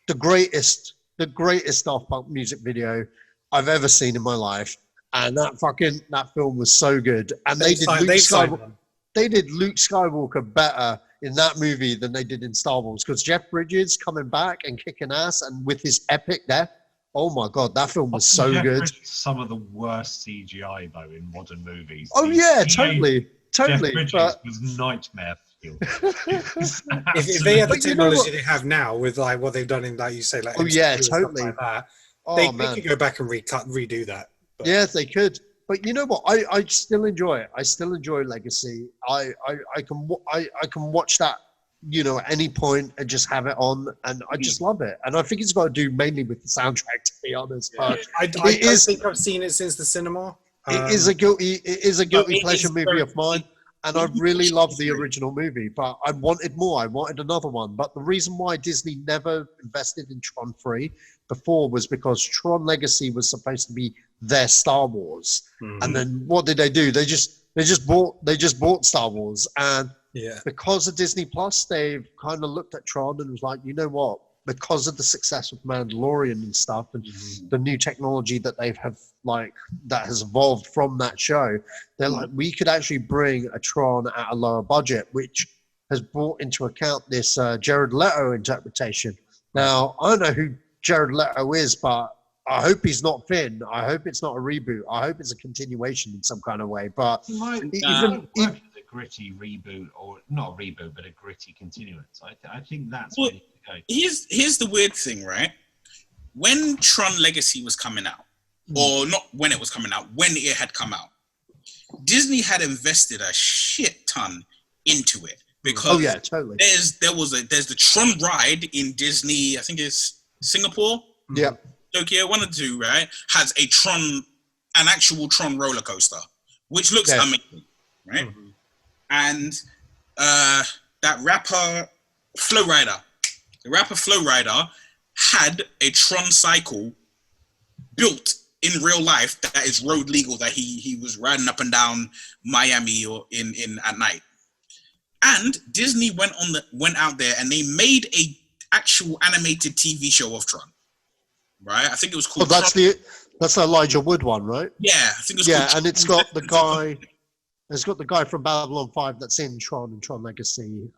the greatest Daft Punk music video I've ever seen in my life, and that film was so good. And they did Luke Skywalker better in that movie than they did in Star Wars, because Jeff Bridges coming back and kicking ass, and with his epic death, oh my god, that film was so good. Some of the worst CGI though in modern movies. Oh yeah, totally. Jeff Bridges was nightmare fuel. if they had the technology they have now with like what they've done in that, you say like, totally. Like that, they could go back and redo that. But. Yeah, they could. But you know what? I still enjoy it. I still enjoy Legacy. I can watch that, you know, at any point and just have it on, and I just love it. And I think it's got to do mainly with the soundtrack, to be honest. Yeah. I don't think I've seen it since the cinema. It is a guilty pleasure movie of mine, and I really love the original movie. But I wanted more. I wanted another one. But the reason why Disney never invested in Tron 3 before was because Tron Legacy was supposed to be their Star Wars, and then what did they do? They just bought Star Wars, and because of Disney Plus, they've kind of looked at Tron and was like, you know what? Because of the success of Mandalorian and stuff, and the new technology that that has evolved from that show, they're like, we could actually bring a Tron at a lower budget, which has brought into account this Jared Leto interpretation. Now, I don't know who Jared Leto is, but I hope he's not Finn. I hope it's not a reboot. I hope it's a continuation in some kind of way. But even a gritty reboot, or not a reboot, but a gritty continuance. I think that's where you go. Here's the weird thing, right? When Tron Legacy was coming out, or not when it was coming out, when it had come out, Disney had invested a shit ton into it, because totally. There's the Tron ride in Disney. I think it's Singapore. Yeah. Tokyo, one of the two, right, has an actual Tron roller coaster, which looks amazing, right? And that rapper Flow Rider, had a Tron cycle built in real life that is road legal, that he was riding up and down Miami or in at night. And Disney went out there and they made a actual animated TV show of Tron. Right, I think it was called. Oh, that's the Elijah Wood one, right? Yeah, I think it was. Yeah, and it's got the guy. It's got the guy from Babylon 5 that's in Tron and Tron Legacy.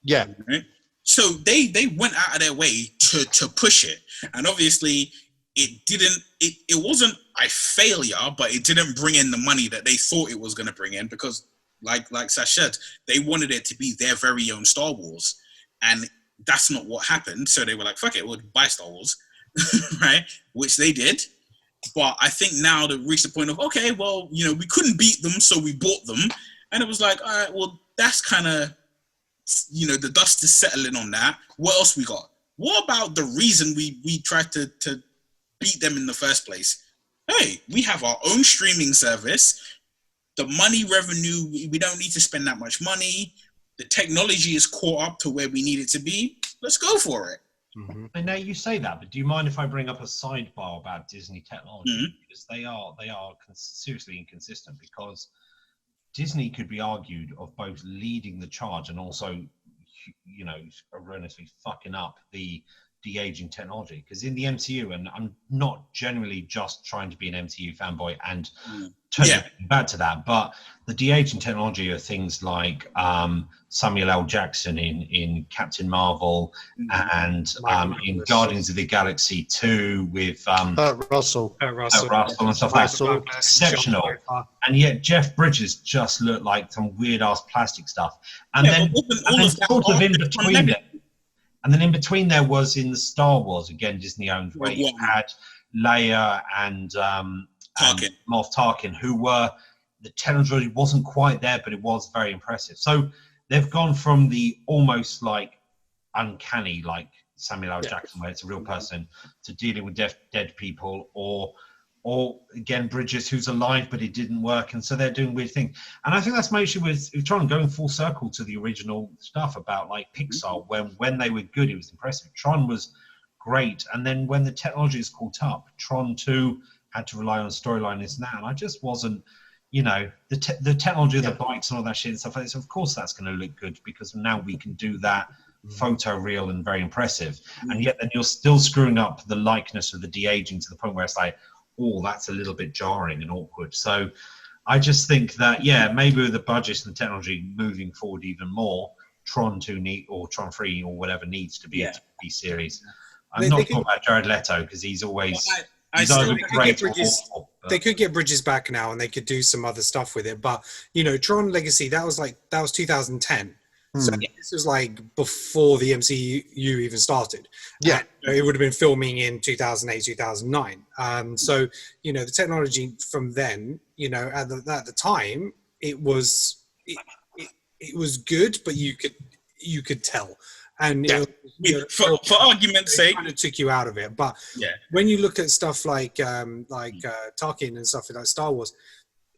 Yeah. Right? So they went out of their way to push it, and obviously it didn't. It wasn't a failure, but it didn't bring in the money that they thought it was going to bring in, because, like Sash said, they wanted it to be their very own Star Wars, and that's not what happened. So they were like, "Fuck it, we'll buy Star Wars." Right, which they did, but I think now they've reached the point of, okay, well, you know, we couldn't beat them, so we bought them, and it was like, all right, well, that's kind of, you know, the dust is settling on that. What else we got? What about the reason we tried to beat them in the first place? Hey, we have our own streaming service. The money revenue, we don't need to spend that much money. The technology is caught up to where we need it to be. Let's go for it. I know you say that, but do you mind if I bring up a sidebar about Disney technology? Because they are seriously inconsistent, because Disney could be argued of both leading the charge and also, you know, erroneously fucking up the de-aging technology. Because in the MCU, and I'm not generally just trying to be an MCU fanboy and totally bad to that, but the de-aging technology are things like Samuel L. Jackson in Captain Marvel and in Guardians of the Galaxy 2 with Russell and stuff like that. Exceptional. And yet Jeff Bridges just looked like some weird ass plastic stuff. And then sort of in between them. And then in between there was in the Star Wars, again, Disney owned, where you had Leia and Moff Tarkin, who were, the technology wasn't quite there, but it was very impressive. So they've gone from the almost like uncanny, like Samuel L. Jackson, where it's a real person, to dealing with dead people, or again, Bridges, who's alive, but it didn't work. And so they're doing weird things. And I think that's my issue with Tron, going full circle to the original stuff about like Pixar. When they were good, it was impressive. Tron was great. And then when the technology is caught up, Tron 2 had to rely on storyline, this and that. And I just wasn't, you know, the technology of the bikes and all that shit and stuff like this. Of course, that's going to look good, because now we can do that photo real and very impressive. And yet then you're still screwing up the likeness of the de-aging to the point where it's like, oh, that's a little bit jarring and awkward. So I just think that, maybe with the budget and the technology moving forward even more, Tron 2 or Tron 3 or whatever needs to be a TV series. I'm not talking about Jared Leto, because he's always... They could get Bridges back now, and they could do some other stuff with it. But, you know, Tron Legacy, that was 2010. So this was like before the MCU even started. Yeah. And it would have been filming in 2008, 2009. So, you know, the technology from then, you know, at the time, it was good, but you could tell. And for argument's sake, it kind of took you out of it. But when you look at stuff like Tarkin and stuff like Star Wars,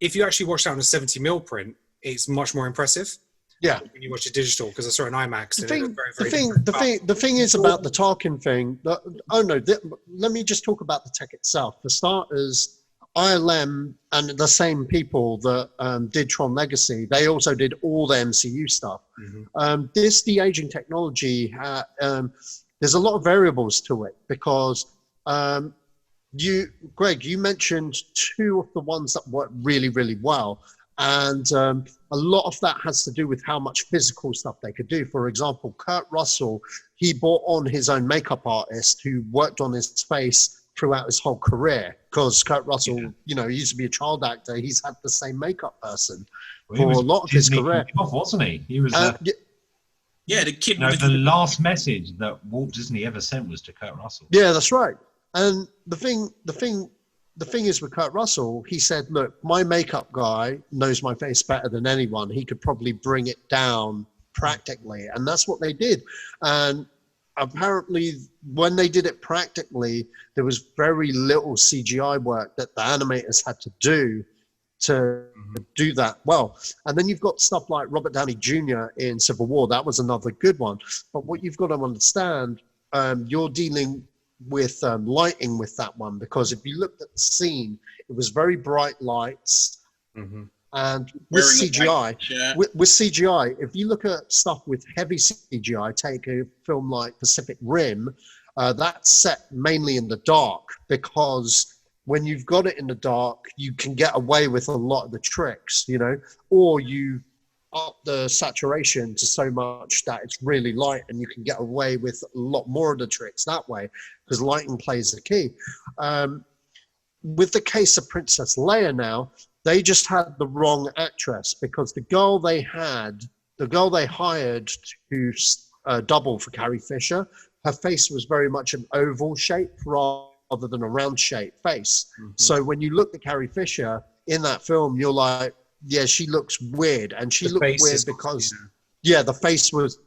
if you actually watch that on a 70mm print, it's much more impressive. Yeah, when you watch it digital, because I saw it in IMAX. The thing is about the Tarkin thing. Let me just talk about the tech itself. For starters, ILM and the same people that did Tron Legacy, they also did all the MCU stuff. This de-aging technology, there's a lot of variables to it, because Greg, you mentioned two of the ones that work really, really well. And a lot of that has to do with how much physical stuff they could do. For example, Kurt Russell, he brought on his own makeup artist who worked on his face throughout his whole career, because Kurt Russell, you know, he used to be a child actor. He's had the same makeup person for a lot of his career. Wasn't he? He was the kid. The last message that Walt Disney ever sent was to Kurt Russell. Yeah, that's right. And the thing is with Kurt Russell, he said, look, my makeup guy knows my face better than anyone. He could probably bring it down practically. And that's what they did. And apparently when they did it practically, there was very little CGI work that the animators had to do to do that well. And then you've got stuff like Robert Downey Jr. in Civil War. That was another good one. But what you've got to understand, you're dealing with lighting with that one, because if you looked at the scene, it was very bright lights, and with CGI, with CGI, if you look at stuff with heavy CGI, take a film like Pacific Rim, that's set mainly in the dark, because when you've got it in the dark, you can get away with a lot of the tricks, you know, or you up the saturation to so much that it's really light, and you can get away with a lot more of the tricks that way, because lighting plays the key. With the case of Princess Leia now, they just had the wrong actress, because the girl they hired to double for Carrie Fisher, her face was very much an oval shape rather than a round shaped face. So when you look at Carrie Fisher in that film, you're like, yeah, she looks weird, and she looked weird because, the face was.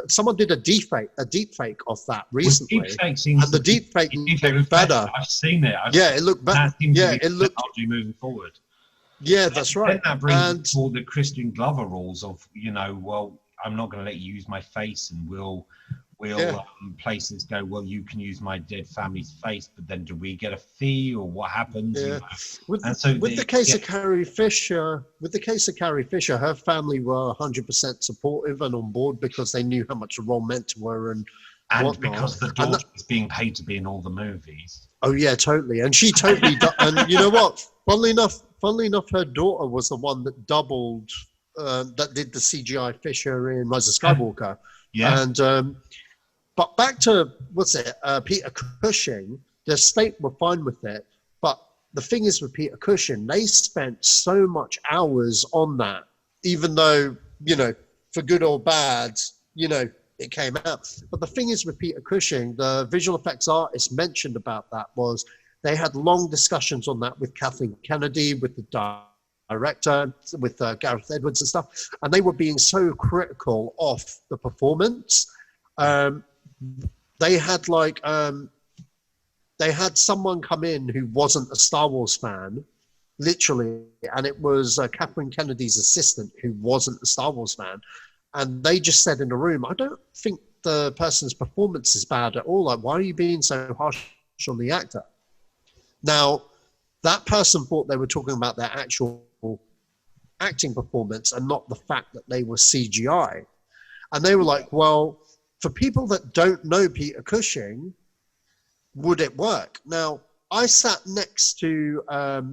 Someone did a deep fake of that recently, and the deep fake looked better. I've seen it. It looked better. It looked moving forward. Yeah, that's right. Then that brings all the Christian Glover rules of, you know, well, I'm not going to let you use my face, and we'll Will places go, well, you can use my dead family's face, but then do we get a fee or what happens? Yeah. You know? With And the case of Carrie Fisher, her family were 100% supportive and on board because they knew how much the role meant to her and whatnot. Because the daughter was being paid to be in all the movies. Oh yeah, totally. And she totally and you know what? Funnily enough, her daughter was the one that doubled that did the CGI Fisher in Rise of Skywalker. Yeah. And but back to Peter Cushing, the state were fine with it. But the thing is with Peter Cushing, they spent so much hours on that, even though, for good or bad, it came out. But the thing is with Peter Cushing, the visual effects artist mentioned about that was they had long discussions on that with Kathleen Kennedy, with the director, with Gareth Edwards and stuff. And they were being so critical of the performance. They had someone come in who wasn't a Star Wars fan, literally, and it was Kathleen Kennedy's assistant who wasn't a Star Wars fan. And they just said in the room, I don't think the person's performance is bad at all. Like, why are you being so harsh on the actor? Now, that person thought they were talking about their actual acting performance and not the fact that they were CGI. And they were like, well, for people that don't know Peter Cushing, would it work? Now, I sat next to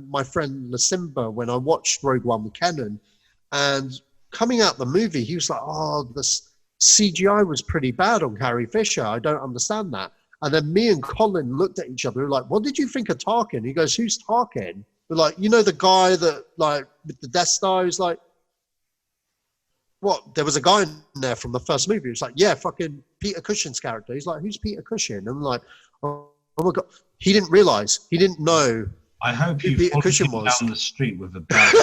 my friend Lasimba when I watched Rogue One with Kenan, and coming out the movie, he was like, oh, the CGI was pretty bad on Carrie Fisher. I don't understand that. And then me and Colin looked at each other. We were like, what did you think of Tarkin? He goes, who's Tarkin? We're like, the guy that, like, with the Death Star, who's like, what? There was a guy in there from the first movie. It's like, yeah, fucking Peter Cushing's character. He's like, who's Peter Cushing? And I'm like, oh my God. He didn't realize. He didn't know. I hope you Peter Cushing followed was down the street with a bag.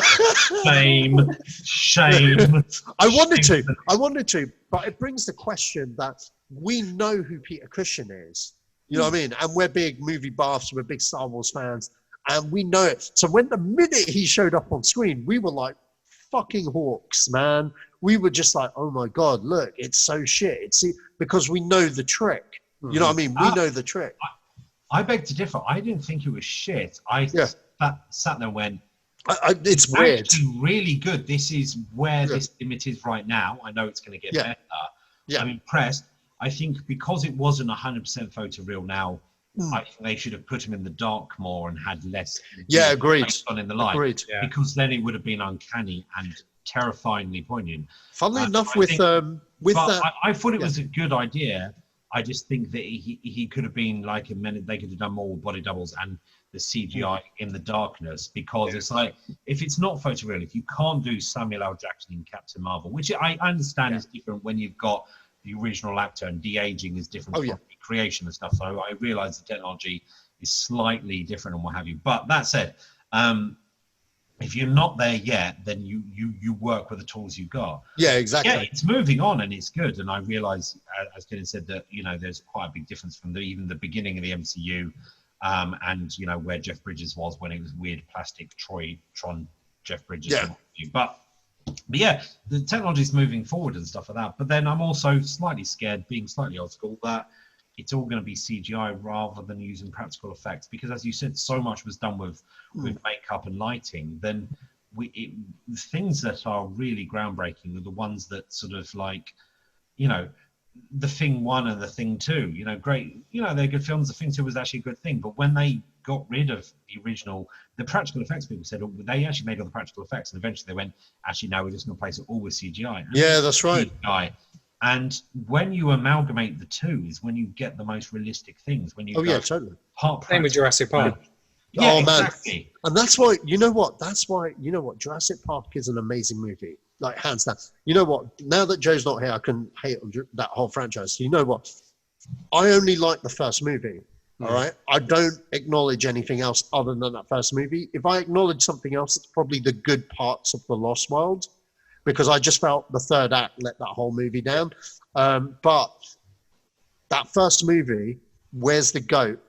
Shame. I wanted to, but it brings the question that we know who Peter Cushing is. You know what I mean? And we're big movie buffs, we're big Star Wars fans, and we know it. So when the minute he showed up on screen, we were like fucking hawks, man. We were just like, oh my God, look, it's so shit. Because we know the trick. You know what I mean? We know the trick. I beg to differ. I didn't think it was shit. I sat there and went, it's weird. Actually really good. This is where this limit is right now. I know it's going to get better. I'm impressed. I think because it wasn't 100% photoreal now, I think they should have put him in the dark more and had less. Agreed. On in the light. Agreed. Because then it would have been uncanny and terrifyingly poignant. Funnily enough, I thought it was a good idea. I just think that he could have been like they could have done more with body doubles and the CGI in the darkness, because it's like, if it's not photoreal, if you can't do Samuel L. Jackson in Captain Marvel, which I understand is different when you've got the original actor and de-aging is different from creation and stuff. So I realize the technology is slightly different and what have you. But that said, if you're not there yet, then you work with the tools you got. Yeah, exactly. Yeah, it's moving on and it's good. And I realize, as Kenan said, that there's quite a big difference from even the beginning of the MCU, and where Jeff Bridges was when it was weird plastic Tron Jeff Bridges. Yeah. But yeah, the technology is moving forward and stuff like that. But then I'm also slightly scared, being slightly old school, that it's all going to be CGI rather than using practical effects, because as you said, so much was done with makeup and lighting. Then things that are really groundbreaking are the ones that sort of like, the Thing 1 and the Thing 2, great, they're good films. The Thing 2 was actually a good thing, but when they got rid of the original, the practical effects people said, they actually made all the practical effects, and eventually they went, actually, no, we're just going to place it all with CGI. Yeah, that's right. CGI. And when you amalgamate the two is when you get the most realistic things. When you totally. Same with Jurassic Park. Yeah, exactly. Man. And that's why, Jurassic Park is an amazing movie. Like, hands down. You know what? Now that Joe's not here, I can hate on that whole franchise. You know what? I only like the first movie. All right? I don't acknowledge anything else other than that first movie. If I acknowledge something else, it's probably the good parts of The Lost World, because I just felt the third act let that whole movie down. But that first movie, Where's the Goat?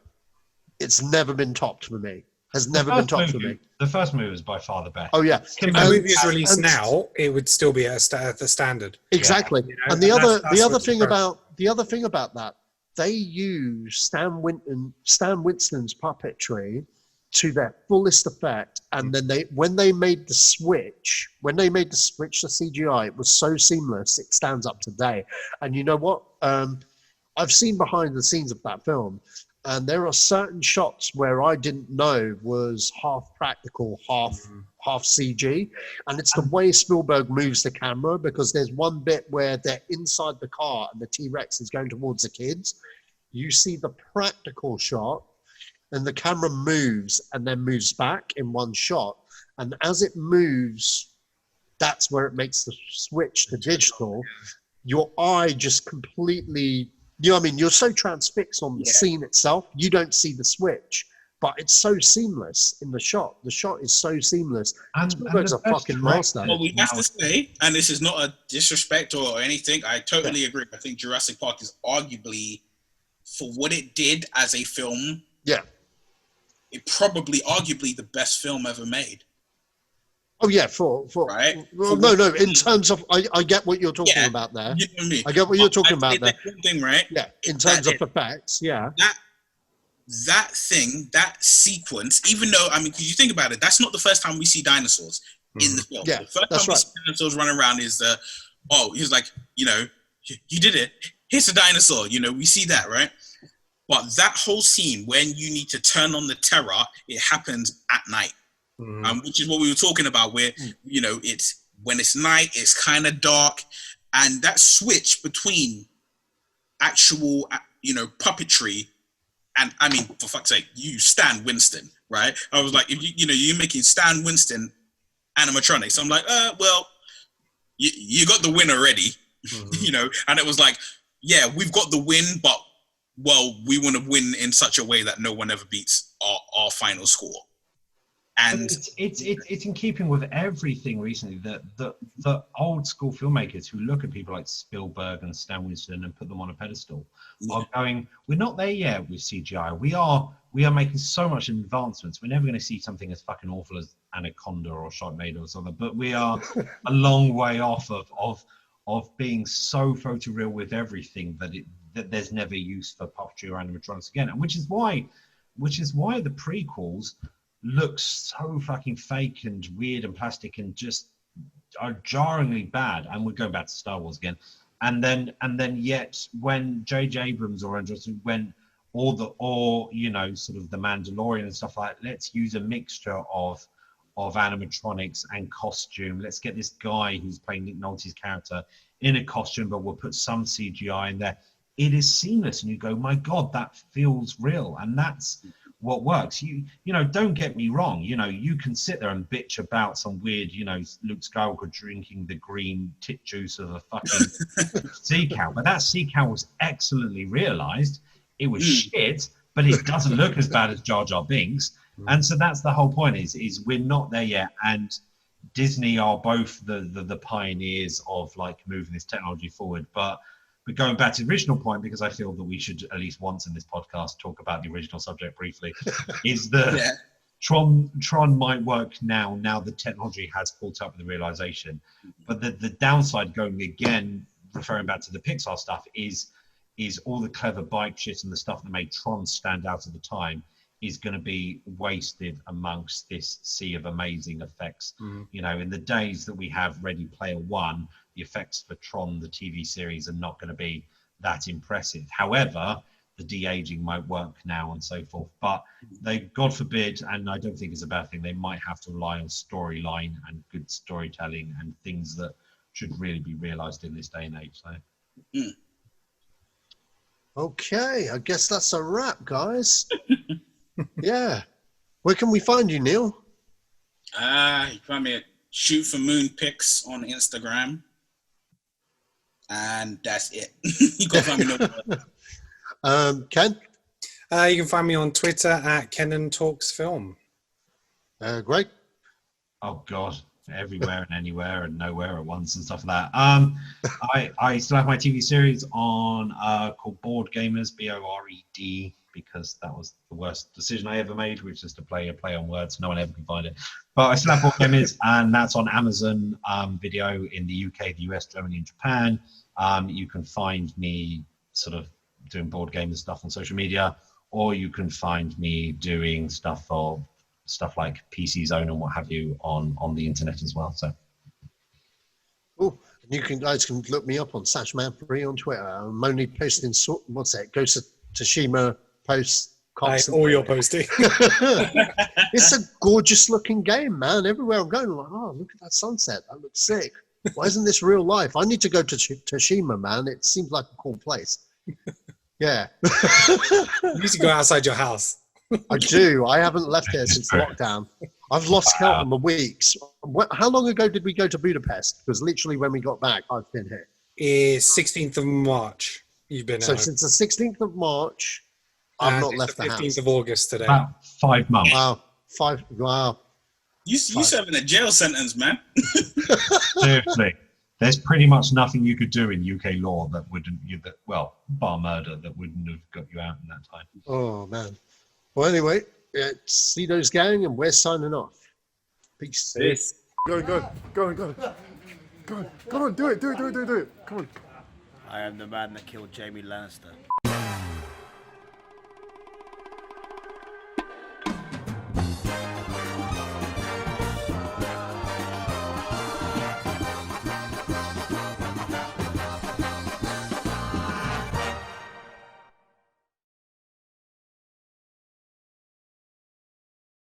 It's never been topped for me. Has never been topped for me. The first movie was by far the best. Oh yeah. If the movie is released now, it would still be at the standard. Exactly. And the other thing about the other thing about that, they use Stan Winston's puppetry to their fullest effect, and then when they made the switch to CGI, it was so seamless. It stands up today. And you know what? I've seen behind the scenes of that film, and there are certain shots where I didn't know was half practical, half CG, and it's the way Spielberg moves the camera, because there's one bit where they're inside the car and the T-Rex is going towards the kids. You see the practical shot, and the camera moves and then moves back in one shot, and as it moves, that's where it makes the switch to digital. Your eye just completely, you're so transfixed on the scene itself, you don't see the switch, but it's so seamless in the shot. The shot is so seamless. Spielberg's a fucking master. Well, we have to say, and this is not a disrespect or anything, I totally agree. I think Jurassic Park is arguably, for what it did as a film, it arguably the best film ever made. Oh yeah, for right. Well, no. In terms of, I get what you're talking about there. You know what I mean? I get what you're talking about there. Thing, right? Yeah. In terms of effects, yeah. That sequence, even though, because you think about it, that's not the first time we see dinosaurs in the film. Yeah, the first that's time we see dinosaurs running around is he's like, you did it. Here's a dinosaur. We see that, right? But that whole scene when you need to turn on the terror, it happens at night, which is what we were talking about. Where it's when it's night, it's kind of dark, and that switch between actual, puppetry, and for fuck's sake, you Stan Winston, right? I was like, if you're making Stan Winston animatronics, I'm like, well, you got the win already, and it was like, yeah, we've got the win, but we want to win in such a way that no one ever beats our final score. And it's in keeping with everything recently that the old school filmmakers who look at people like Spielberg and Stan Winston and put them on a pedestal are going, we're not there yet with CGI. We are making so much advancements. We're never going to see something as fucking awful as Anaconda or Sharknado or something, but we are a long way off of being so photoreal with everything that there's never use for puppetry or animatronics again, and which is why the prequels look so fucking fake and weird and plastic and just are jarringly bad. And we're going back to Star Wars again, and then yet when J.J. Abrams or when sort of the Mandalorian and stuff like that, let's use a mixture of animatronics and costume. Let's get this guy who's playing Nick Nolte's character in a costume, but we'll put some CGI in there. It is seamless, and you go, my God, that feels real, and that's what works. You don't get me wrong. You can sit there and bitch about some weird, Luke Skywalker drinking the green tit juice of a fucking sea cow, but that sea cow was excellently realized. It was shit, but it doesn't look as bad as Jar Jar Binks. And so that's the whole point is we're not there yet. And Disney are both the pioneers of like moving this technology forward. But going back to the original point, because I feel that we should at least once in this podcast talk about the original subject briefly, is that Tron might work now the technology has caught up with the realization. But the downside, going again, referring back to the Pixar stuff, is all the clever bike shit and the stuff that made Tron stand out at the time is going to be wasted amongst this sea of amazing effects. In the days that we have Ready Player One, the effects for Tron, the TV series, are not going to be that impressive. However, the de-aging might work now and so forth. But they, God forbid, and I don't think it's a bad thing, they might have to rely on storyline and good storytelling and things that should really be realized in this day and age. So. Okay, I guess that's a wrap, guys. Yeah. Where can we find you, Neil? You can find me at Shoot for Moon Pics on Instagram. And that's it. You can find me Ken? You can find me on Twitter at Kenan Talks Film. Great. Oh God, everywhere and anywhere and nowhere at once and stuff like that. I still have my TV series on called Board Gamers, BORED, because that was the worst decision I ever made, which is to play on words. No one ever can find it. But I still have Board Gamers, and that's on Amazon Video in the UK, the US, Germany, and Japan. You can find me sort of doing board games and stuff on social media, or you can find me doing stuff like PC Zone and what have you on the internet as well. So. Oh, you guys can look me up on Satchman3 on Twitter. I'm only posting Ghost of Tsushima posts. All you're posting. It's a gorgeous looking game, man. Everywhere I'm going, I'm like, oh, look at that sunset. That looks sick. Why isn't this real life? I need to go to Tsushima, man. It seems like a cool place. Yeah. You need to go outside your house. I do. I haven't left here since lockdown. I've lost count on the weeks. How long ago did we go to Budapest? Because literally when we got back, I've been here. It's 16th of March. You've been so since the 16th of March, I've not left the house. 15th of August today. About 5 months. Wow. Wow. You serving a jail sentence, man. Seriously. There's pretty much nothing you could do in UK law that wouldn't, bar murder, that wouldn't have got you out in that time. Oh, man. Well, anyway, it's Zedos gang, and we're signing off. Peace. Go on. Come on, do it. Come on. I am the man that killed Jamie Lannister.